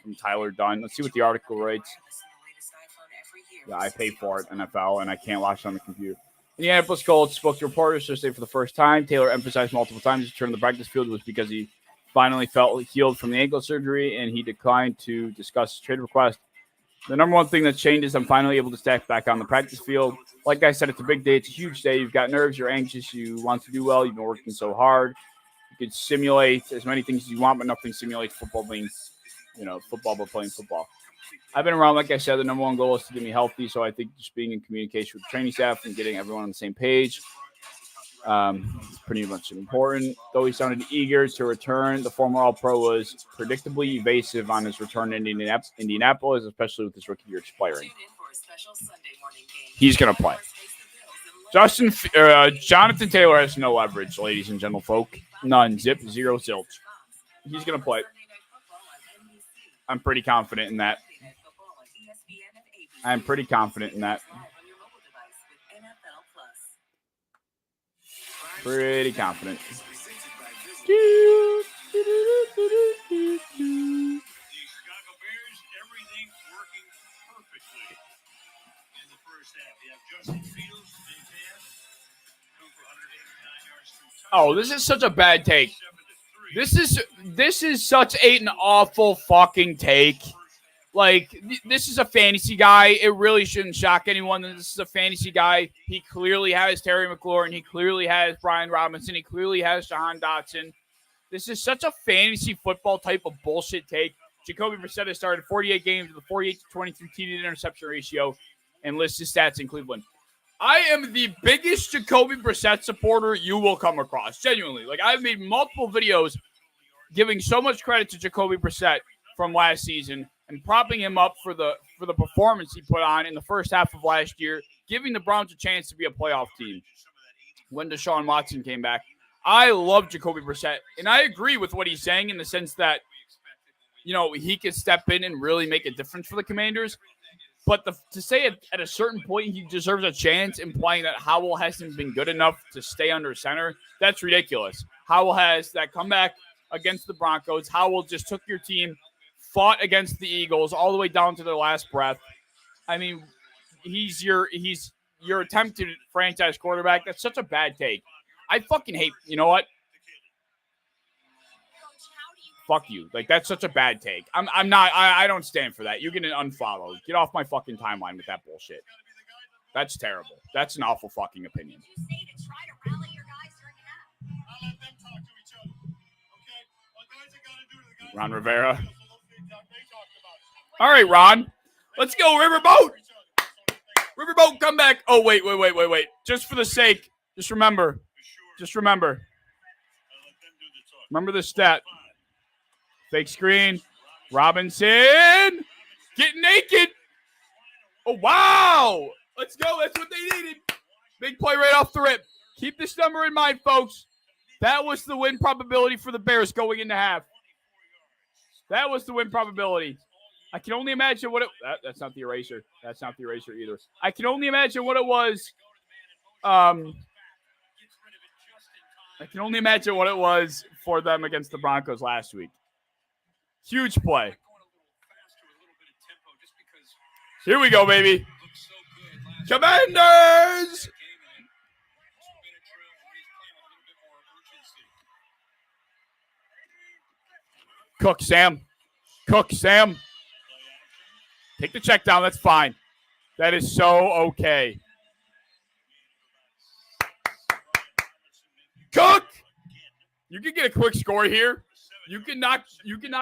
From Tyler Dunn. Let's see what the article writes. Yeah, I pay for it, NFL, and I can't watch it on the computer. Indianapolis Colts spoke to reporters Thursday for the first time. Taylor emphasized multiple times his return to the practice field was because he finally felt healed from the ankle surgery, and he declined to discuss his trade request. The number one thing that's changed is I'm finally able to step back on the practice field. Like I said, it's a big day. It's a huge day. You've got nerves. You're anxious. You want to do well. You've been working so hard. You could simulate as many things as you want, but nothing simulates football being, football, but playing football. I've been around, like I said, the number one goal is to get me healthy. So I think just being in communication with the training staff and getting everyone on the same page is pretty much important. Though he sounded eager to return, the former All-Pro was predictably evasive on his return to Indianapolis, especially with his rookie year expiring. He's going to play. Jonathan Taylor has no leverage, ladies and gentle folk. None. Zip. Zero. Zilch. He's going to play. I'm pretty confident in that. Pretty confident. The Chicago Bears, everything working perfectly in the first half. You have Justin Fields, big man, threw for 189 yards through time. Oh, this is such a bad take. This is such an awful fucking take. Like, this is a fantasy guy. It really shouldn't shock anyone that this is a fantasy guy. He clearly has Terry McLaurin. He clearly has Brian Robinson. He clearly has Jahan Dotson. This is such a fantasy football type of bullshit take. Jacoby Brissett has started 48 games with a 48-23 TD interception ratio and lists his stats in Cleveland. I am the biggest Jacoby Brissett supporter you will come across. Genuinely. Like, I've made multiple videos giving so much credit to Jacoby Brissett from last season and propping him up for the performance he put on in the first half of last year, giving the Browns a chance to be a playoff team when Deshaun Watson came back. I love Jacoby Brissett, and I agree with what he's saying in the sense that, he could step in and really make a difference for the Commanders. But to say at a certain point he deserves a chance, implying that Howell hasn't been good enough to stay under center, that's ridiculous. Howell has that comeback against the Broncos. Howell just took your team, fought against the Eagles all the way down to their last breath. I mean, he's your attempted franchise quarterback. That's such a bad take. I fucking hate, you know what? Fuck you. Like, that's such a bad take. I don't stand for that. You're getting unfollowed. Get off my fucking timeline with that bullshit. That's terrible. That's an awful fucking opinion. Ron Rivera. All right, Ron. Let's go, Riverboat. Riverboat, come back. Oh, wait. Just for the sake. Just remember. Remember the stat. Fake screen. Robinson. Get naked. Oh, wow. Let's go. That's what they needed. Big play right off the rip. Keep this number in mind, folks. That was the win probability for the Bears going into half. That was the win probability. I can only imagine what it... That's not the eraser. That's not the eraser either. I can only imagine what it was. I can only imagine what it was for them against the Broncos last week. Huge play. Here we go, baby. Commanders! Cook, Sam. Take the check down. That's fine. That is so okay. Cook! You can get a quick score here. You can knock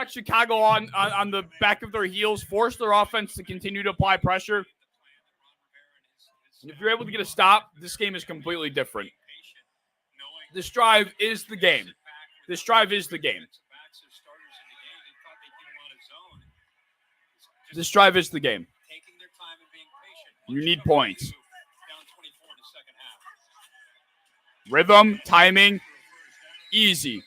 Chicago on the back of their heels, force their offense to continue to apply pressure. And if you're able to get a stop, this game is completely different. This drive is the game. You need points. Rhythm, timing, easy.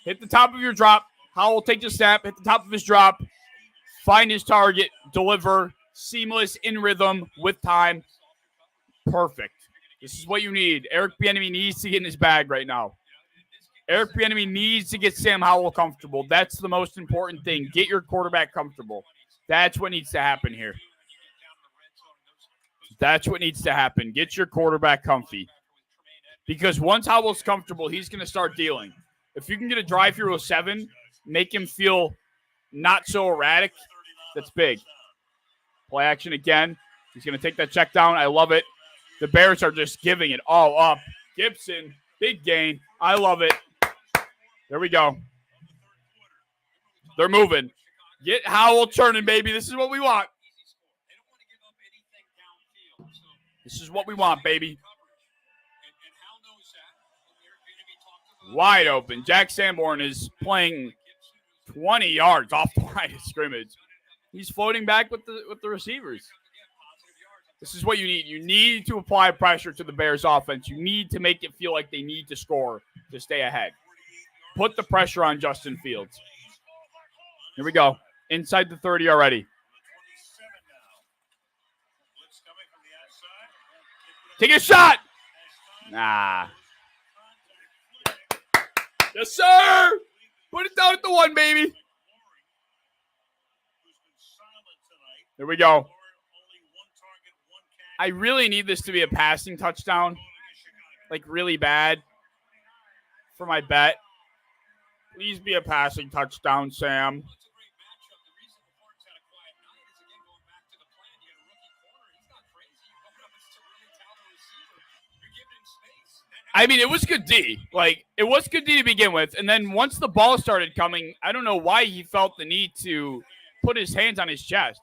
Hit the top of your drop. Howell take the snap, hit the top of his drop, find his target, deliver, seamless, in rhythm, with time. Perfect. This is what you need. Eric Bieniemy needs to get in his bag right now. Eric Bieniemy needs to get Sam Howell comfortable. That's the most important thing. Get your quarterback comfortable. That's what needs to happen here. Get your quarterback comfy. Because once Howell's comfortable, he's going to start dealing. If you can get a drive through 7, make him feel not so erratic, that's big. Play action again. He's going to take that check down. I love it. The Bears are just giving it all up. Gibson, big gain. I love it. There we go. They're moving. Get Howell turning, baby. This is what we want. Baby. Wide open. Jack Sanborn is playing 20 yards off the line of scrimmage. He's floating back with the receivers. This is what you need. You need to apply pressure to the Bears offense. You need to make it feel like they need to score to stay ahead. Put the pressure on Justin Fields. Here we go. Inside the 30 already. Take a shot. Nah. Yes, sir. Put it down at the 1, baby. There we go. I really need this to be a passing touchdown. Like, really bad. For my bet. Please be a passing touchdown, Sam. I mean, it was good D. It was good D to begin with. And then once the ball started coming, I don't know why he felt the need to put his hands on his chest.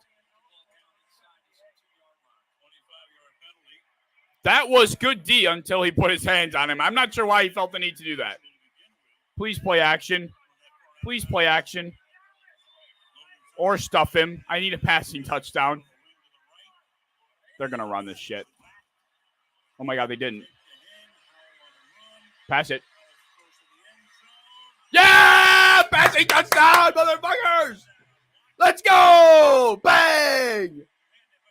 That was good D until he put his hands on him. I'm not sure why he felt the need to do that. Please play action. Or stuff him. I need a passing touchdown. They're going to run this shit. Oh, my God, they didn't. Pass it. Yeah! Passing touchdown, motherfuckers! Let's go! Bang!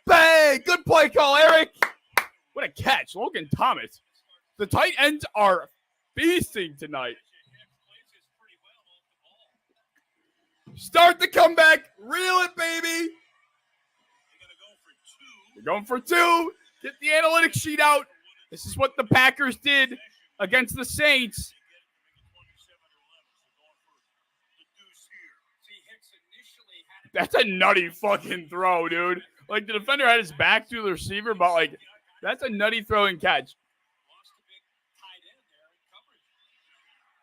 Good play call, Eric. What a catch. Logan Thomas. The tight ends are feasting tonight. Start the comeback. Reel it, baby. We're going for 2. Get the analytics sheet out. This is what the Packers did against the Saints. That's a nutty fucking throw, dude. The defender had his back to the receiver, but, that's a nutty throw and catch.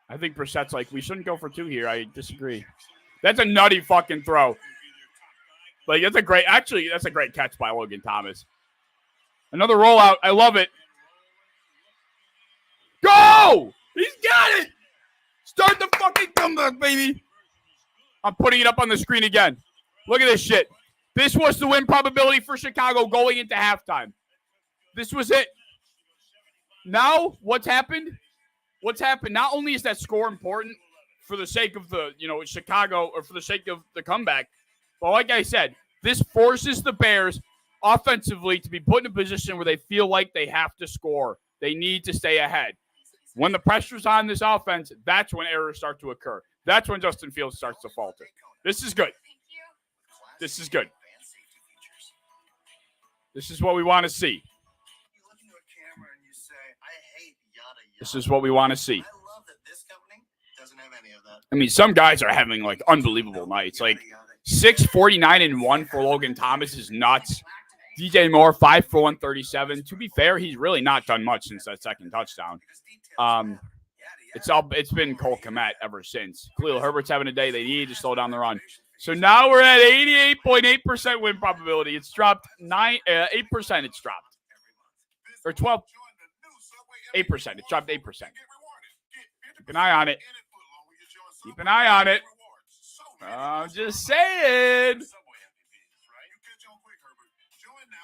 I think Brissett's we shouldn't go for 2 here. I disagree. That's a nutty fucking throw. Like, that's a great catch by Logan Thomas. Another rollout. I love it. Go! He's got it! Start the fucking comeback, baby. I'm putting it up on the screen again. Look at this shit. This was the win probability for Chicago going into halftime. This was it. Now, what's happened? Not only is that score important for the sake of the, Chicago, or for the sake of the comeback, but like I said, this forces the Bears offensively to be put in a position where they feel like they have to score. They need to stay ahead. When the pressure's on this offense, that's when errors start to occur. That's when Justin Fields starts to falter. This is good. This is good. This is what we want to see. This is what we want to see. I mean, some guys are having, like, unbelievable nights. Like, 649-1 for Logan Thomas is nuts. DJ Moore, 5 for 137. To be fair, he's really not done much since that second touchdown. It's been Cole Kmet ever since. Khalil Herbert's having a day. They need to slow down the run. So now we're at 88.8% win probability. It's dropped 8%. It's dropped, or 12. 8%. It's dropped 8%. Keep an eye on it. Keep an eye on it. I'm just saying.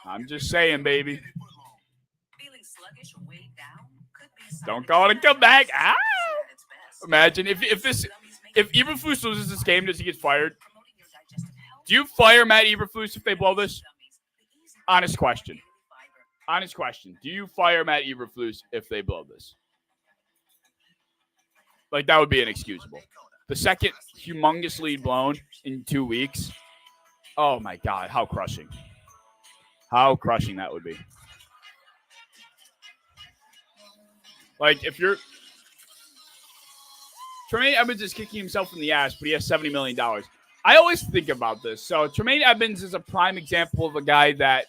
I'm just saying, baby. Don't call it a comeback. Ah! Imagine if Eberflus loses this game, does he get fired? Do you fire Matt Eberflus if they blow this? Honest question. Honest question. Do you fire Matt Eberflus if they blow this? Like, that would be inexcusable. The second humongous lead blown in 2 weeks. Oh, my God. How crushing. How crushing that would be. Like, if you're... Tremaine Edmonds is kicking himself in the ass, but he has $70 million. I always think about this. So, Tremaine Edmonds is a prime example of a guy that,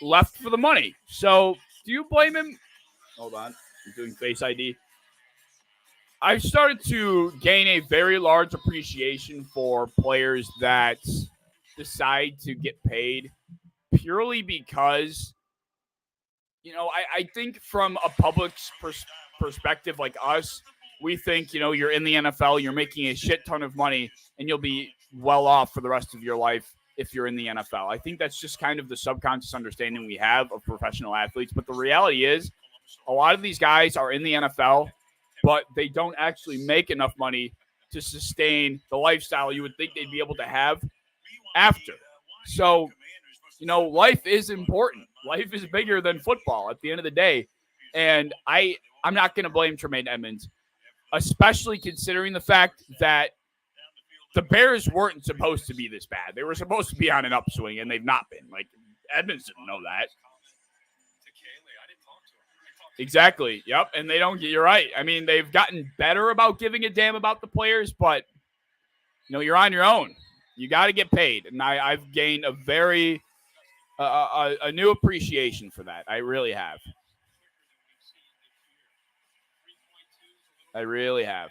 left for the money. So, do you blame him? Hold on. I'm doing Face ID. I've started to gain a very large appreciation for players that decide to get paid purely because, I think from a public's perspective like us, we think, you're in the NFL, you're making a shit ton of money, and you'll be well off for the rest of your life if you're in the NFL. I think that's just kind of the subconscious understanding we have of professional athletes. But the reality is a lot of these guys are in the NFL, but they don't actually make enough money to sustain the lifestyle you would think they'd be able to have after. So, life is important. Life is bigger than football at the end of the day. And I'm not going to blame Tremaine Edmonds, especially considering the fact that the Bears weren't supposed to be this bad. They were supposed to be on an upswing, and they've not been. Like, Edmonds didn't know that. Exactly. Yep. And they don't get, you're right. I mean, they've gotten better about giving a damn about the players, but, you're on your own. You got to get paid. And I've gained a very, a new appreciation for that. I really have. I really have.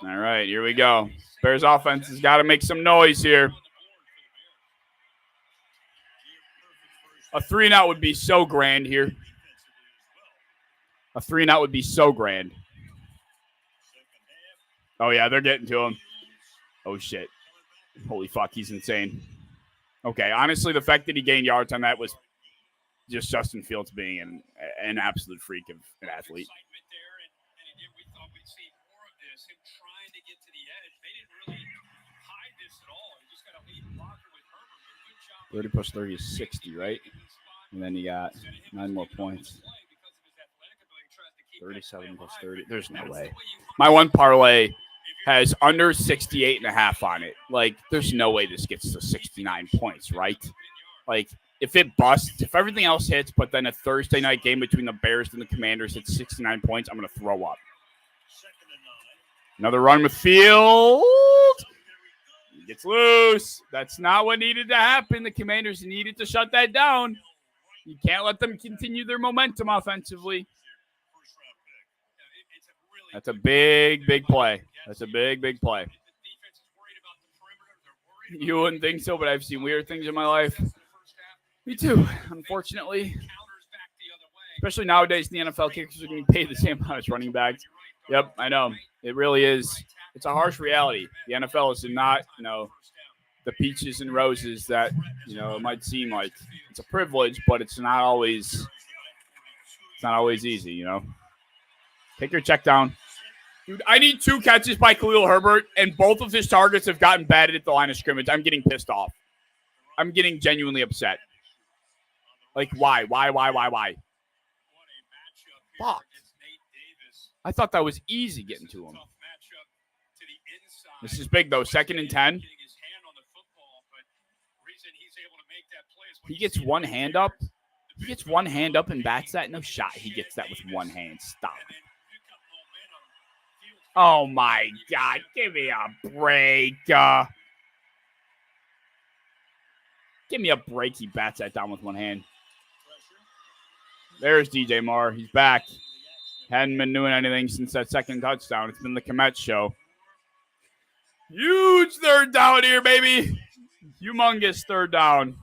All right, here we go. Bears offense has got to make some noise here. A 3-and-out would be so grand here. A 3-and-out would be so grand. Oh, yeah, they're getting to him. Oh, shit. Holy fuck, he's insane. Okay, honestly, the fact that he gained yards on that was just Justin Fields being an absolute freak of an athlete. We thought we'd see more of this, him trying to get to the edge. They didn't really hide this at all. He just got a lead blocker with Herbert. 30 plus 30 is 60, right? And then you got 9 more points. 37 plus 30. There's no way. My one parlay has under 68.5 on it. Like, there's no way this gets to 69 points, right? Like, if it busts, if everything else hits, but then a Thursday night game between the Bears and the Commanders hits 69 points, I'm going to throw up. Another run with Fields. gets loose. That's not what needed to happen. The Commanders needed to shut that down. You can't let them continue their momentum offensively. That's a big, big play. That's a big, big play. You wouldn't think so, but I've seen weird things in my life. Me too, unfortunately. Especially nowadays in the NFL, kickers are getting paid the same amount as running backs. Yep, I know. It really is. It's a harsh reality. The NFL is not, the peaches and roses that, it might seem like. It's a privilege, but it's not always easy, Take your check down. Dude, I need 2 catches by Khalil Herbert, and both of his targets have gotten batted at the line of scrimmage. I'm getting pissed off. I'm getting genuinely upset. Like, why? Fuck. I thought that was easy getting to him. This is big, though. 2nd and 10. He gets one hand up. He gets one hand up and bats that. No shot. He gets that with one hand. Stop. Oh, my God. Give me a break. Give me a break. He bats that down with one hand. There's DJ Moore. He's back. Hadn't been doing anything since that 2nd touchdown. It's been the Komet show. Huge 3rd down here, baby. Humongous 3rd down.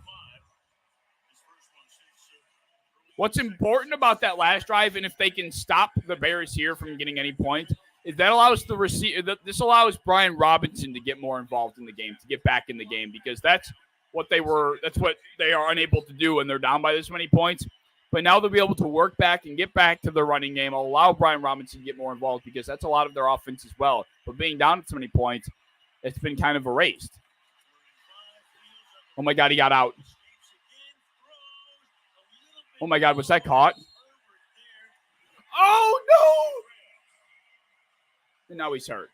What's important about that last drive, and if they can stop the Bears here from getting any points, is that allows the receiver. This allows Brian Robinson to get more involved in the game, to get back in the game, because that's what they are unable to do when they're down by this many points. But now they'll be able to work back and get back to the running game. It'll allow Brian Robinson to get more involved because that's a lot of their offense as well. But being down so many points, it's been kind of erased. Oh, my God, he got out. Oh, my God, was that caught? Oh, no! And now he's hurt.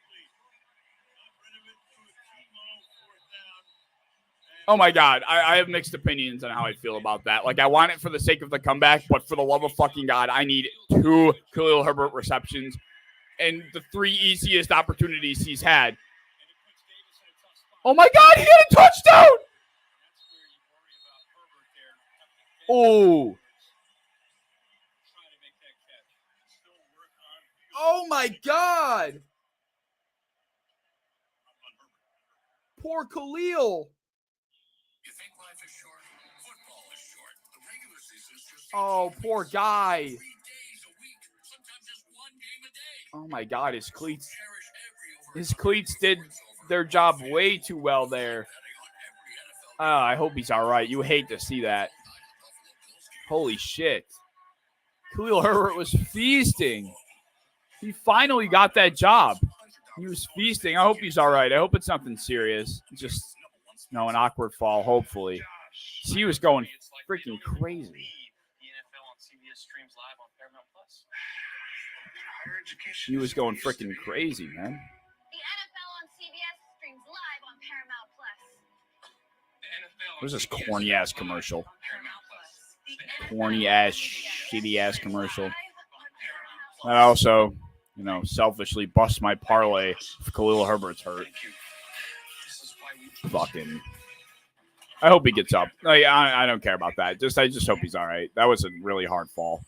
Oh, my God. I have mixed opinions on how I feel about that. Like, I want it for the sake of the comeback, but for the love of fucking God, I need 2 Khalil Herbert receptions and the 3 easiest opportunities he's had. Oh, my God. He had a touchdown. Oh. Oh, my God. Poor Khalil. Oh, poor guy. Oh, my God. His cleats did their job way too well there. I hope he's all right. You hate to see that. Holy shit. Khalil Herbert was feasting. He finally got that job. He was feasting. I hope he's all right. I hope it's nothing serious. Just, an awkward fall, hopefully. He was going freaking crazy. He was going freaking crazy, man. The NFL on CBS streams live on Paramount Plus. What is this corny-ass commercial? Corny-ass, shitty-ass commercial. I also, selfishly bust my parlay if Khalil Herbert's hurt. Fucking. I hope he gets up. I don't care about that. I just hope he's all right. That was a really hard fall.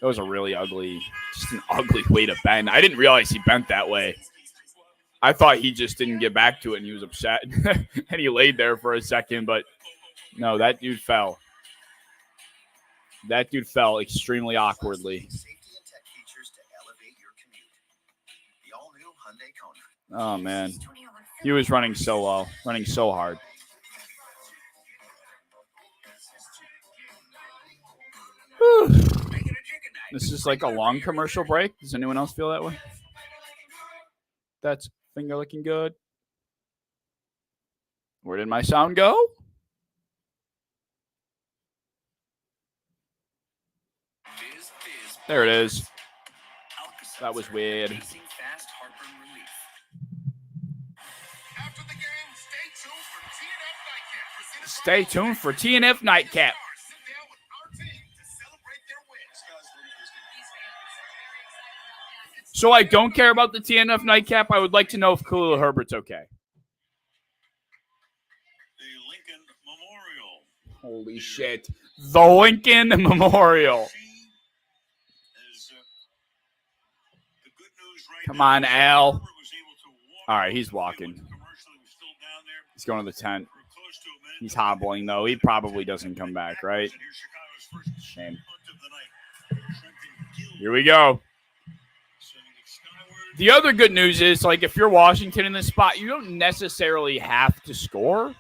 That was a really ugly, just an ugly way to bend. I didn't realize he bent that way. I thought he just didn't get back to it and he was upset. And he laid there for a second, but no, that dude fell. That dude fell extremely awkwardly. Oh, man. He was running so well, running so hard. Whew. This is like a long commercial break. Does anyone else feel that way? That's finger looking good. Where did my sound go? There it is. That was weird. Stay tuned for TNF Nightcap. So I don't care about the TNF nightcap. I would like to know if Khalil Herbert's okay. The Lincoln Memorial. Holy shit. The Lincoln Memorial. The good news right Come now on, is Al. Herbert was able to walk All right, out he's the field walking. with the commercial. He was still down there He's going to the tent. for close to a minute. He's hobbling, though. He probably doesn't come back, right? And here's Chicago's first Shame. punt of the night. Trenton Gill Here we go. sending it skyward. The other good news is, like, if you're Washington in this spot, you don't necessarily have to score.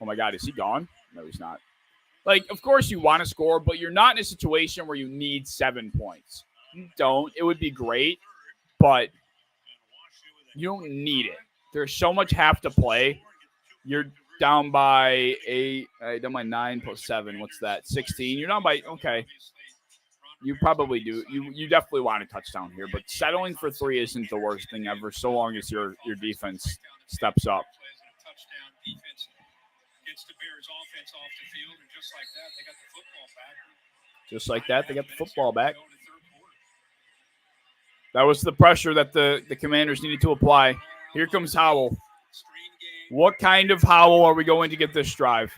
Oh, my God. Is he gone? No, he's not. Like, of course you want to score, but you're not in a situation where you need 7 points. You don't. It would be great, but you don't need it. There's so much half to play. You're down by 8. Down by 9 plus 7. What's that? 16. You're down by, okay. You probably do. You definitely want a touchdown here, but settling for 3 isn't the worst thing ever, so long as your defense steps up. Gets the Bears offense off the field, and just like that, they got the football back. Just like that, they got the football back. That was the pressure that the Commanders needed to apply. Here comes Howell. What kind of Howell are we going to get this drive?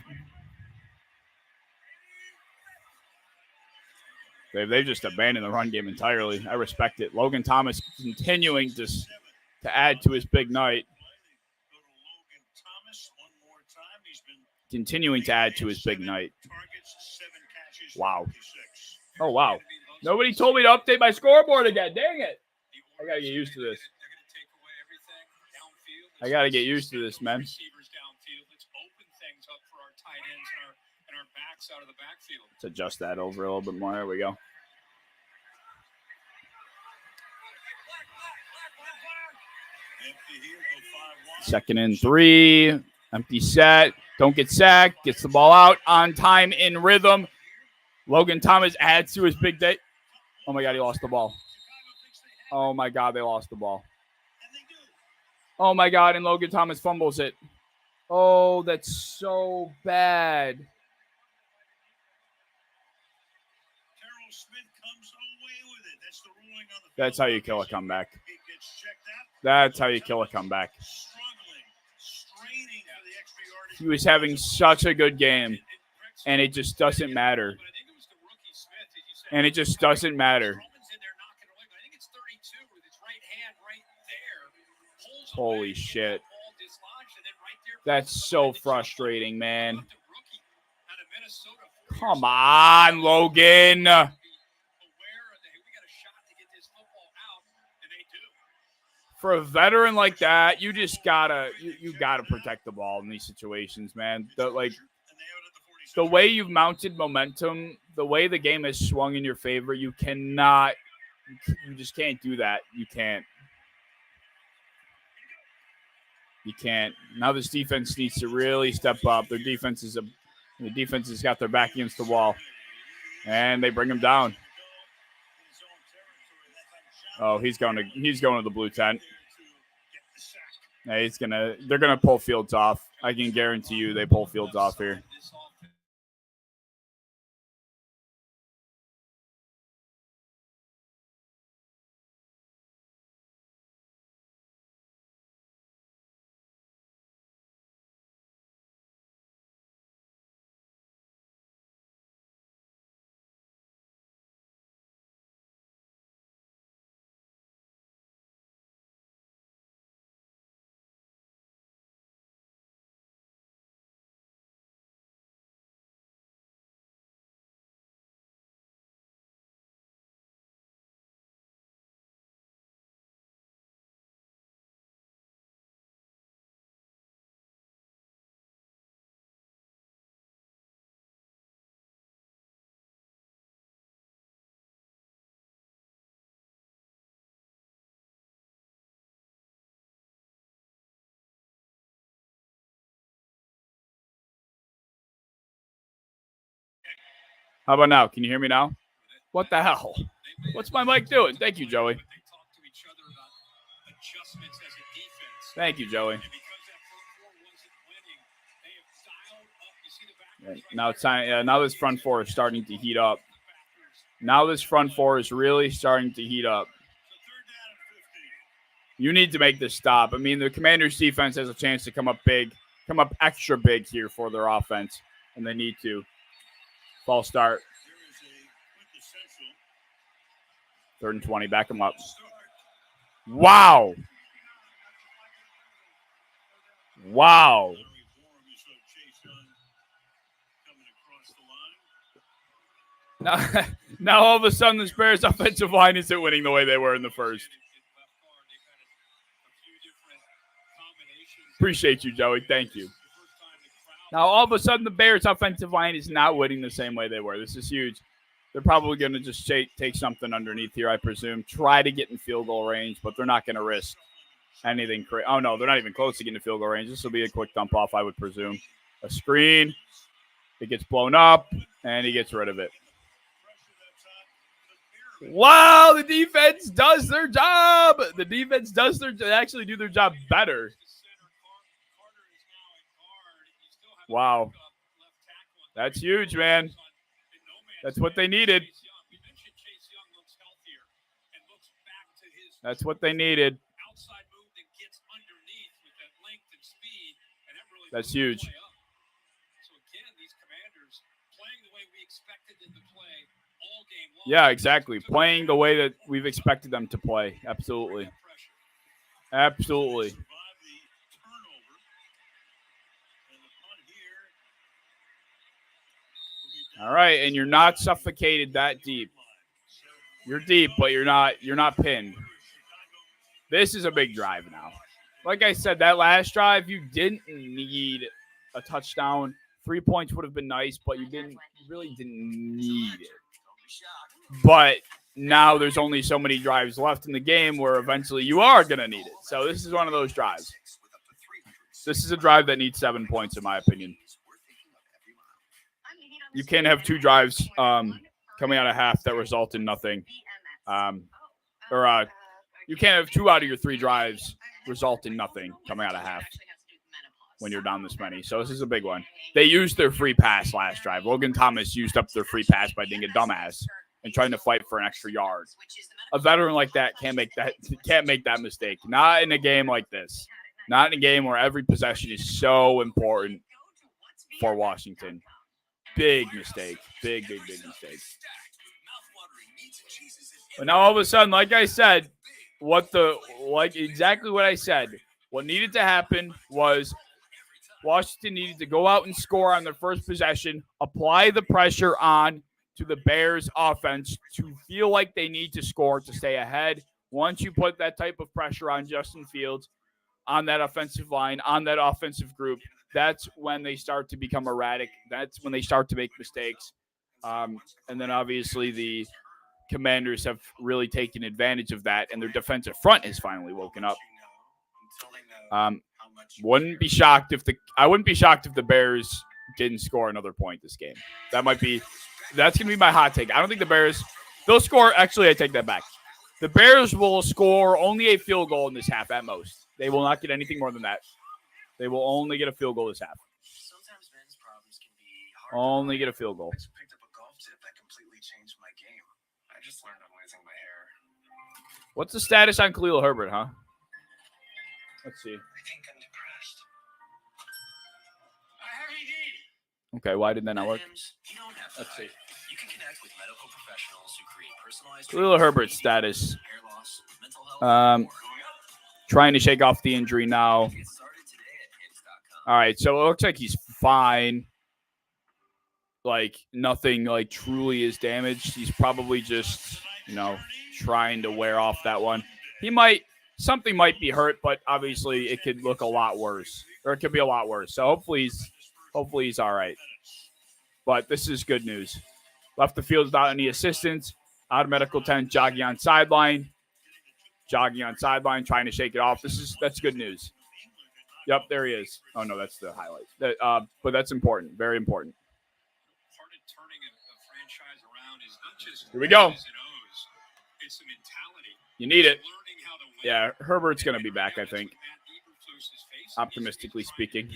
They've just abandoned the run game entirely. I respect it. Logan Thomas continuing to add to his big night. Continuing to add to his big night. Wow. Oh, wow. Nobody told me to update my scoreboard again. Dang it. I got to get used to this. I got to get used to this, man. Let's adjust that over a little bit more. There we go. Second and 3. Empty set. Don't get sacked. Gets the ball out on time in rhythm. Logan Thomas adds to his big day. Oh, my God, he lost the ball. Oh, my God, they lost the ball. Oh, my God, and Logan Thomas fumbles it. Oh, that's so bad. That's how you kill a comeback. That's how you kill a comeback. He was having such a good game, and it just doesn't matter. And it just doesn't matter. Holy shit. That's so frustrating, man. Come on, Logan. For a veteran like that, you just gotta you gotta protect the ball in these situations, man. The way you've mounted momentum, the way the game has swung in your favor, you just can't do that. You can't. You can't. Now this defense needs to really step up. The defense has got their back against the wall, and they bring him down. Oh, he's going to the blue tent. Yeah, they're gonna pull Fields off. I can guarantee you they pull Fields off here. How about now? Can you hear me now? What the hell? What's my mic doing? Thank you, Joey. Thank you, Joey. Now it's time. Yeah, now this front four is starting to heat up. Now this front four is really starting to heat up. You need to make this stop. I mean, the Commanders' defense has a chance to come up big, come up extra big here for their offense, and they need to. False start. 3rd and 20. Back them up. Wow. Wow. Now all of a sudden, this Bears offensive line isn't winning the way they were in the first. Appreciate you, Joey. Thank you. Now, all of a sudden, the Bears offensive line is not winning the same way they were. This is huge. They're probably going to just take something underneath here, I presume. Try to get in field goal range, but they're not going to risk anything. Oh, no, they're not even close to getting in field goal range. This will be a quick dump off, I would presume. A screen. It gets blown up, and he gets rid of it. Wow, the defense does their job. The defense they actually do their job better. Wow. That's huge, man. That's what they needed. That's what they needed. That's huge. Yeah, exactly. Playing the way that we've expected them to play. Absolutely. Absolutely. All right, and you're not suffocated that deep. You're deep, but you're not pinned. This is a big drive now. Like I said, that last drive, you didn't need a touchdown. 3 points would have been nice, but you really didn't need it. But now there's only so many drives left in the game where eventually you are going to need it. So this is one of those drives. This is a drive that needs 7 points, in my opinion. You can't have 2 drives coming out of half that result in nothing. You can't have 2 out of your 3 drives result in nothing coming out of half when you're down this many. So this is a big one. They used their free pass last drive. Logan Thomas used up their free pass by being a dumbass and trying to fight for an extra yard. A veteran like that can't make that mistake. Not in a game like this. Not in a game where every possession is so important for Washington. Big mistake. Big mistake. But now all of a sudden, like I said, exactly what I said. What needed to happen was Washington needed to go out and score on their first possession, apply the pressure on to the Bears offense to feel like they need to score to stay ahead. Once you put that type of pressure on Justin Fields, on that offensive line, on that offensive group, that's when they start to become erratic. That's when they start to make mistakes. And then obviously the Commanders have really taken advantage of that, and their defensive front has finally woken up. I wouldn't be shocked if the Bears didn't score another point this game. That's going to be my hot take. I don't think the Bears, they'll score. Actually, I take that back. The Bears will score only a field goal in this half at most. They will not get anything more than that. They will only get a field goal this half. Sometimes men's problems can be hard. Only get a field goal. I just picked up a golf tip that completely changed my game. I just learned I'm losing my hair. What's the status on Khalil Herbert, huh? Let's see. I think I'm depressed. Okay, why did that not work? You don't have to Let's see. You can connect with medical professionals who create personalized Khalil Herbert's status. hair loss, mental health, Trying to shake off the injury now. Get started today at Hims.com. All right, so it looks like he's fine. Like, nothing, like, truly is damaged. He's probably just, trying to wear off that one. Something might be hurt, but obviously it could look a lot worse. Or it could be a lot worse. So hopefully he's all right. But this is good news. Left the field without any assistance. Out of medical tent, jogging on sideline, trying to shake it off. That's good news. Yep, there he is. Oh, no, that's the highlight. But that's important. Very important. Here we go. You need it. Yeah, Herbert's going to be back, I think. Optimistically speaking.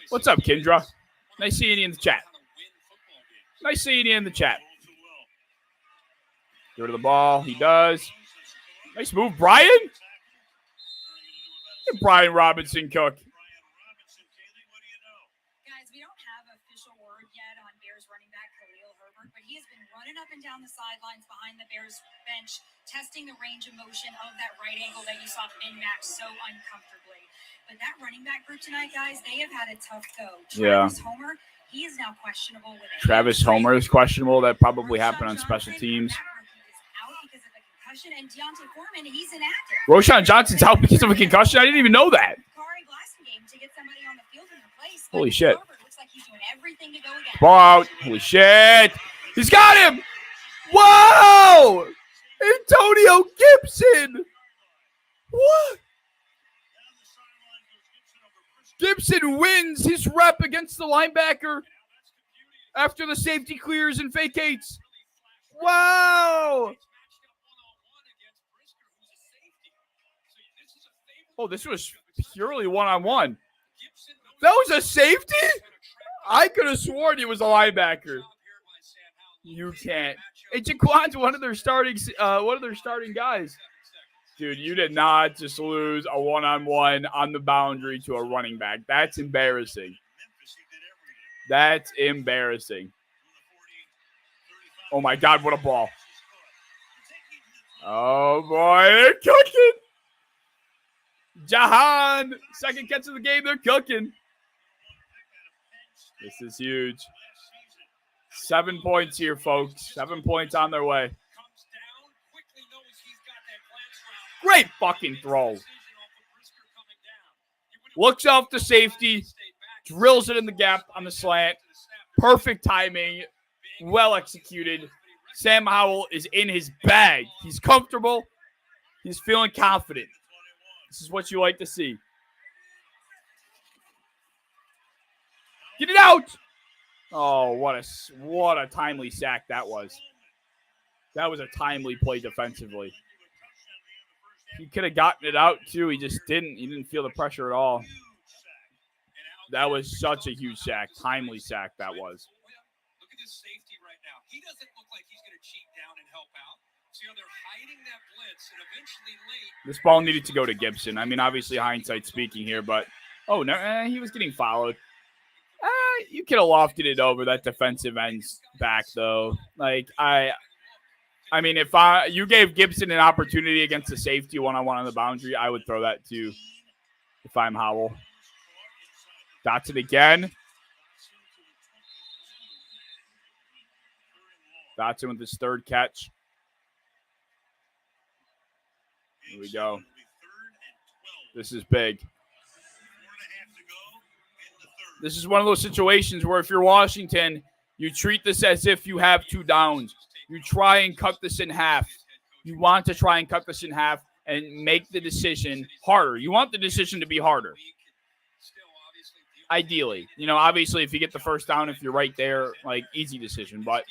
What's up, Kendra? Nice seeing you in the chat. Get rid of the ball. He does. Nice move, Brian. Get Brian Robinson cook. Guys, we don't have official word yet on Bears running back Khalil Herbert, but he has been running up and down the sidelines behind the Bears bench, testing the range of motion of that right ankle that you saw Finn Max so uncomfortably. But that running back group tonight, guys, they have had a tough go. Travis Homer, he is now questionable with a Travis Homer is questionable. That probably happened on special teams. And Deontay Foreman, he's inactive. Roshan Johnson's out because of a concussion. I didn't even know that. Holy shit. Looks like he's doing everything to go again. Ball out. Holy shit. He's got him. Whoa! Antonio Gibson. What? Gibson wins his rep against the linebacker after the safety clears and vacates. Wow. Oh, this was purely one-on-one. That was a safety? I could have sworn he was a linebacker. You can't. Hey, Jaquan's one of their starting guys. Dude, you did not just lose a one-on-one on the boundary to a running back. That's embarrassing. That's embarrassing. Oh my God, what a ball. Oh boy, they're cooking. Jahan, second catch of the game. They're cooking. This is huge. 7 points here, folks. 7 points on their way. Great fucking throw. Looks off the safety. Drills it in the gap on the slant. Perfect timing. Well executed. Sam Howell is in his bag. He's comfortable. He's feeling confident. This is what you like to see. Get it out! Oh, what a timely sack that was. That was a timely play defensively. He could have gotten it out too. He just didn't. He didn't feel the pressure at all. That was such a huge sack. Timely sack that was. Look at his safety right now. He doesn't look like he's going to cheat down and help out. So they're hiding that blitz, and eventually late. This ball needed to go to Gibson. I mean, obviously hindsight speaking here, but oh no, he was getting followed. You could have lofted it over that defensive end's back though. Like I mean, if you gave Gibson an opportunity against the safety one-on-one on the boundary, I would throw that too. If I'm Howell. Dots it again. Dotson with his third catch. Here we go. This is big. This is one of those situations where if you're Washington, you treat this as if you have 2 downs. You try and cut this in half. You want to try and cut this in half and make the decision harder. You want the decision to be harder. Ideally. You know, obviously, if you get the first down, if you're right there, like, easy decision. But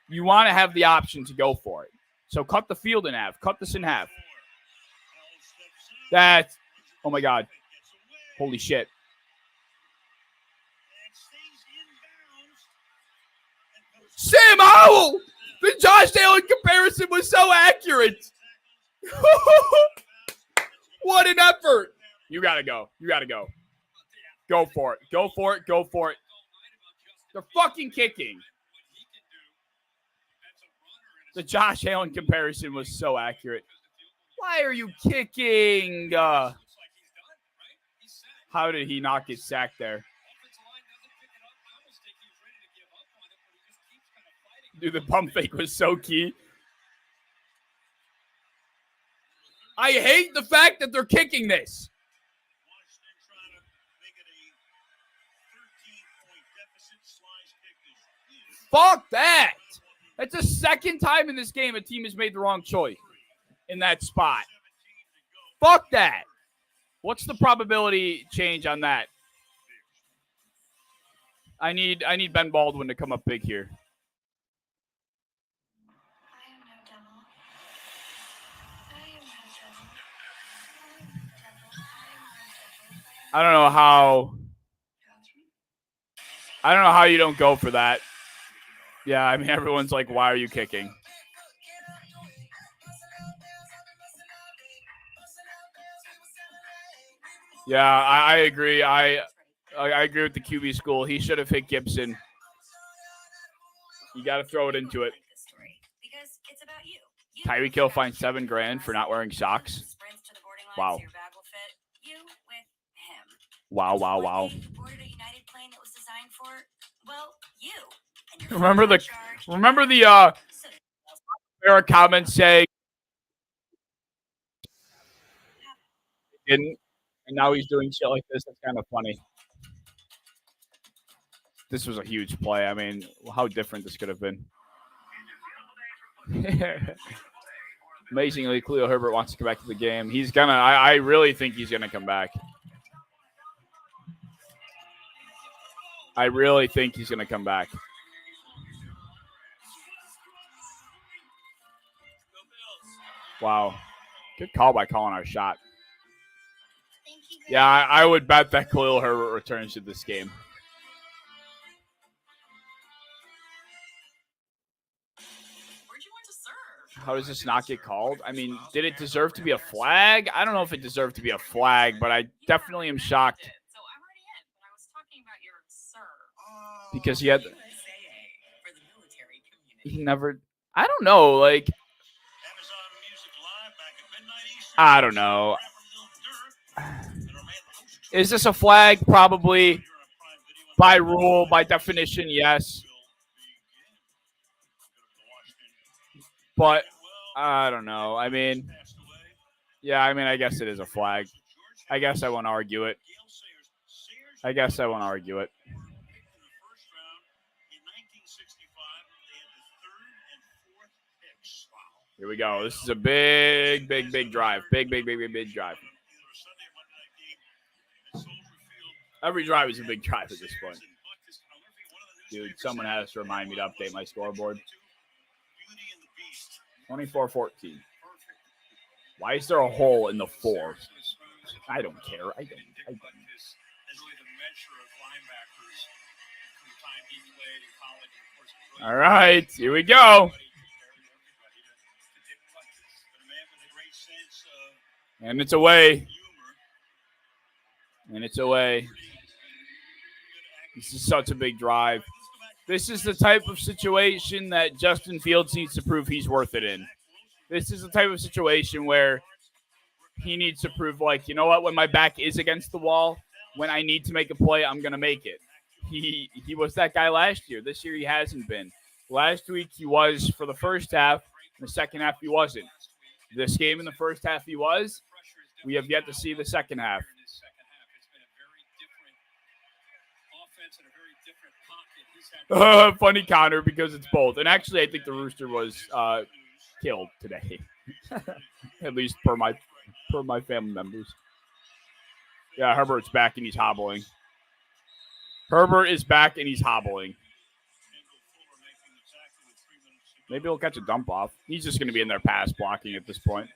you want to have the option to go for it. So cut the field in half. Cut this in half. That's, oh, my God. Holy shit. Sam Howell! The Josh Allen comparison was so accurate. What an effort. You got to go. You got to go. Go for it. Go for it. Go for it. They're fucking kicking. The Josh Allen comparison was so accurate. Why are you kicking? How did he not get sacked there? Dude, the pump fake was so key. I hate the fact that they're kicking this. Fuck that. That's the second time in this game a team has made the wrong choice in that spot. Fuck that. What's the probability change on that? I need Ben Baldwin to come up big here. I don't know how you don't go for that. Yeah, I mean, everyone's like, why are you kicking? Yeah, I agree. I agree with the QB school. He should have hit Gibson. You got to throw it into it. Tyreek Hill fined $7,000 for not wearing socks. Wow. Wow. Remember the Eric comment saying didn't, and now he's doing shit like this. That's kind of funny. This was a huge play. I mean, how different this could have been. Amazingly, Khalil Herbert wants to come back to the game. He's gonna. I really think he's gonna come back. I really think he's gonna come back. Wow, good call by calling our shot. Yeah, I would bet that Khalil Herbert returns to this game. How does this not get called? I mean, did it deserve to be a flag? I don't know if it deserved to be a flag, but I definitely am shocked. Because he never, I don't know, like, I don't know. Is this a flag? Probably. By rule, by definition, yes. But I don't know. I mean, yeah, I guess it is a flag. I guess I won't argue it. Here we go. This is a big drive. Big drive. Every drive is a big drive at this point. Dude, someone has to remind me to update my scoreboard. 24-14. Why is there a hole in the 4? I don't care. I don't. All right, here we go. And it's away. This is such a big drive. This is the type of situation that Justin Fields needs to prove he's worth it in. This is the type of situation where he needs to prove, like, you know what, when my back is against the wall, when I need to make a play, I'm going to make it. He was that guy last year. This year he hasn't been. Last week he was for the first half. In the second half he wasn't. This game in the first half he was. We have yet to see the second half. Funny counter because it's both. And actually, I think the Rooster was killed today. At least per my family members. Yeah, Herbert's back and he's hobbling. Maybe he'll catch a dump off. He's just going to be in there pass blocking at this point.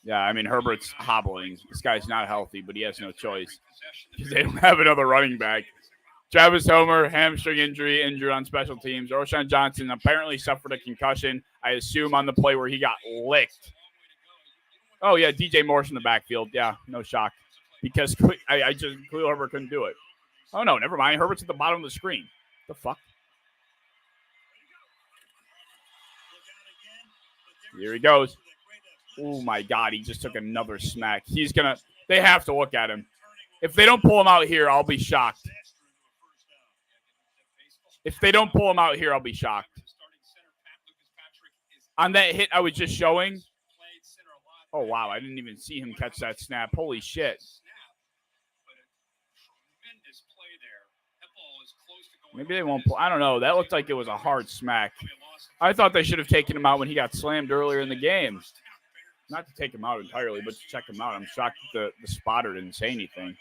Yeah, I mean, Herbert's hobbling. This guy's not healthy, but he has no choice because they don't have another running back. Travis Homer, hamstring injured on special teams. O'Shawn Johnson apparently suffered a concussion, I assume, on the play where he got licked. Oh, yeah, DJ Morris in the backfield. Yeah, no shock. Because Khalil Herbert couldn't do it. Oh, no, never mind. Herbert's at the bottom of the screen. The fuck? Here he goes. Oh, my God. He just took another smack. They have to look at him. If they don't pull him out here, I'll be shocked. On that hit I was just showing. Oh, wow. I didn't even see him catch that snap. Holy shit. Maybe they won't pull. I don't know. That looked like it was a hard smack. I thought they should have taken him out when he got slammed earlier in the game. Not to take him out entirely, but to check him out. I'm shocked that the spotter didn't say anything.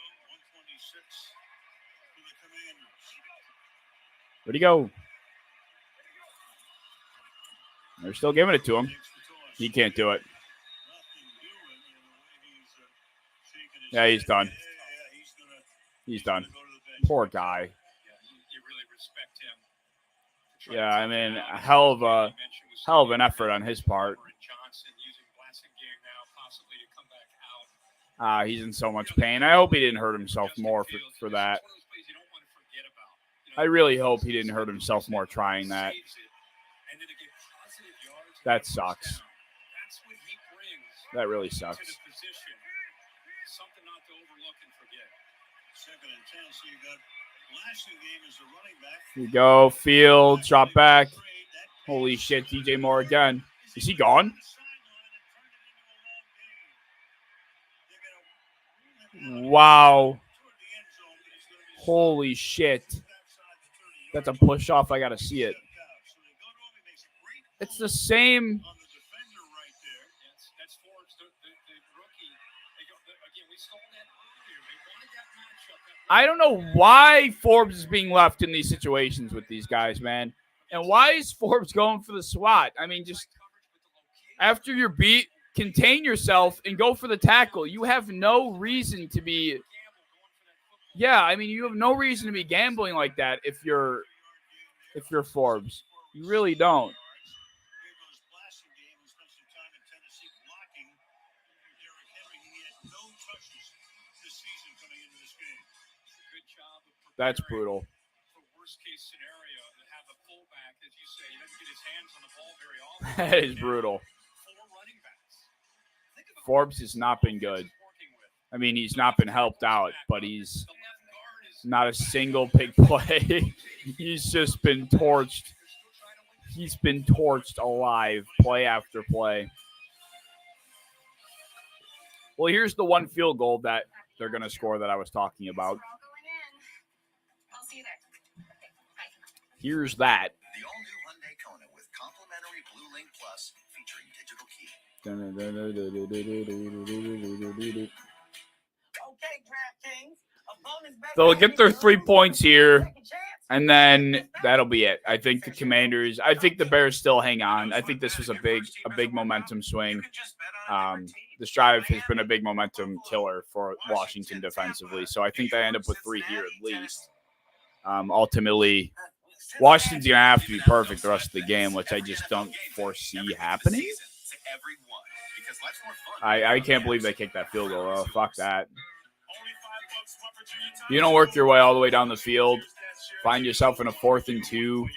Where'd he go? They're still giving it to him. He can't do it. Yeah, he's done. Poor guy. Yeah, I mean, a hell of an effort on his part. He's in so much pain. I hope he didn't hurt himself more for that. I really hope he didn't hurt himself more trying that. That sucks. That really sucks. Here you go. Field. Drop back. Holy shit. DJ Moore again. Is he gone? Wow. Holy shit. That's a push off. I got to see it. It's the same. I don't know why Forbes is being left in these situations with these guys, man. And why is Forbes going for the SWAT? I mean, just after you're beat, contain yourself and go for the tackle. You have no reason to be. Yeah, I mean, you have no reason to be gambling like that if you're Forbes. You really don't. That's brutal. That is brutal. Forbes has not been good. I mean, he's not been helped out, but he's not a single big play. He's just been torched. He's been torched alive, play after play. Well, here's the one field goal that they're going to score that I was talking about. Here's that. The all-new Hyundai Kona with complimentary Blue Link Plus featuring digital key. They'll get their 3 points here, and then that'll be it. I think the Bears still hang on. I think this was a big momentum swing. This drive has been a big momentum killer for Washington defensively, so I think they end up with 3 here at least. Ultimately, Washington's going to have to be perfect the rest of the game, which I just don't foresee happening. I can't believe they kicked that field goal. Oh, fuck that. You don't work your way all the way down the field, find yourself in a 4th and 2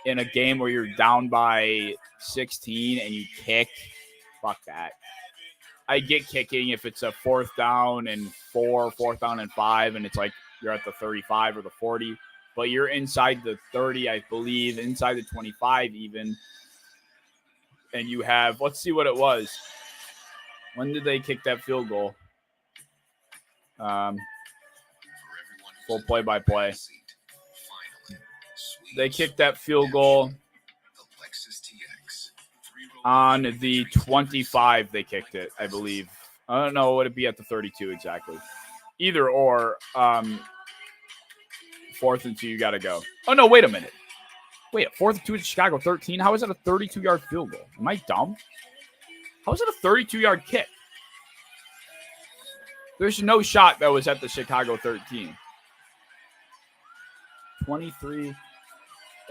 in a game where you're down by 16 and you kick. Fuck that. I get kicking if it's a 4th down and 4, 4th down and 5, and it's like you're at the 35 or the 40. But you're inside the 30, I believe, inside the 25 even. And you have, let's see what it was. When did they kick that field goal? Full play-by-play. They kicked that field goal on the 25. They kicked it, I believe. I don't know. Would it be at the 32 exactly? Either or. 4th and 2, you got to go. Oh, no, wait a minute. Wait, 4th and 2 at Chicago 13? How is that a 32-yard field goal? Am I dumb? How is it a 32-yard kick? There's no shot that was at the Chicago 13. 23.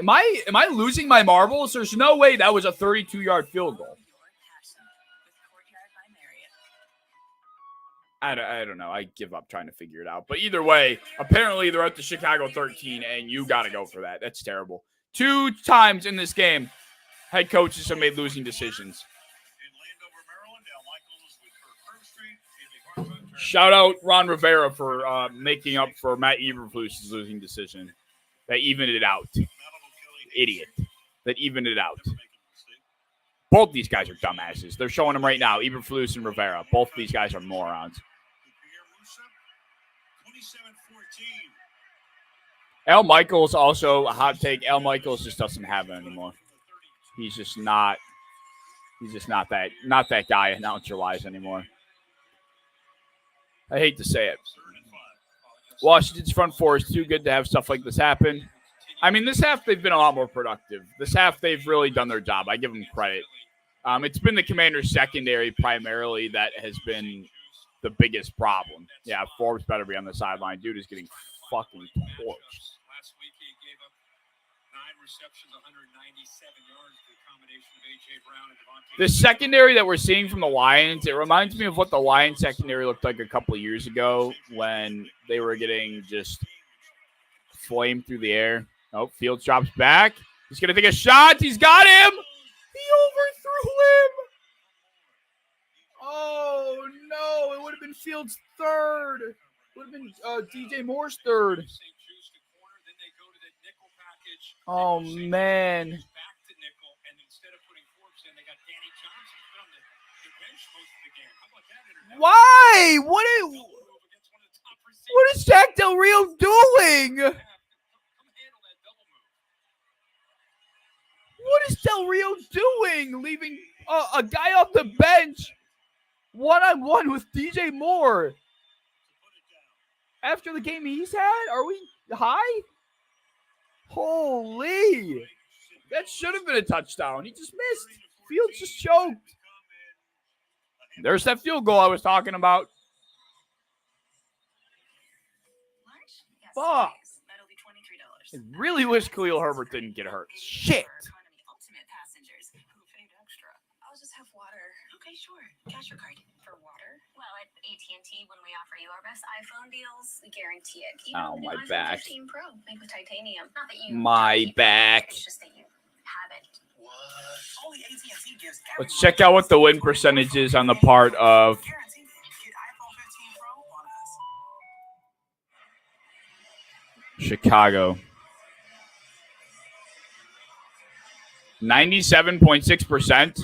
Am I losing my marbles? There's no way that was a 32-yard field goal. I don't know. I give up trying to figure it out. But either way, apparently they're at the Chicago 13, and you got to go for that. That's terrible. 2 times in this game, head coaches have made losing decisions. Shout out Ron Rivera for making up for Matt Eberflus's losing decision. That evened it out. Idiot. That evened it out. Both these guys are dumbasses. They're showing them right now. Eberflus and Rivera. Both these guys are morons. Al Michaels also a hot take. Al Michaels just doesn't have it anymore. He's just not that guy announcer wise anymore. I hate to say it. Washington's front four is too good to have stuff like this happen. I mean, this half they've been a lot more productive. This half they've really done their job. I give them credit. It's been the Commanders' secondary primarily that has been the biggest problem. Yeah, Forbes better be on the sideline. Dude is getting fucking torched. receptions, 197 yards. The combination of A.J. Brown and Devontae. The secondary that we're seeing from the Lions, it reminds me of what the Lions secondary looked like a couple of years ago when they were getting just flamed through the air. Oh, Fields drops back. He's going to take a shot. He's got him. He overthrew him. Oh, no. It would have been Fields' third. It would have been DJ Moore's third. Oh, man. Why? What is Jack Del Rio doing? What is Del Rio doing? Leaving a guy off the bench one-on-one with DJ Moore. After the game he's had? Are we high? Holy. That should have been a touchdown. He just missed. Fields just choked. There's that field goal I was talking about. Fuck. I really wish Khalil Herbert didn't get hurt. Shit. I'll just have water. Okay, sure. Cash your card for water. Well, at AT&T, when we offer you our best iPhone deals, we guarantee it. Even Oh, with my an iPhone back. 15 Pro, made with titanium. Not that you My keep it, back. It's just that you have it. Only AT&T gives Let's check out what the win percentage is on the part of Guaranteed. Get iPhone 15 Pro on us. Chicago. 97.6%.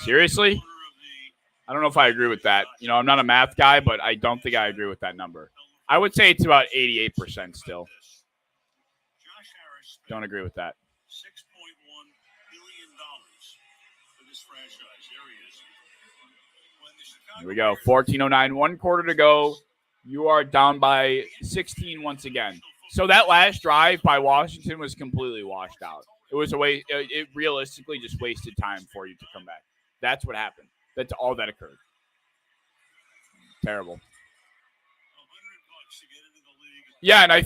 Seriously? I don't know if I agree with that. You know, I'm not a math guy, but I don't think I agree with that number. I would say it's about 88% still. Don't agree with that. $6.1 billion for this franchise. There he is. When the Chicago Here we go. 14:09, 1 quarter to go. You are down by 16 once again. So that last drive by Washington was completely washed out. It was a waste. It realistically just wasted time for you to come back. That's what happened. That's all that occurred. Terrible. $100 to get into the league. Yeah, and I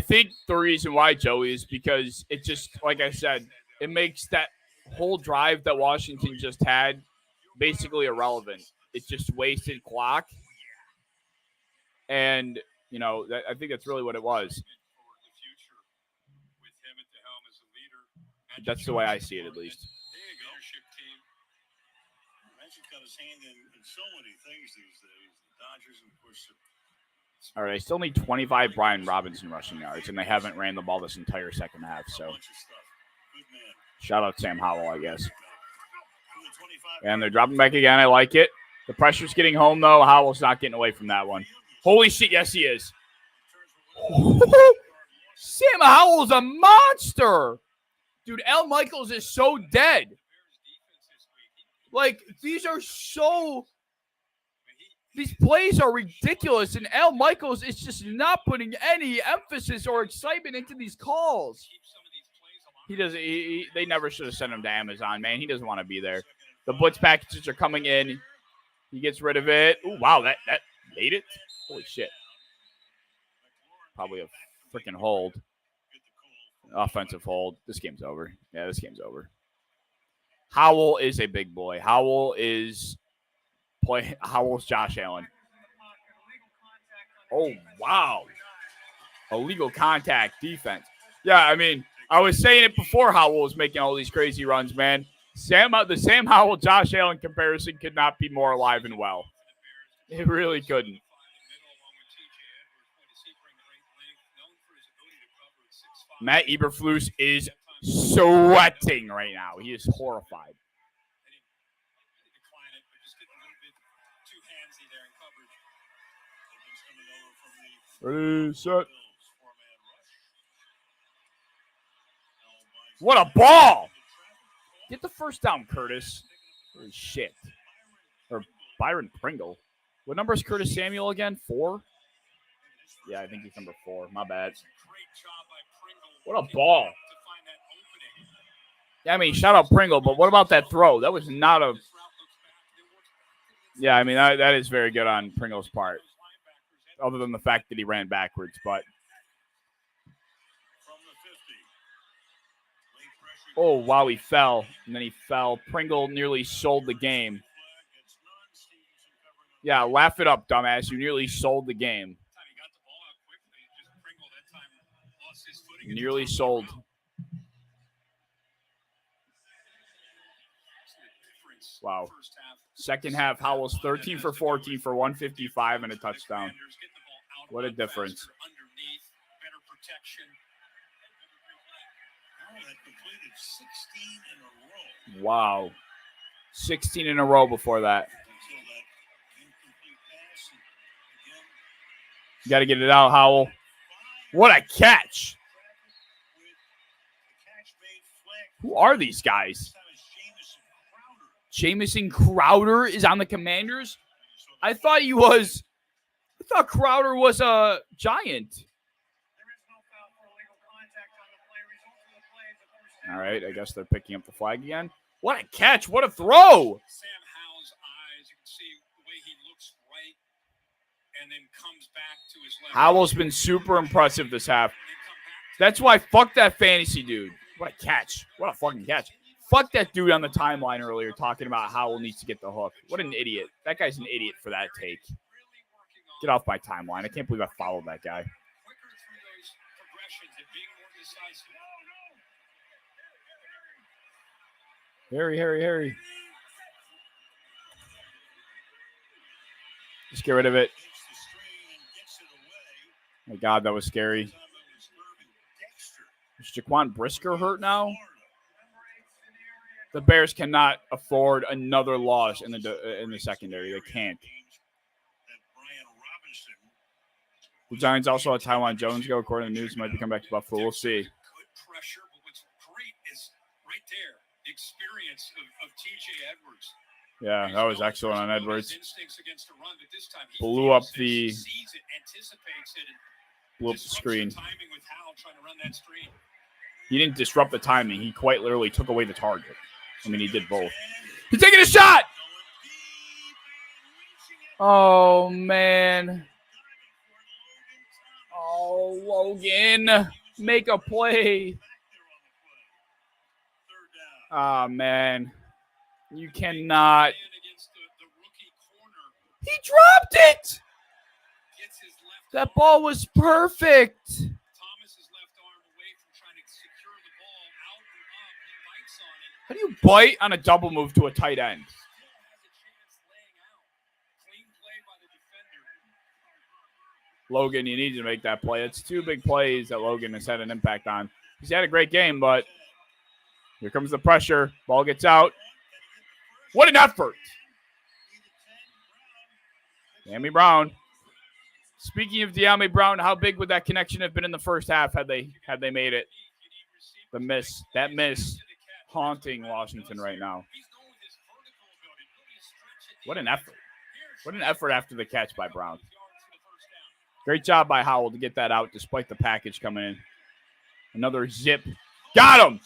think the reason why, Joey, is because it just, like I said, it makes that whole drive that Washington just had basically irrelevant. It just wasted clock. And, you know, I think that's really what it was. For the future with him at the helm as the leader. That's the way I see it, at least. There you go. Leadership team. Magic's got his hand in so many things these days. The Dodgers, and of course, All right, I still need 25 Brian Robinson rushing yards, and they haven't ran the ball this entire second half. a So bunch of stuff. Good man. shout out Sam Howell, I guess. From the 25 And they're dropping back again. I like it. The pressure's getting home, though. Howell's not getting away from that one. Holy shit, yes, he is. Sam Howell's a monster. Dude, Al Michaels is so dead. Like, these plays are ridiculous, and Al Michaels is just not putting any emphasis or excitement into these calls. He doesn't. They never should have sent him to Amazon, man. He doesn't want to be there. The blitz packages are coming in. He gets rid of it. Ooh, wow, that made it. Holy shit. Probably a freaking hold. Offensive hold. This game's over. Yeah, this game's over. Howell is a big boy. Howell's Josh Allen. Oh, wow. Illegal contact defense. Yeah, I mean, I was saying it before Howell was making all these crazy runs, man. The Sam Howell, Josh Allen comparison could not be more alive and well. It really couldn't. Matt Eberflus is sweating right now. He is horrified. Ready, set. What a ball! Get the first down, Curtis. Holy shit. Or Byron Pringle. What number is Curtis Samuel again? 4? Yeah, I think he's number 4. My bad. What a ball. Yeah, I mean, shout out Pringle, but what about that throw? That was not a... Yeah, I mean, that is very good on Pringle's part. Other than the fact that he ran backwards, but... Oh, wow, he fell. And then he fell. Pringle nearly sold the game. Yeah, laugh it up, dumbass. You nearly sold the game. Nearly sold. Wow. Second half, Howell's 13 for 14 for 155 and a touchdown. What a difference. Wow. 16 in a row before that. You got to get it out, Howell. What a catch. Who are these guys? Jamison Crowder is on the Commanders? I thought Crowder was a Giant. All right, I guess they're picking up the flag again. What a catch. What a throw. Sam Howell's eyes, you can see the way he looks right and then comes back to his left. Howell's been super impressive this half. That's why fuck that fantasy dude. What a catch. What a fucking catch. Fuck that dude on the timeline earlier talking about Howell needs to get the hook. What an idiot. That guy's an idiot for that take. Get off my timeline. I can't believe I followed that guy. Harry. Just get rid of it. Oh my God, that was scary. Is Jaquan Brisker hurt now? The Bears cannot afford another loss in the secondary. They can't. The Giants also had Taiwan Jones go. According to the news, he might be coming back to Buffalo. We'll see. Good pressure, but what's great is right there, the experience of TJ Edwards. Yeah, that was excellent on Edwards. Instincts against the run, but this time he Blew up the sees it, anticipates it, and blew up the screen. timing with Howell trying to run that screen. He didn't disrupt the timing. He quite literally took away the target. I mean, he did both. He's taking a shot. Oh, man. Oh, Logan. Make a play. Oh, man. You cannot. He dropped it. That ball was perfect. How do you bite on a double move to a tight end? Logan, you need to make that play. It's two big plays that Logan has had an impact on. He's had a great game, but here comes the pressure. Ball gets out. What an effort. De'Ami Brown. Speaking of De'Ami Brown, how big would that connection have been in the first half had they made it? That miss. Haunting Washington right now. What an effort. What an effort after the catch by Brown. Great job by Howell to get that out despite the package coming in. Another zip. Got him.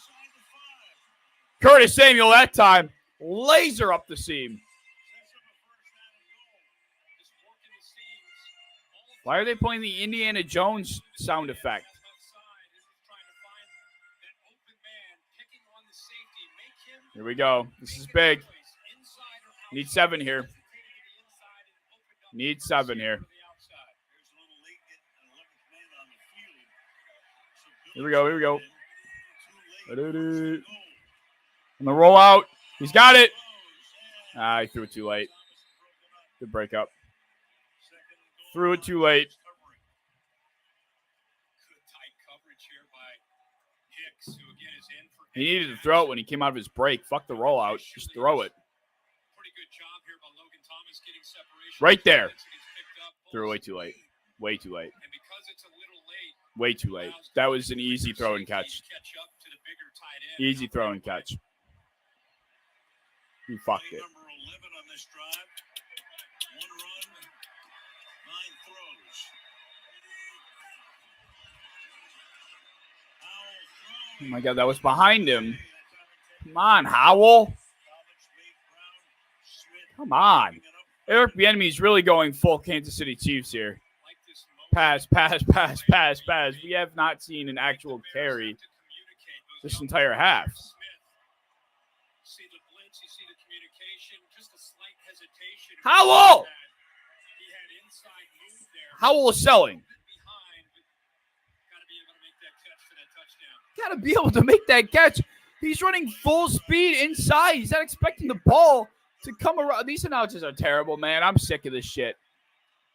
Curtis Samuel that time. Laser up the seam. Why are they playing the Indiana Jones sound effect? Here we go. This is big. Need 7 here. Need 7 here. Here we go. On the rollout. He's got it. He threw it too late. Good breakup. Threw it too late. He needed to throw it when he came out of his break. Fuck the rollout. Just throw it. Right there. Threw it way too late. Way too late. Way too late. That was an easy throw and catch. Easy throw and catch. He fucked it. Oh my God, that was behind him. Come on, Howell. Come on. Eric Bieniemy is really going full Kansas City Chiefs here. Pass. We have not seen an actual carry this entire half. Howell! Howell is selling. Got to be able to make that catch. He's running full speed inside. He's not expecting the ball to come around. These announcers are terrible, man. I'm sick of this shit.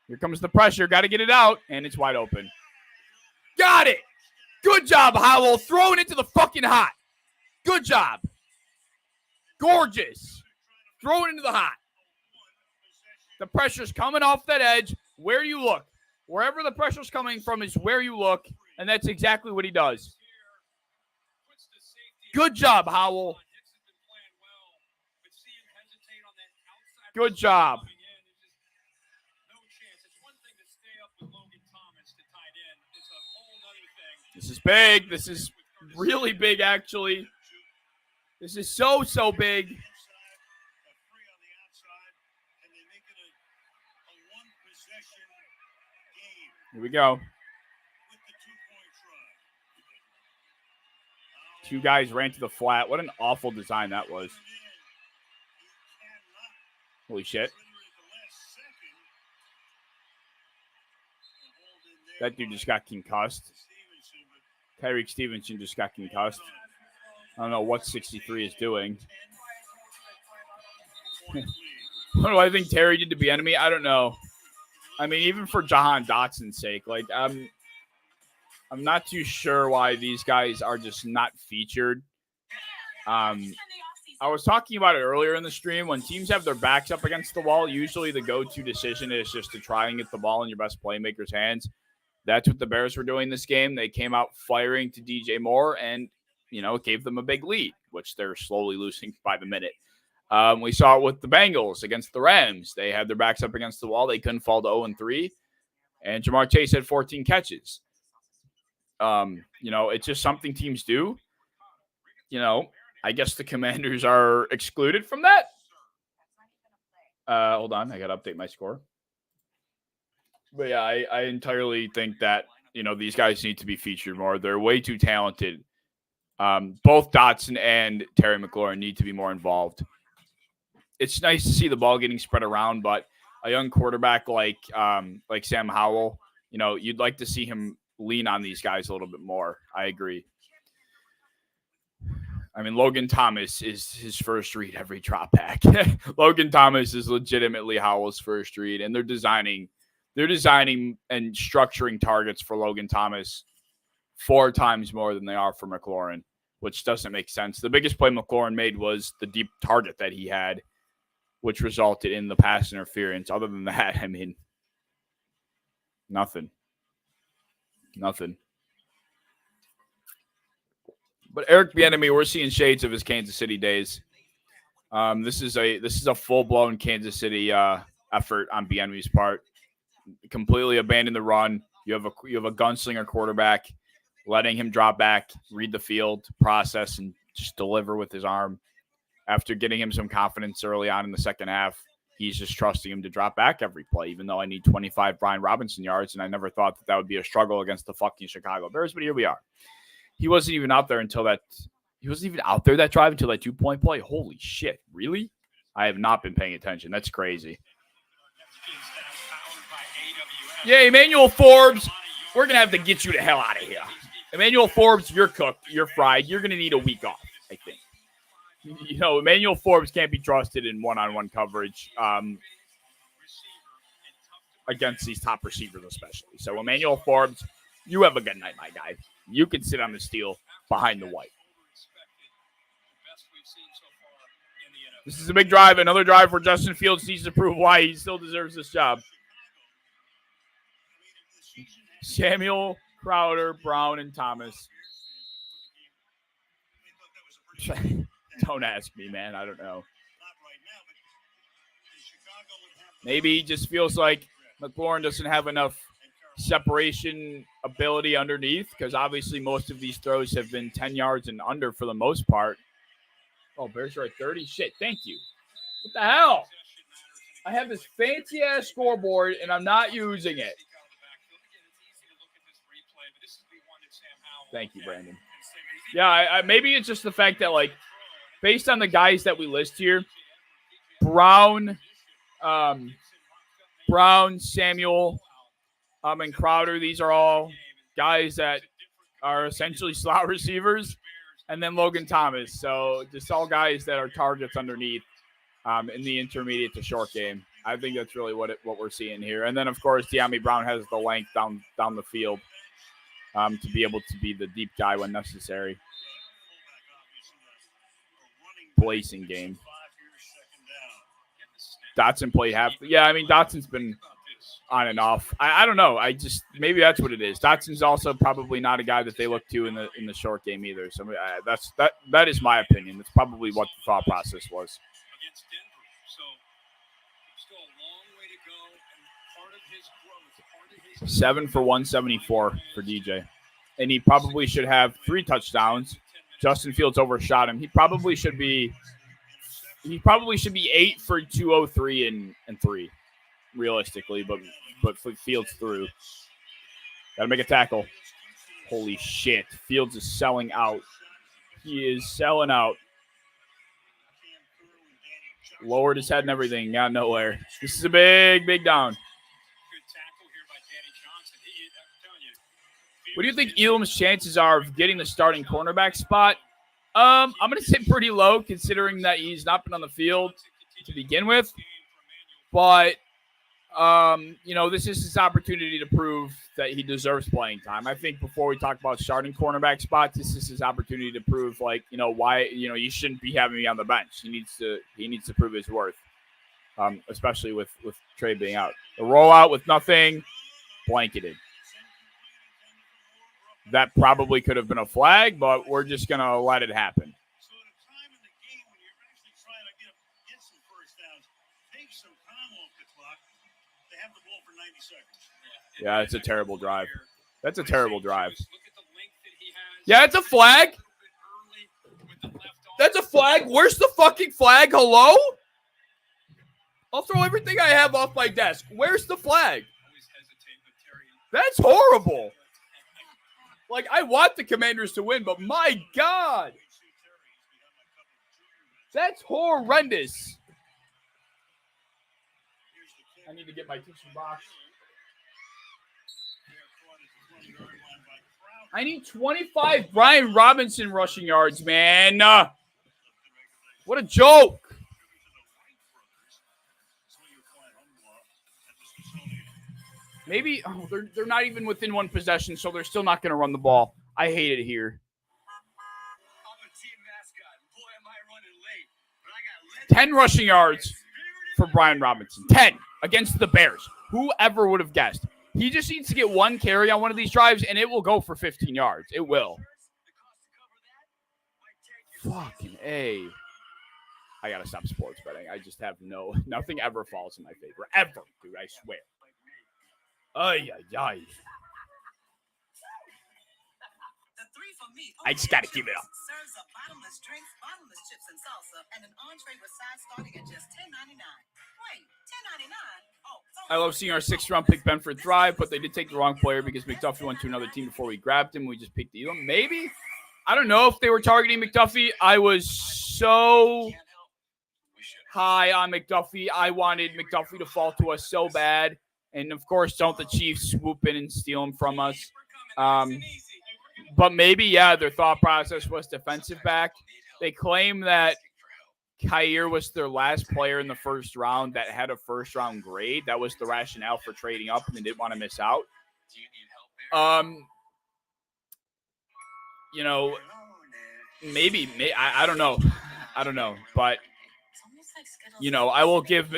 Here comes the pressure. Got to get it out, and it's wide open. Got it. Good job, Howell. Throw it into the fucking hot. Good job. Gorgeous. Throw it into the hot. The pressure's coming off that edge. Where you look. Wherever the pressure's coming from is where you look, and that's exactly what he does. Good job, Howell. Good job. This is big. This is really big, actually. This is so big. Here we go. Two guys ran to the flat. What an awful design that was. Holy shit. That dude just got concussed. Tyreek Stevenson just got concussed. I don't know what 63 is doing. What do I think Terry did to Bieniemy? I don't know. I mean, even for Jahan Dotson's sake, like I'm not too sure why these guys are just not featured. I was talking about it earlier in the stream. When teams have their backs up against the wall, usually the go-to decision is just to try and get the ball in your best playmaker's hands. That's what the Bears were doing this game. They came out firing to DJ Moore and, it gave them a big lead, which they're slowly losing by the minute. We saw it with the Bengals against the Rams. They had their backs up against the wall. They couldn't fall to 0-3. And Jamar Chase had 14 catches. It's just something teams do. I guess the Commanders are excluded from that. Hold on. I got to update my score. But yeah, I entirely think that, these guys need to be featured more. They're way too talented. Both Dotson and Terry McLaurin need to be more involved. It's nice to see the ball getting spread around, but a young quarterback like Sam Howell, you'd like to see him lean on these guys a little bit more. I agree. I mean, Logan Thomas is his first read every drop back. Logan Thomas is legitimately Howell's first read, and they're designing and structuring targets for Logan Thomas 4 times more than they are for McLaurin, which doesn't make sense. The biggest play McLaurin made was the deep target that he had, which resulted in the pass interference. Other than that, I mean, nothing. But Eric Bieniemy, we're seeing shades of his Kansas City days. This is a full-blown Kansas City effort on Bieniemy's part. Completely abandon the run. You have a gunslinger quarterback, letting him drop back, read the field, process, and just deliver with his arm. After getting him some confidence early on in the second half, he's just trusting him to drop back every play, even though I need 25 Brian Robinson yards, and I never thought that would be a struggle against the fucking Chicago Bears, but here we are. He wasn't even out there that drive until that 2-point play. Holy shit, really? I have not been paying attention. That's crazy. Yeah, Emmanuel Forbes, we're going to have to get you the hell out of here. Emmanuel Forbes, you're cooked. You're fried. You're going to need a week off, I think. Emmanuel Forbes can't be trusted in one-on-one coverage against these top receivers especially. So, Emmanuel Forbes, you have a good night, my guy. You can sit on the steel behind the white. This is a big drive. Another drive where Justin Fields needs to prove why he still deserves this job. Samuel, Crowder, Brown, and Thomas. Don't ask me, man. I don't know. Maybe he just feels like McLaurin doesn't have enough separation ability underneath, because obviously most of these throws have been 10 yards and under for the most part. Oh, Bears are at 30? Shit, thank you. What the hell? I have this fancy-ass scoreboard, and I'm not using it. Thank you, Brandon. Yeah, maybe it's just the fact that, based on the guys that we list here, Brown, Brown, Samuel, and Crowder. These are all guys that are essentially slot receivers. And then Logan Thomas. So just all guys that are targets underneath in the intermediate to short game. I think that's really what we're seeing here. And then, of course, Dyami Brown has the length down the field to be able to be the deep guy when necessary. Placing game. Dotson played half. Yeah, I mean, Dotson's been on and off. I don't know. Maybe that's what it is. Dotson's also probably not a guy that they look to in the short game either. So that is my opinion. That's probably what the thought process was. 7 for 174 for DJ. And he probably should have 3 touchdowns. Justin Fields overshot him. He probably should be 8 for 203 and 3, realistically, but Fields threw. Gotta make a tackle. Holy shit. Fields is selling out. He is selling out. Lowered his head and everything. Got nowhere. This is a big down. What do you think Elam's chances are of getting the starting cornerback spot? I'm going to say pretty low, considering that he's not been on the field to begin with. But, this is his opportunity to prove that he deserves playing time. I think before we talk about starting cornerback spots, this is his opportunity to prove, why, you shouldn't be having me on the bench. He needs to prove his worth, especially with Trey being out. The rollout with nothing, blanketed. That probably could have been a flag, but we're just going to let it happen. So at a time in the game when you're actually trying to get some first downs, take some time off the clock, they have the ball for 90 seconds. Yeah, it's a terrible drive. That's a terrible drive. Yeah, it's a flag. That's a flag. Where's the fucking flag? Hello? I'll throw everything I have off my desk. Where's the flag? That's horrible. I want the Commanders to win, but my God. That's horrendous. I need to get my tissue box. I need 25 Brian Robinson rushing yards, man. What a joke. Maybe they're not even within one possession, so they're still not going to run the ball. I hate it here. 10 rushing yards for Brian Robinson. 10 against the Bears. Whoever would have guessed? He just needs to get one carry on one of these drives, and it will go for 15 yards. It will. Fucking A. I got to stop sports betting. I just have nothing ever falls in my favor. Ever, dude, I swear. Ay. I just got to keep it up. Serves up bottomless drinks, bottomless chips and salsa, and an entree with sides starting at just $10.99. Wait, $10.99? Oh, I love seeing our 6th-round pick Benford thrive, but they did take the wrong player because McDuffie went to another team before we grabbed him. We just picked Elam. Maybe. I don't know if they were targeting McDuffie. I was so high on McDuffie. I wanted McDuffie to fall to us so bad. And, of course, don't the Chiefs swoop in and steal him from us. But maybe, their thought process was defensive back. They claim that Khair was their last player in the first round that had a first-round grade. That was the rationale for trading up, and they didn't want to miss out. Maybe I don't know. But I will give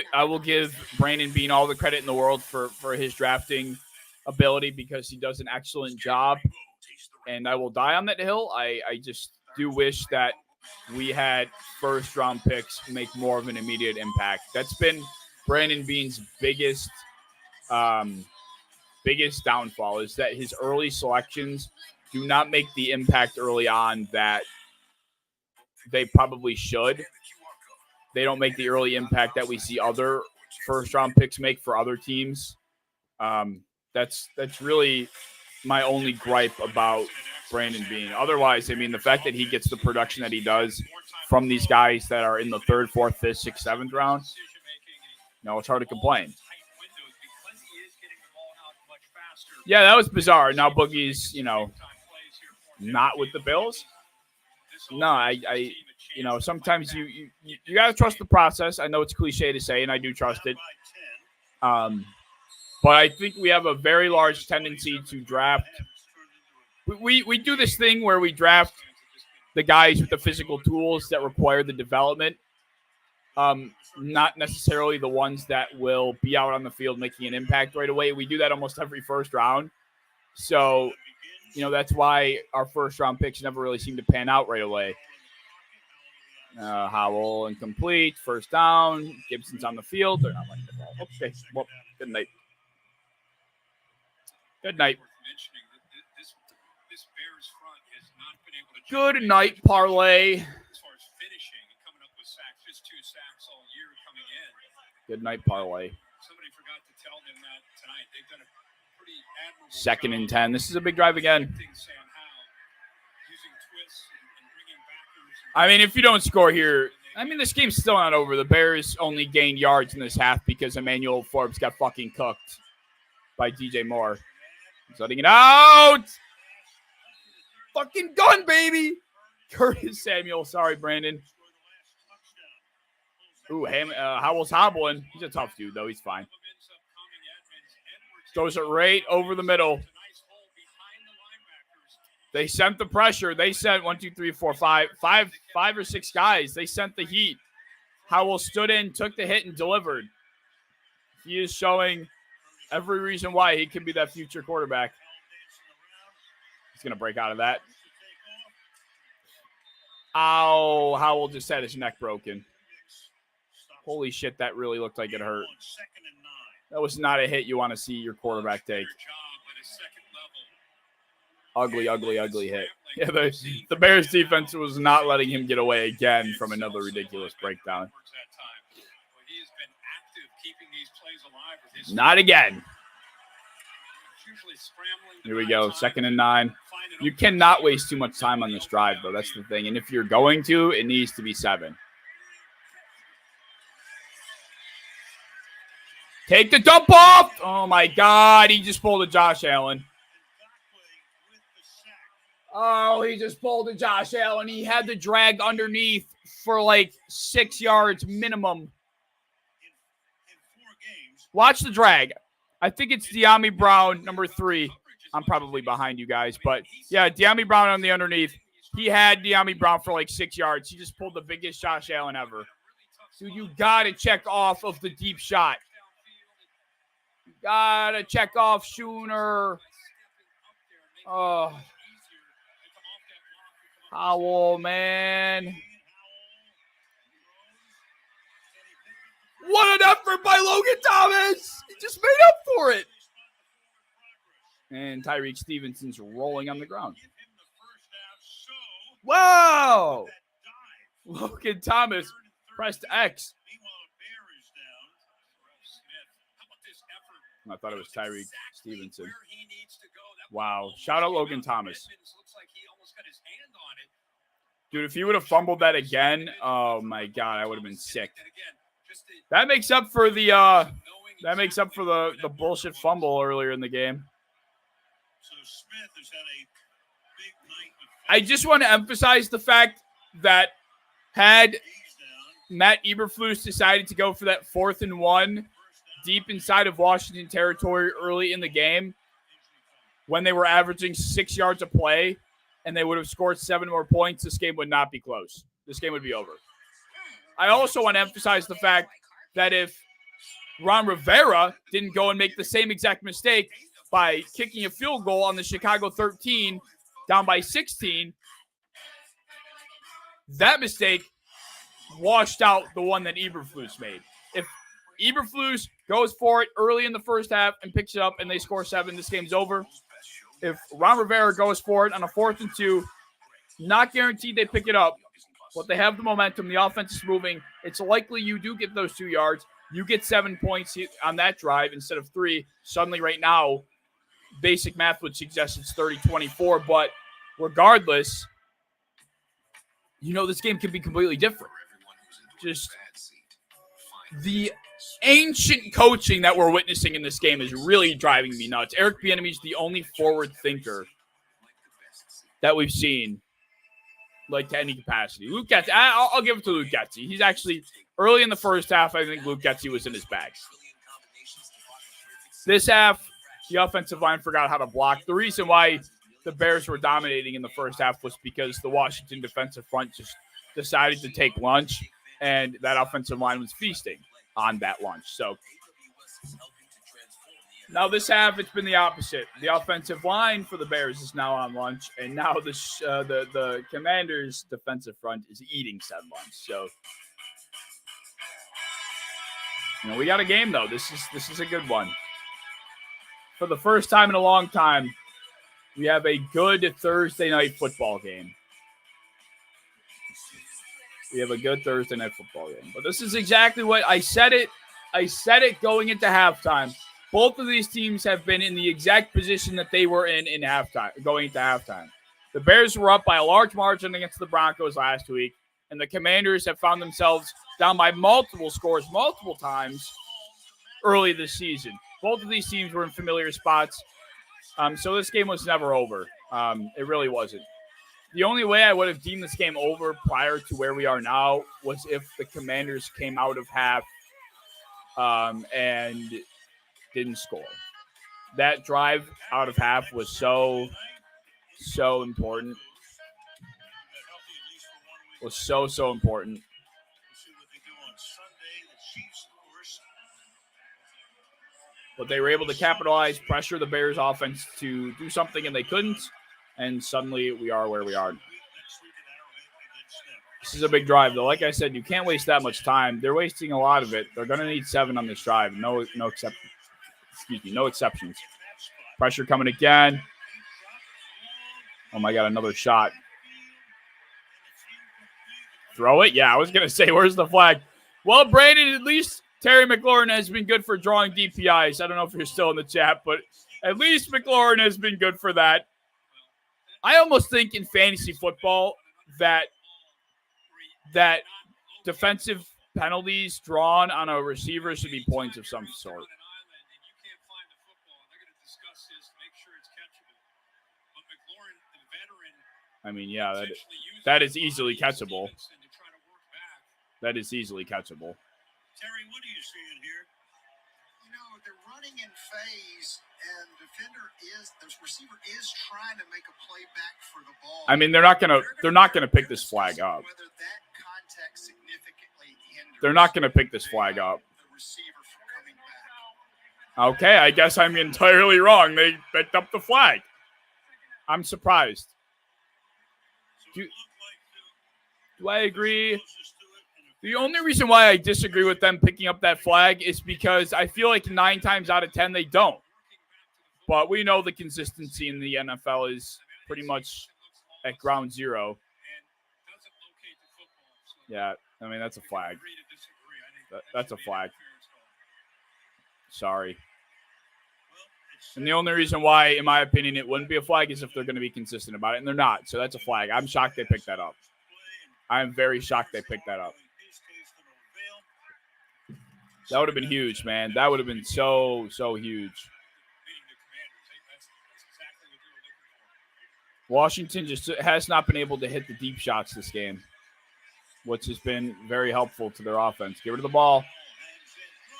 Brandon Beane all the credit in the world for his drafting ability because he does an excellent job, and I will die on that hill. I just do wish that we had first-round picks make more of an immediate impact. That's been Brandon Beane's biggest downfall is that his early selections do not make the impact early on that they probably should. They don't make the early impact that we see other first-round picks make for other teams. That's really my only gripe about Brandon Beane. Otherwise, I mean, the fact that he gets the production that he does from these guys that are in the 3rd, 4th, 5th, 6th, 7th round, No, it's hard to complain. Yeah, that was bizarre. Now Boogie's, not with the Bills. No, I sometimes you gotta trust the process. I know it's cliche to say, and I do trust it. But I think we have a very large tendency to draft. We do this thing where we draft the guys with the physical tools that require the development. Not necessarily the ones that will be out on the field making an impact right away. We do that almost every first round. So, that's why our first round picks never really seem to pan out right away. Howell incomplete. First down. Gibson's on the field. They're not running the ball. Okay. Well, good night. Good night. Good night, parlay. Good night, parlay. Second and 10. This is a big drive again. I mean, if you don't score here, this game's still not over. The Bears only gained yards in this half because Emmanuel Forbes got fucking cooked by DJ Moore. He's letting it out. Fucking gun, baby. Curtis Samuel. Sorry, Brandon. Ooh, Howell's hobbling. He's a tough dude, though. He's fine. Throws it right over the middle. They sent the pressure. They sent 1, 2, 3, 4, 5 or 6 guys. They sent the heat. Howell stood in, took the hit, and delivered. He is showing every reason why he can be that future quarterback. He's going to break out of that. Ow, Howell just had his neck broken. Holy shit, that really looked like it hurt. That was not a hit you want to see your quarterback take. Ugly, ugly, ugly hit. Yeah, the Bears defense was not letting him get away again from another ridiculous breakdown. Not again. Here we go. 2nd and 9. You cannot waste too much time on this drive, though. That's the thing. And if you're going to, it needs to be 7. Take the dump off. Oh, my God. He just pulled a Josh Allen. Oh, he just pulled a Josh Allen. He had the drag underneath for like 6 yards minimum. Watch the drag. I think it's De'Ami Brown, number 3. I'm probably behind you guys, but yeah, De'Ami Brown on the underneath. He had De'Ami Brown for like 6 yards. He just pulled the biggest Josh Allen ever. Dude, you got to check off of the deep shot. You got to check off Schooner. Oh. Howell, man. What an effort by Logan Thomas. He just made up for it. And Tyreek Stevenson's rolling on the ground. Whoa! Logan Thomas pressed X. I thought it was Tyreek Stevenson. Wow. Shout out Logan Thomas. Dude, if he would have fumbled that again, oh my God, I would have been sick. That makes up for the bullshit fumble earlier in the game. I just want to emphasize the fact that had Matt Eberflus decided to go for that 4th and 1 deep inside of Washington territory early in the game, when they were averaging 6 yards a play, and they would have scored 7 more points, this game would not be close. This game would be over. I also want to emphasize the fact that if Ron Rivera didn't go and make the same exact mistake by kicking a field goal on the Chicago 13 down by 16, that mistake washed out the one that Eberflus made. If Eberflus goes for it early in the first half and picks it up and they score 7, this game's over. If Ron Rivera goes for it on a 4th and 2, not guaranteed they pick it up, but they have the momentum. The offense is moving. It's likely you do get those 2 yards. You get 7 points on that drive instead of 3. Suddenly right now, basic math would suggest it's 30-24. But regardless, this game can be completely different. Just the ancient coaching that we're witnessing in this game is really driving me nuts. Eric Bieniemy is the only forward thinker that we've seen, like, to any capacity. Luke Getsy, I'll give it to Luke Getsy. He's actually, early in the first half, I think Luke Getsy was in his bag. This half, the offensive line forgot how to block. The reason why the Bears were dominating in the first half was because the Washington defensive front just decided to take lunch, and that offensive line was feasting on that lunch. So now this half, it's been the opposite. The offensive line for the Bears is now on lunch, and now the Commanders' defensive front is eating said lunch. So, we got a game though. This is a good one. For the first time in a long time, we have a good Thursday night football game. But this is exactly what I said it. I said it going into halftime. Both of these teams have been in the exact position that they were in halftime, going into halftime. The Bears were up by a large margin against the Broncos last week, and the Commanders have found themselves down by multiple scores multiple times early this season. Both of these teams were in familiar spots, so this game was never over. It really wasn't. The only way I would have deemed this game over prior to where we are now was if the Commanders came out of half and didn't score. That drive out of half was so important. Was so important. But they were able to capitalize, pressure the Bears offense to do something, and they couldn't. And suddenly we are where we are. This is a big drive, though. Like I said, you can't waste that much time. They're wasting a lot of it. They're going to need 7 on this drive. No exceptions. Pressure coming again. Oh my God, another shot. Throw it? Yeah, I was going to say, where's the flag? Well, Brandon, at least Terry McLaurin has been good for drawing DPIs. I don't know if you're still in the chat, but at least McLaurin has been good for that. I almost think in fantasy football that defensive penalties drawn on a receiver should be points of some sort. I mean, yeah, that is easily catchable. That is easily catchable. Terry, what are you seeing here? They're running in phase, and the receiver is trying to make a play back for the ball. I mean, they're not gonna pick this flag up. Whether that contact significantly hinders They're not gonna pick this flag up. the receiver from coming back. Okay, I guess I'm entirely wrong. They picked up the flag. I'm surprised. Do I agree? The only reason why I disagree with them picking up that flag is because I feel like 9 times out of 10 they don't. But we know the consistency in the NFL is pretty much at ground zero. Yeah, I mean, that's a flag. That's a flag. Sorry. And the only reason why, in my opinion, it wouldn't be a flag is if they're going to be consistent about it, and they're not. So that's a flag. I'm shocked they picked that up. I'm very shocked they picked that up. That would have been huge, man. That would have been so huge. Washington just has not been able to hit the deep shots this game, which has been very helpful to their offense. Get rid of the ball.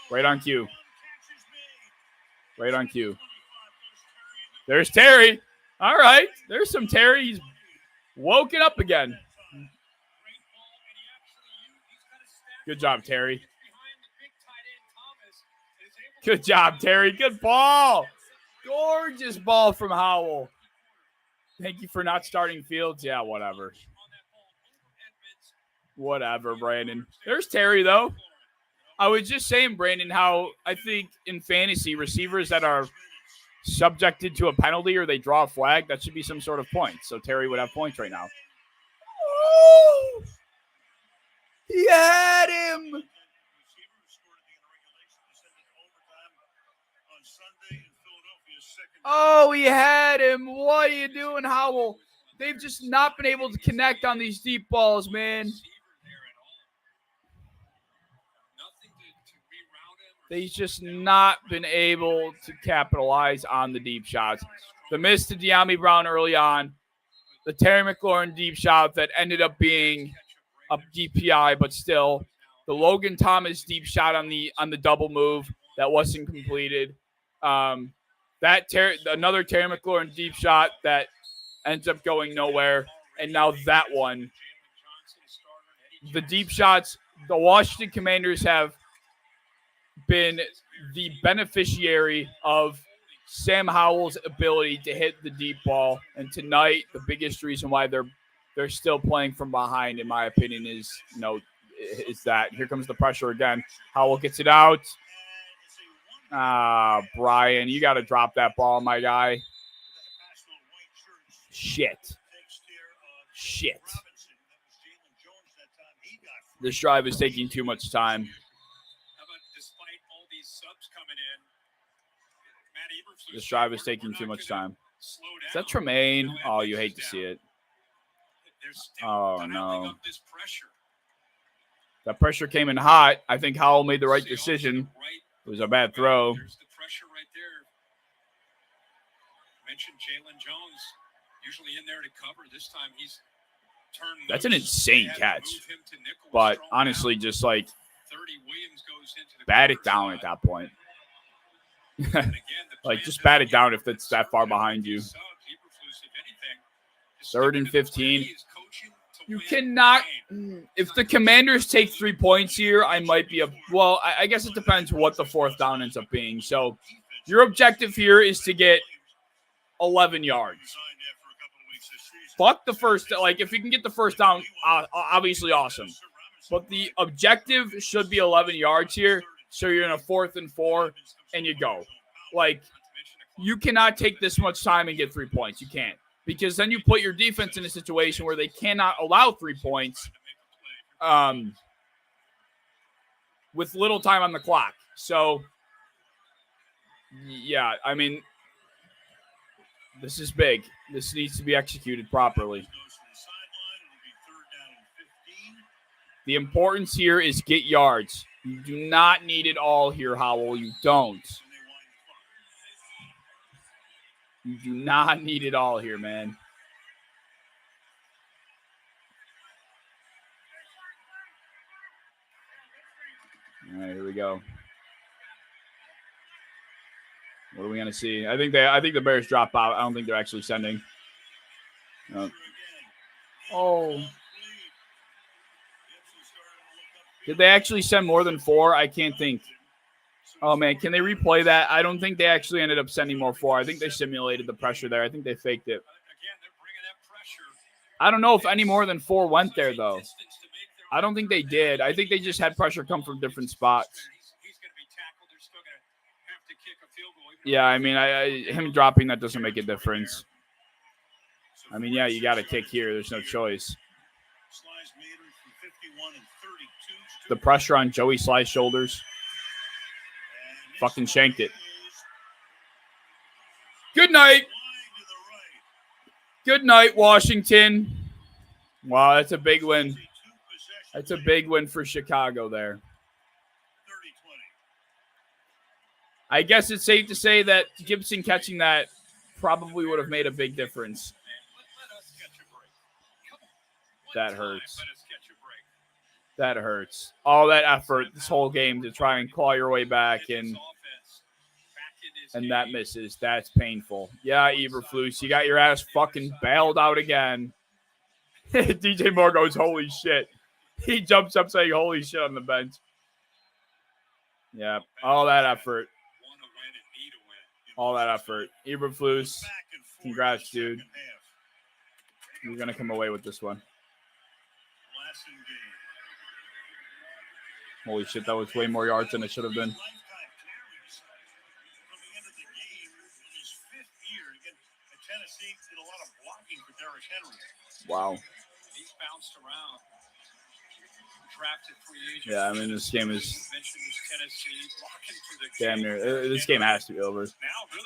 Right on cue. Right on cue. There's Terry. All right. There's some Terry. He's woken up again. Good job, Terry. Good job, Terry. Good ball. Gorgeous ball from Howell. Thank you for not starting Fields. Yeah, whatever. Whatever, Brandon. There's Terry, though. I was just saying, Brandon, how I think in fantasy, receivers that are subjected to a penalty or they draw a flag, that should be some sort of point. So Terry would have points right now. Oh! He had him! Oh, he had him. What are you doing, Howell? They've just not been able to connect on these deep balls, man. They've just not been able to capitalize on the deep shots. The miss to De'Ami Brown early on, the Terry McLaurin deep shot that ended up being a DPI, but still, the Logan Thomas deep shot on the double move that wasn't completed. Another Terry McLaurin deep shot that ends up going nowhere, and now that one. The deep shots, the Washington Commanders have been the beneficiary of Sam Howell's ability to hit the deep ball, and tonight the biggest reason why they're still playing from behind, in my opinion, is that here comes the pressure again. Howell gets it out. Brian, you got to drop that ball, my guy. Shit. This drive is taking too much time. This drive is taking too much time. Is that Tremaine? Oh, you hate to see it. Oh, no. That pressure came in hot. I think Howell made the right decision. It was a bad throw. There's the pressure right there. Mentioned Jalen Jones, usually in there to cover. This time he's turned. That's an insane catch. But honestly, just like bat it down at that point. Like, just bat it down if it's that far behind you. 3rd and 15. You cannot. If the Commanders take 3 points here, I might be I guess it depends what the 4th down ends up being. So your objective here is to get 11 yards. Fuck the first. Like, if you can get the first down, obviously awesome. But the objective should be 11 yards here. So you're in a 4th and 4, and you go. Like, you cannot take this much time and get 3 points. You can't. Because then you put your defense in a situation where they cannot allow 3 points with little time on the clock. So, yeah, I mean, this is big. This needs to be executed properly. The importance here is get yards. You do not need it all here, Howell. You don't. You do not need it all here, man. All right, here we go. What are we gonna see? I think the Bears drop out. I don't think they're actually sending. Oh. Did they actually send more than 4? I can't think. Oh, man, can they replay that? I don't think they actually ended up sending more 4. I think they simulated the pressure there. I think they faked it. I don't know if any more than 4 went there, though. I don't think they did. I think they just had pressure come from different spots. Yeah, I mean, him dropping that doesn't make a difference. I mean, yeah, you got to kick here. There's no choice. The pressure on Joey Sly's shoulders. Fucking shanked it. Good night. Good night, Washington. Wow, that's a big win. That's a big win for Chicago there. I guess it's safe to say that Gibson catching that probably would have made a big difference. That hurts. That hurts. All that effort this whole game to try and claw your way back, and that misses. That's painful. Yeah, Eberflus, you got your ass fucking bailed out again. DJ Moore goes, holy shit. He jumps up saying holy shit on the bench. Yeah, all that effort. All that effort. Eberflus, congrats, dude. You're going to come away with this one. Holy shit, that was way more yards than it should have been. Wow. Yeah, I mean, this game is damn near. This game has to be over.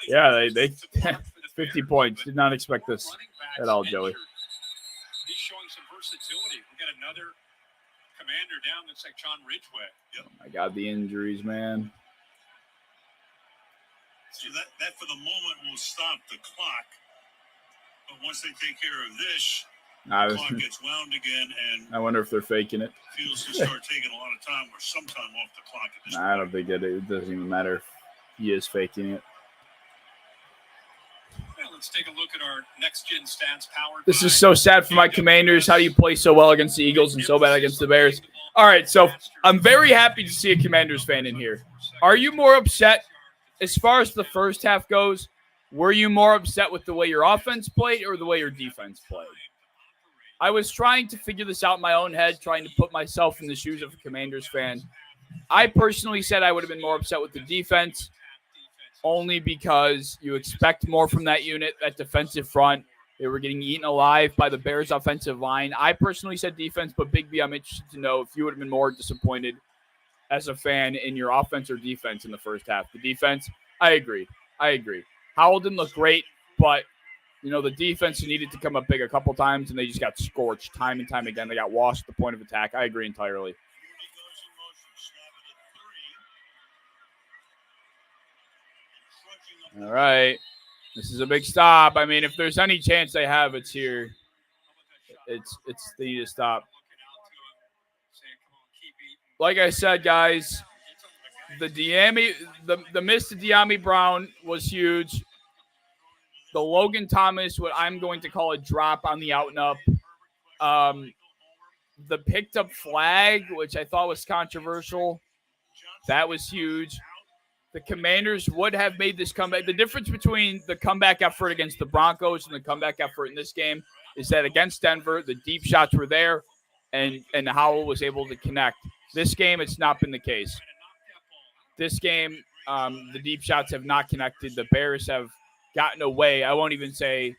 Yeah, they 50 points. Did not expect this at all, Joey. He's showing some versatility. We got another commander down. Looks like John Ridgeway. Oh my God, the injuries, man. So that for the moment will stop the clock. But once they take care of this, the clock gets wound again, and I wonder if they're faking it. feels to start taking a lot of time or some time off the clock at this point. I don't think it doesn't even matter if he is faking it. Well, let's take a look at our next gen stats powered. This is so sad for my Commanders. How do you play so well against the Eagles and so bad against the Bears? All right, so I'm very happy to see a Commanders fan in here. Are you more upset as far as the first half goes? Were you more upset with the way your offense played or the way your defense played? I was trying to figure this out in my own head, trying to put myself in the shoes of a Commanders fan. I personally said I would have been more upset with the defense, only because you expect more from that unit, that defensive front. They were getting eaten alive by the Bears' offensive line. I personally said defense, but Big B, I'm interested to know if you would have been more disappointed as a fan in your offense or defense in the first half. The defense, I agree. Howell didn't look great, but, the defense needed to come up big a couple times, and they just got scorched time and time again. They got washed at the point of attack. I agree entirely. All right. This is a big stop. I mean, if there's any chance they have, it's here. It's they need to stop. Like I said, guys, the miss to De'Ami Brown was huge. The Logan Thomas, what I'm going to call a drop on the out and up. The picked up flag, which I thought was controversial, that was huge. The Commanders would have made this comeback. The difference between the comeback effort against the Broncos and the comeback effort in this game is that against Denver, the deep shots were there, and Howell was able to connect. This game, it's not been the case. This game, the deep shots have not connected. The Bears have gotten away. I won't even say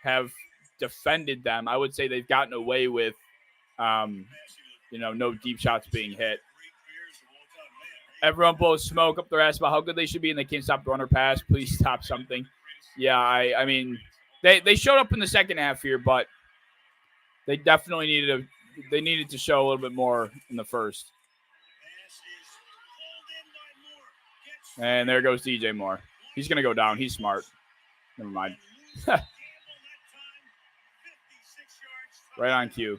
have defended them. I would say they've gotten away with, no deep shots being hit. Everyone blows smoke up their ass about how good they should be, and they can't stop the run or pass. Please stop something. Yeah, I mean, they showed up in the second half here, but they definitely needed to show a little bit more in the first. And there goes DJ Moore. He's going to go down. He's smart. Never mind. Right on cue.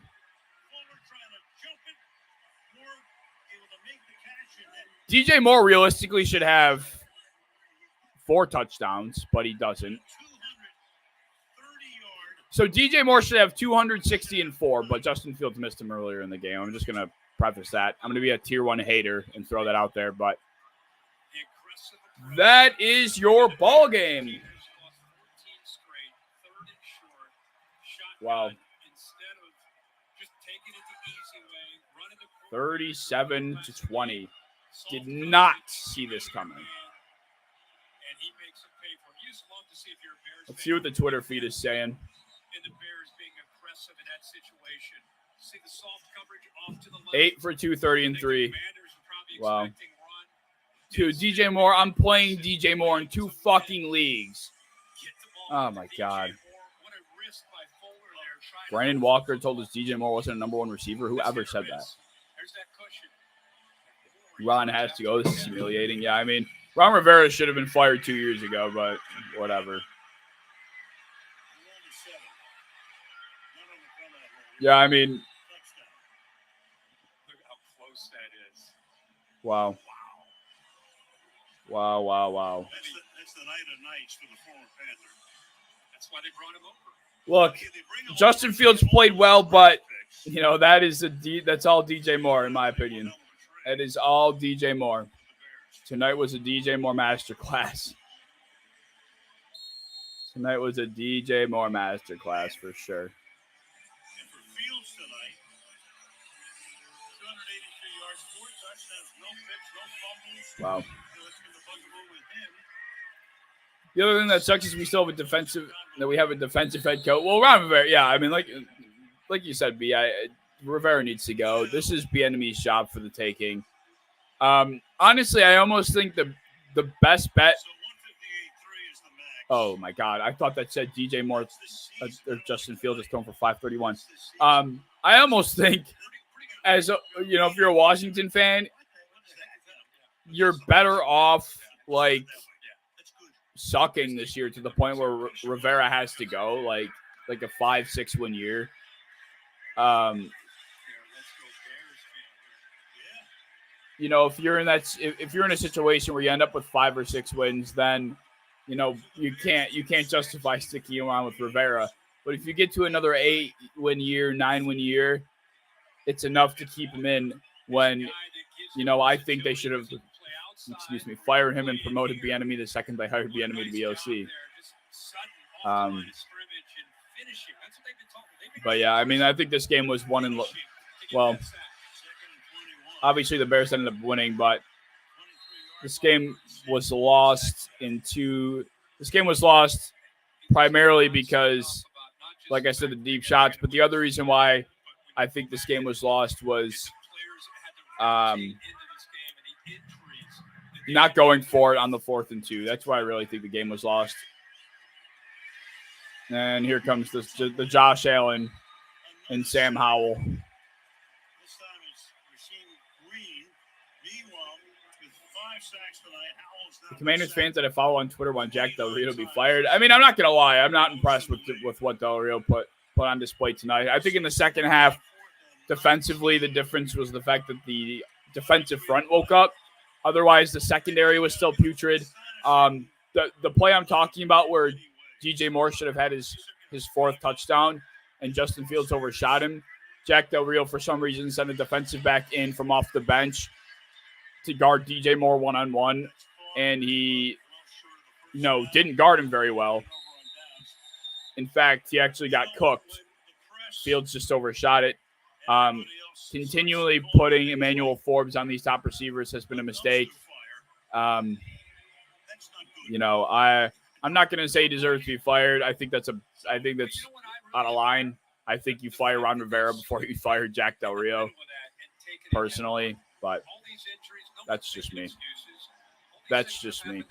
DJ Moore realistically should have 4 touchdowns, but he doesn't. So DJ Moore should have 260 and 4, but Justin Fields missed him earlier in the game. I'm just going to preface that. I'm going to be a tier 1 hater and throw that out there, but that is your ball game. Wow. 37-20. Did not see this coming. Let's see what the Twitter feed is saying. 8 for 230 and 3. Wow. Dude, DJ Moore. I'm playing DJ Moore in 2 fucking leagues. Oh my God. Brandon Walker told us DJ Moore wasn't a number 1 receiver. Whoever said that? Ron has to go. This is humiliating. Yeah, I mean, Ron Rivera should have been fired 2 years ago, but whatever. Yeah, I mean, look how close that is. Wow. Wow. That's the night of nights for the former Panther. That's why they brought him over. Look, Justin Fields played well, but that's all DJ Moore in my opinion. That is all DJ Moore. Tonight was a DJ Moore masterclass. Tonight was a DJ Moore masterclass for sure. And for Fields tonight, 283 yards, 4 touchdowns, no picks, no fumbles. Wow. The other thing that sucks is we have a defensive head coach. Well, Ron Rivera, yeah, I mean, like you said, B, Rivera needs to go. This is Bieniemy's job for the taking. Honestly, I almost think the best bet. Oh my God, I thought that said DJ Moore or Justin Fields is thrown for 531. I almost think, if you're a Washington fan, you're better off sucking this year to the point where Rivera has to go, like a 5-6 win year. You know, if you're in a situation where you end up with 5 or 6 wins, then you know you can't justify sticking around with Rivera. But if you get to another 8-win year, 9-win year, it's enough to keep him in. When I think they should have, fired him and promoted Bieniemy the second they hired Bieniemy to be OC. But yeah, I mean, I think this game was won well. Obviously, the Bears ended up winning, but this game was lost primarily because, like I said, the deep shots. But the other reason why I think this game was lost was not going for it on the 4th and 2. That's why I really think the game was lost. And here comes the Josh Allen and Sam Howell. The Commanders fans that I follow on Twitter want Jack Del Rio to be fired. I mean, I'm not going to lie. I'm not impressed with what Del Rio put on display tonight. I think in the second half, defensively, the difference was the fact that the defensive front woke up. Otherwise, the secondary was still putrid. The play I'm talking about where DJ Moore should have had his 4th touchdown and Justin Fields overshot him. Jack Del Rio, for some reason, sent a defensive back in from off the bench to guard DJ Moore one-on-one, and he didn't guard him very well. In fact, he actually got cooked. Fields just overshot it. Continually putting Emmanuel Forbes on these top receivers has been a mistake. I'm not going to say he deserves to be fired. I think that's out of line. I think you fire Ron Rivera before you fire Jack Del Rio, personally, but that's just me. That's just me.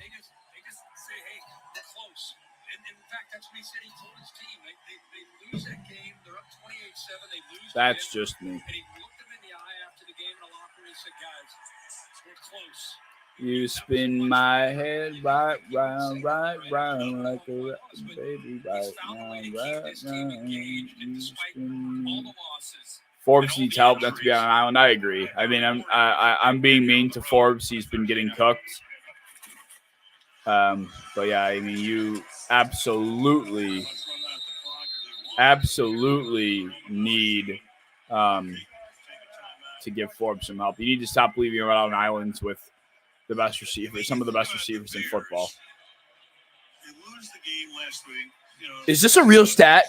That's just me. You spin my head right round like a baby, right round. Forbes needs help not to be on an island. I agree. I mean, I'm being mean to Forbes. He's been getting cooked. But yeah, I mean, you absolutely need to give Forbes some help. You need to stop leaving him out on islands with the best receivers, some of the best receivers in football. Is this a real stat?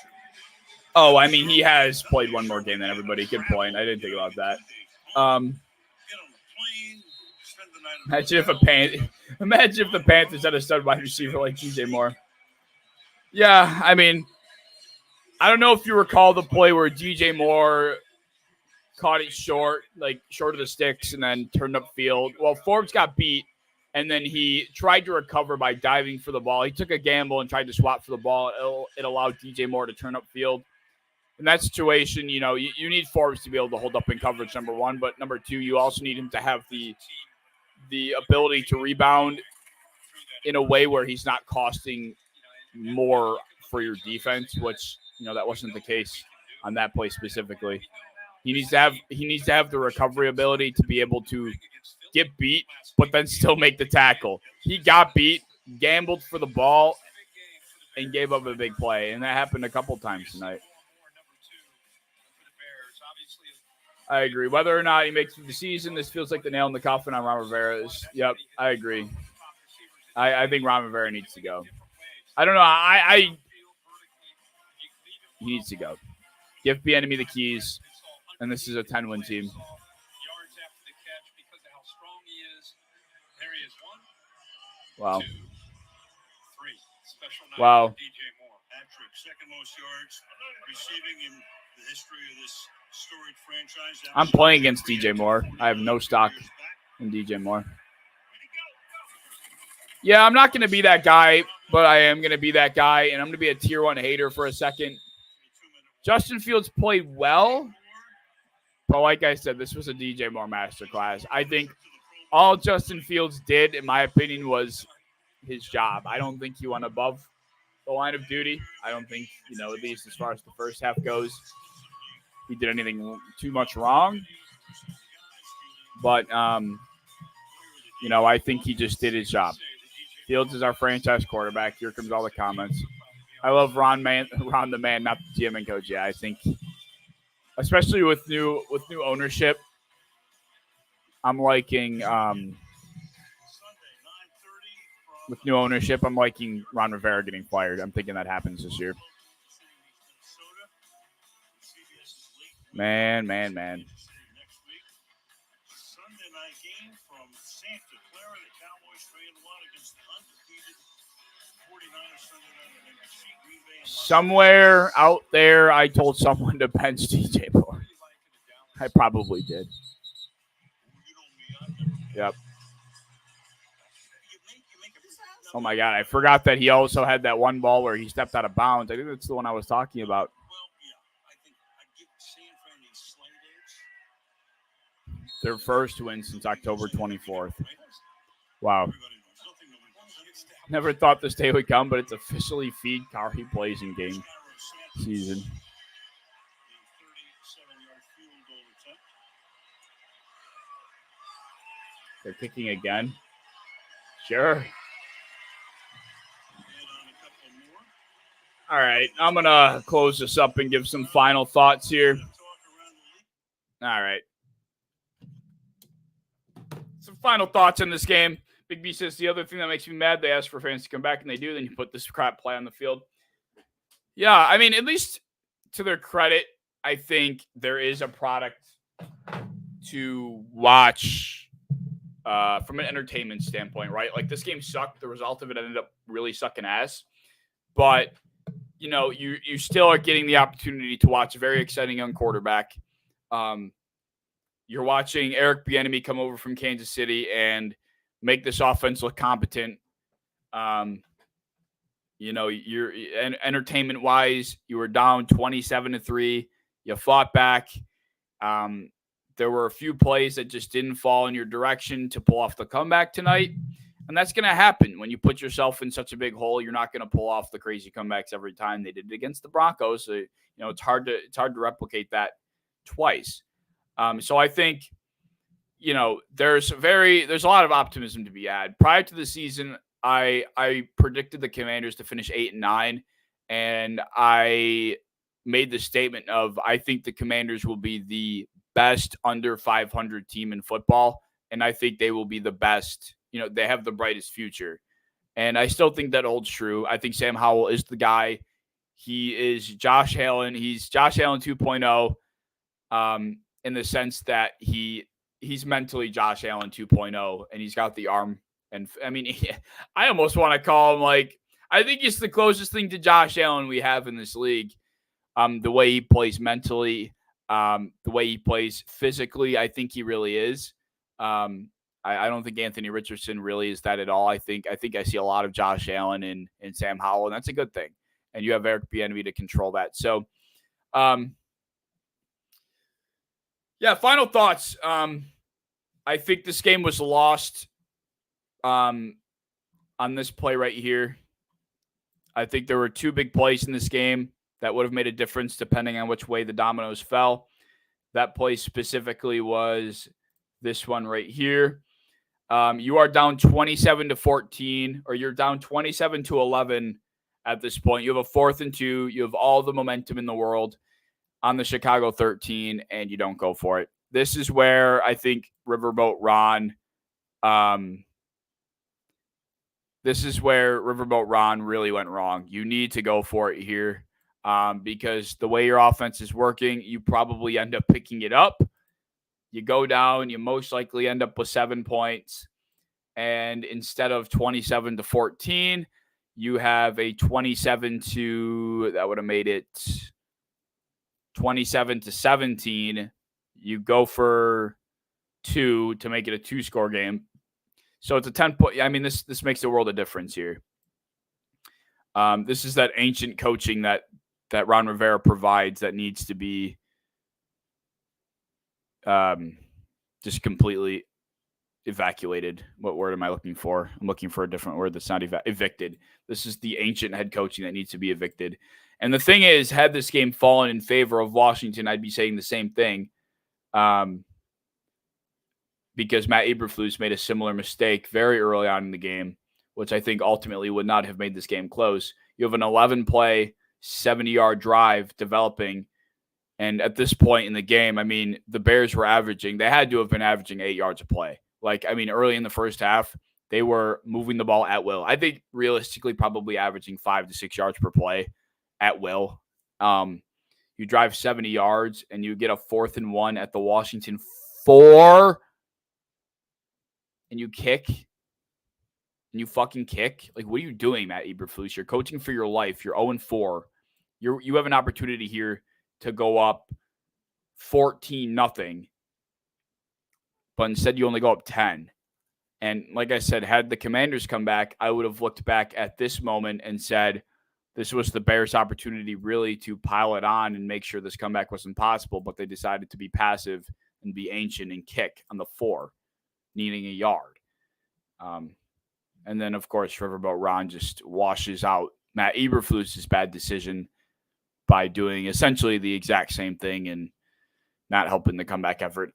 Oh, I mean, he has played one more game than everybody. Good point. I didn't think about that. Imagine if the Panthers had a stud wide receiver like DJ Moore. Yeah, I mean, I don't know if you recall the play where DJ Moore caught it short of the sticks and then turned upfield. Well, Forbes got beat, and then he tried to recover by diving for the ball. He took a gamble and tried to swap for the ball. It allowed DJ Moore to turn upfield. In that situation, you need Forbes to be able to hold up in coverage, number one. But number two, you also need him to have the ability to rebound in a way where he's not costing more for your defense, which, that wasn't the case on that play specifically. He needs to have the recovery ability to be able to get beat, but then still make the tackle. He got beat, gambled for the ball, and gave up a big play, and that happened a couple times tonight. I agree. Whether or not he makes it through the season, this feels like the nail in the coffin on Ron Rivera. Yep, I agree. I think Ron Rivera needs to go. I don't know. He needs to go. Give Bieniemy the keys, and this is a 10-win team. Wow. Wow. I'm playing against DJ Moore. I have no stock in DJ Moore. Yeah, I'm not going to be that guy, but I am going to be that guy, and I'm going to be a tier 1 hater for a second. Justin Fields played well, but like I said, this was a DJ Moore masterclass. I think all Justin Fields did, in my opinion, was his job. I don't think he went above the line of duty. I don't think, at least as far as the first half goes, he did anything too much wrong. But, I think he just did his job. Fields is our franchise quarterback. Here comes all the comments. I love Ron the man, not the GM and coach. Yeah, I think, especially with new ownership, I'm liking with new ownership, I'm liking Ron Rivera getting fired. I'm thinking that happens this year. Man. Sunday night game from Santa Clara. The Cowboys trail 1 against the undefeated 49ers Sunday night on NBC. Green Bay and Somewhere out there, I told someone to bench DJ Moore. I probably did. Yep. Oh my God, I forgot that he also had that one ball where he stepped out of bounds. I think that's the one I was talking about. Their first win since October 24th. Wow. Never thought this day would come, but it's officially Feed Kari plays in game season. They're kicking again. Sure. All right, I'm going to close this up and give some final thoughts here. All right. Some final thoughts in this game. Big B says the other thing that makes me mad, they ask for fans to come back, and they do. Then you put this crap play on the field. Yeah, I mean, at least to their credit, I think there is a product to watch from an entertainment standpoint, right? Like, this game sucked. The result of it ended up really sucking ass. But, you still are getting the opportunity to watch a very exciting young quarterback. You're watching Eric Bieniemy come over from Kansas City and make this offense look competent. You're entertainment-wise, you were down 27-3. You fought back. There were a few plays that just didn't fall in your direction to pull off the comeback tonight. And that's going to happen when you put yourself in such a big hole. You're not going to pull off the crazy comebacks every time. They did it against the Broncos. So, it's hard to replicate that twice. So I think, there's a lot of optimism to be had. Prior to the season, I predicted the Commanders to finish 8-9, and I made the statement of I think the Commanders will be the best under 500 team in football, and I think they will be the best. They have the brightest future. And I still think that holds true. I think Sam Howell is the guy. He is Josh Allen. He's Josh Allen 2.0 in the sense that he's mentally Josh Allen 2.0, and he's got the arm. And, I mean, I almost want to call him I think he's the closest thing to Josh Allen we have in this league. The way he plays mentally, the way he plays physically, I think he really is. I don't think Anthony Richardson really is that at all. I think I see a lot of Josh Allen and Sam Howell, and that's a good thing. And you have Eric Bieniemy to control that. So, final thoughts. I think this game was lost on this play right here. I think there were two big plays in this game that would have made a difference depending on which way the dominoes fell. That play specifically was this one right here. You are down 27-14, or you're down 27-11 at this point. You have a 4th and 2. You have all the momentum in the world on the Chicago 13, and you don't go for it. This is where I think Riverboat Ron really went wrong. You need to go for it here because the way your offense is working, you probably end up picking it up. You go down, you most likely end up with 7 points. And instead of 27-14, you have a 27-17. You go for 2 to make it a 2-score game. So it's a 10-point. I mean, this makes a world of difference here. This is that ancient coaching that Ron Rivera provides that needs to be just completely evacuated. What word am I looking for? I'm looking for a different word that's not evicted. This is the ancient head coaching that needs to be evicted. And the thing is, had this game fallen in favor of Washington, I'd be saying the same thing. Because Matt Eberflus made a similar mistake very early on in the game, which I think ultimately would not have made this game close. You have an 11-play, 70-yard drive developing. And at this point in the game, I mean, the Bears were they had to have been averaging 8 yards a play. Early in the first half, they were moving the ball at will. I think realistically probably averaging 5 to 6 yards per play at will. You drive 70 yards and you get a 4th and 1 at the Washington 4, and you kick, and you fucking kick. Like, what are you doing, Matt Eberflus? You're coaching for your life. You're 0-4. You have an opportunity here to go up 14-0, but instead you only go up 10. And like I said, had the Commanders come back, I would have looked back at this moment and said, this was the Bears' opportunity really to pile it on and make sure this comeback wasn't possible, but they decided to be passive and be ancient and kick on the 4, needing a yard. And then, of course, Riverboat Ron just washes out Matt Eberflus' bad decision by doing essentially the exact same thing and not helping the comeback effort.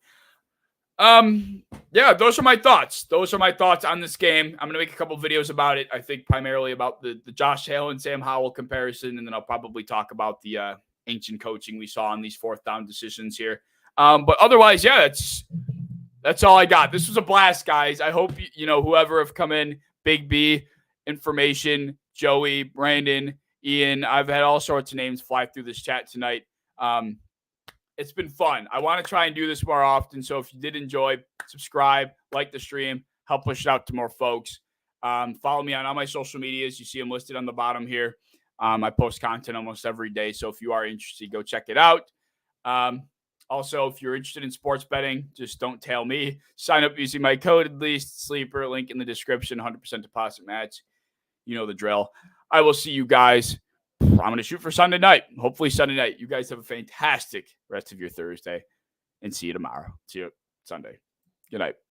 Those are my thoughts. Those are my thoughts on this game. I'm going to make a couple videos about it. I think primarily about the Josh Allen, Sam Howell comparison, and then I'll probably talk about the ancient coaching we saw on these 4th down decisions here. But otherwise, that's all I got. This was a blast, guys. I hope, whoever have come in, Big B, Information, Joey, Brandon, Ian, I've had all sorts of names fly through this chat tonight. It's been fun. I want to try and do this more often. So if you did enjoy, subscribe, like the stream, help push it out to more folks. Follow me on all my social medias. You see them listed on the bottom here. I post content almost every day. So if you are interested, go check it out. Also, if you're interested in sports betting, just don't tell me. Sign up using my code, at least Sleeper, link in the description, 100% deposit match. You know the drill. I will see you guys. I'm going to shoot for Sunday night. Hopefully Sunday night. You guys have a fantastic rest of your Thursday, and see you tomorrow. See you Sunday. Good night.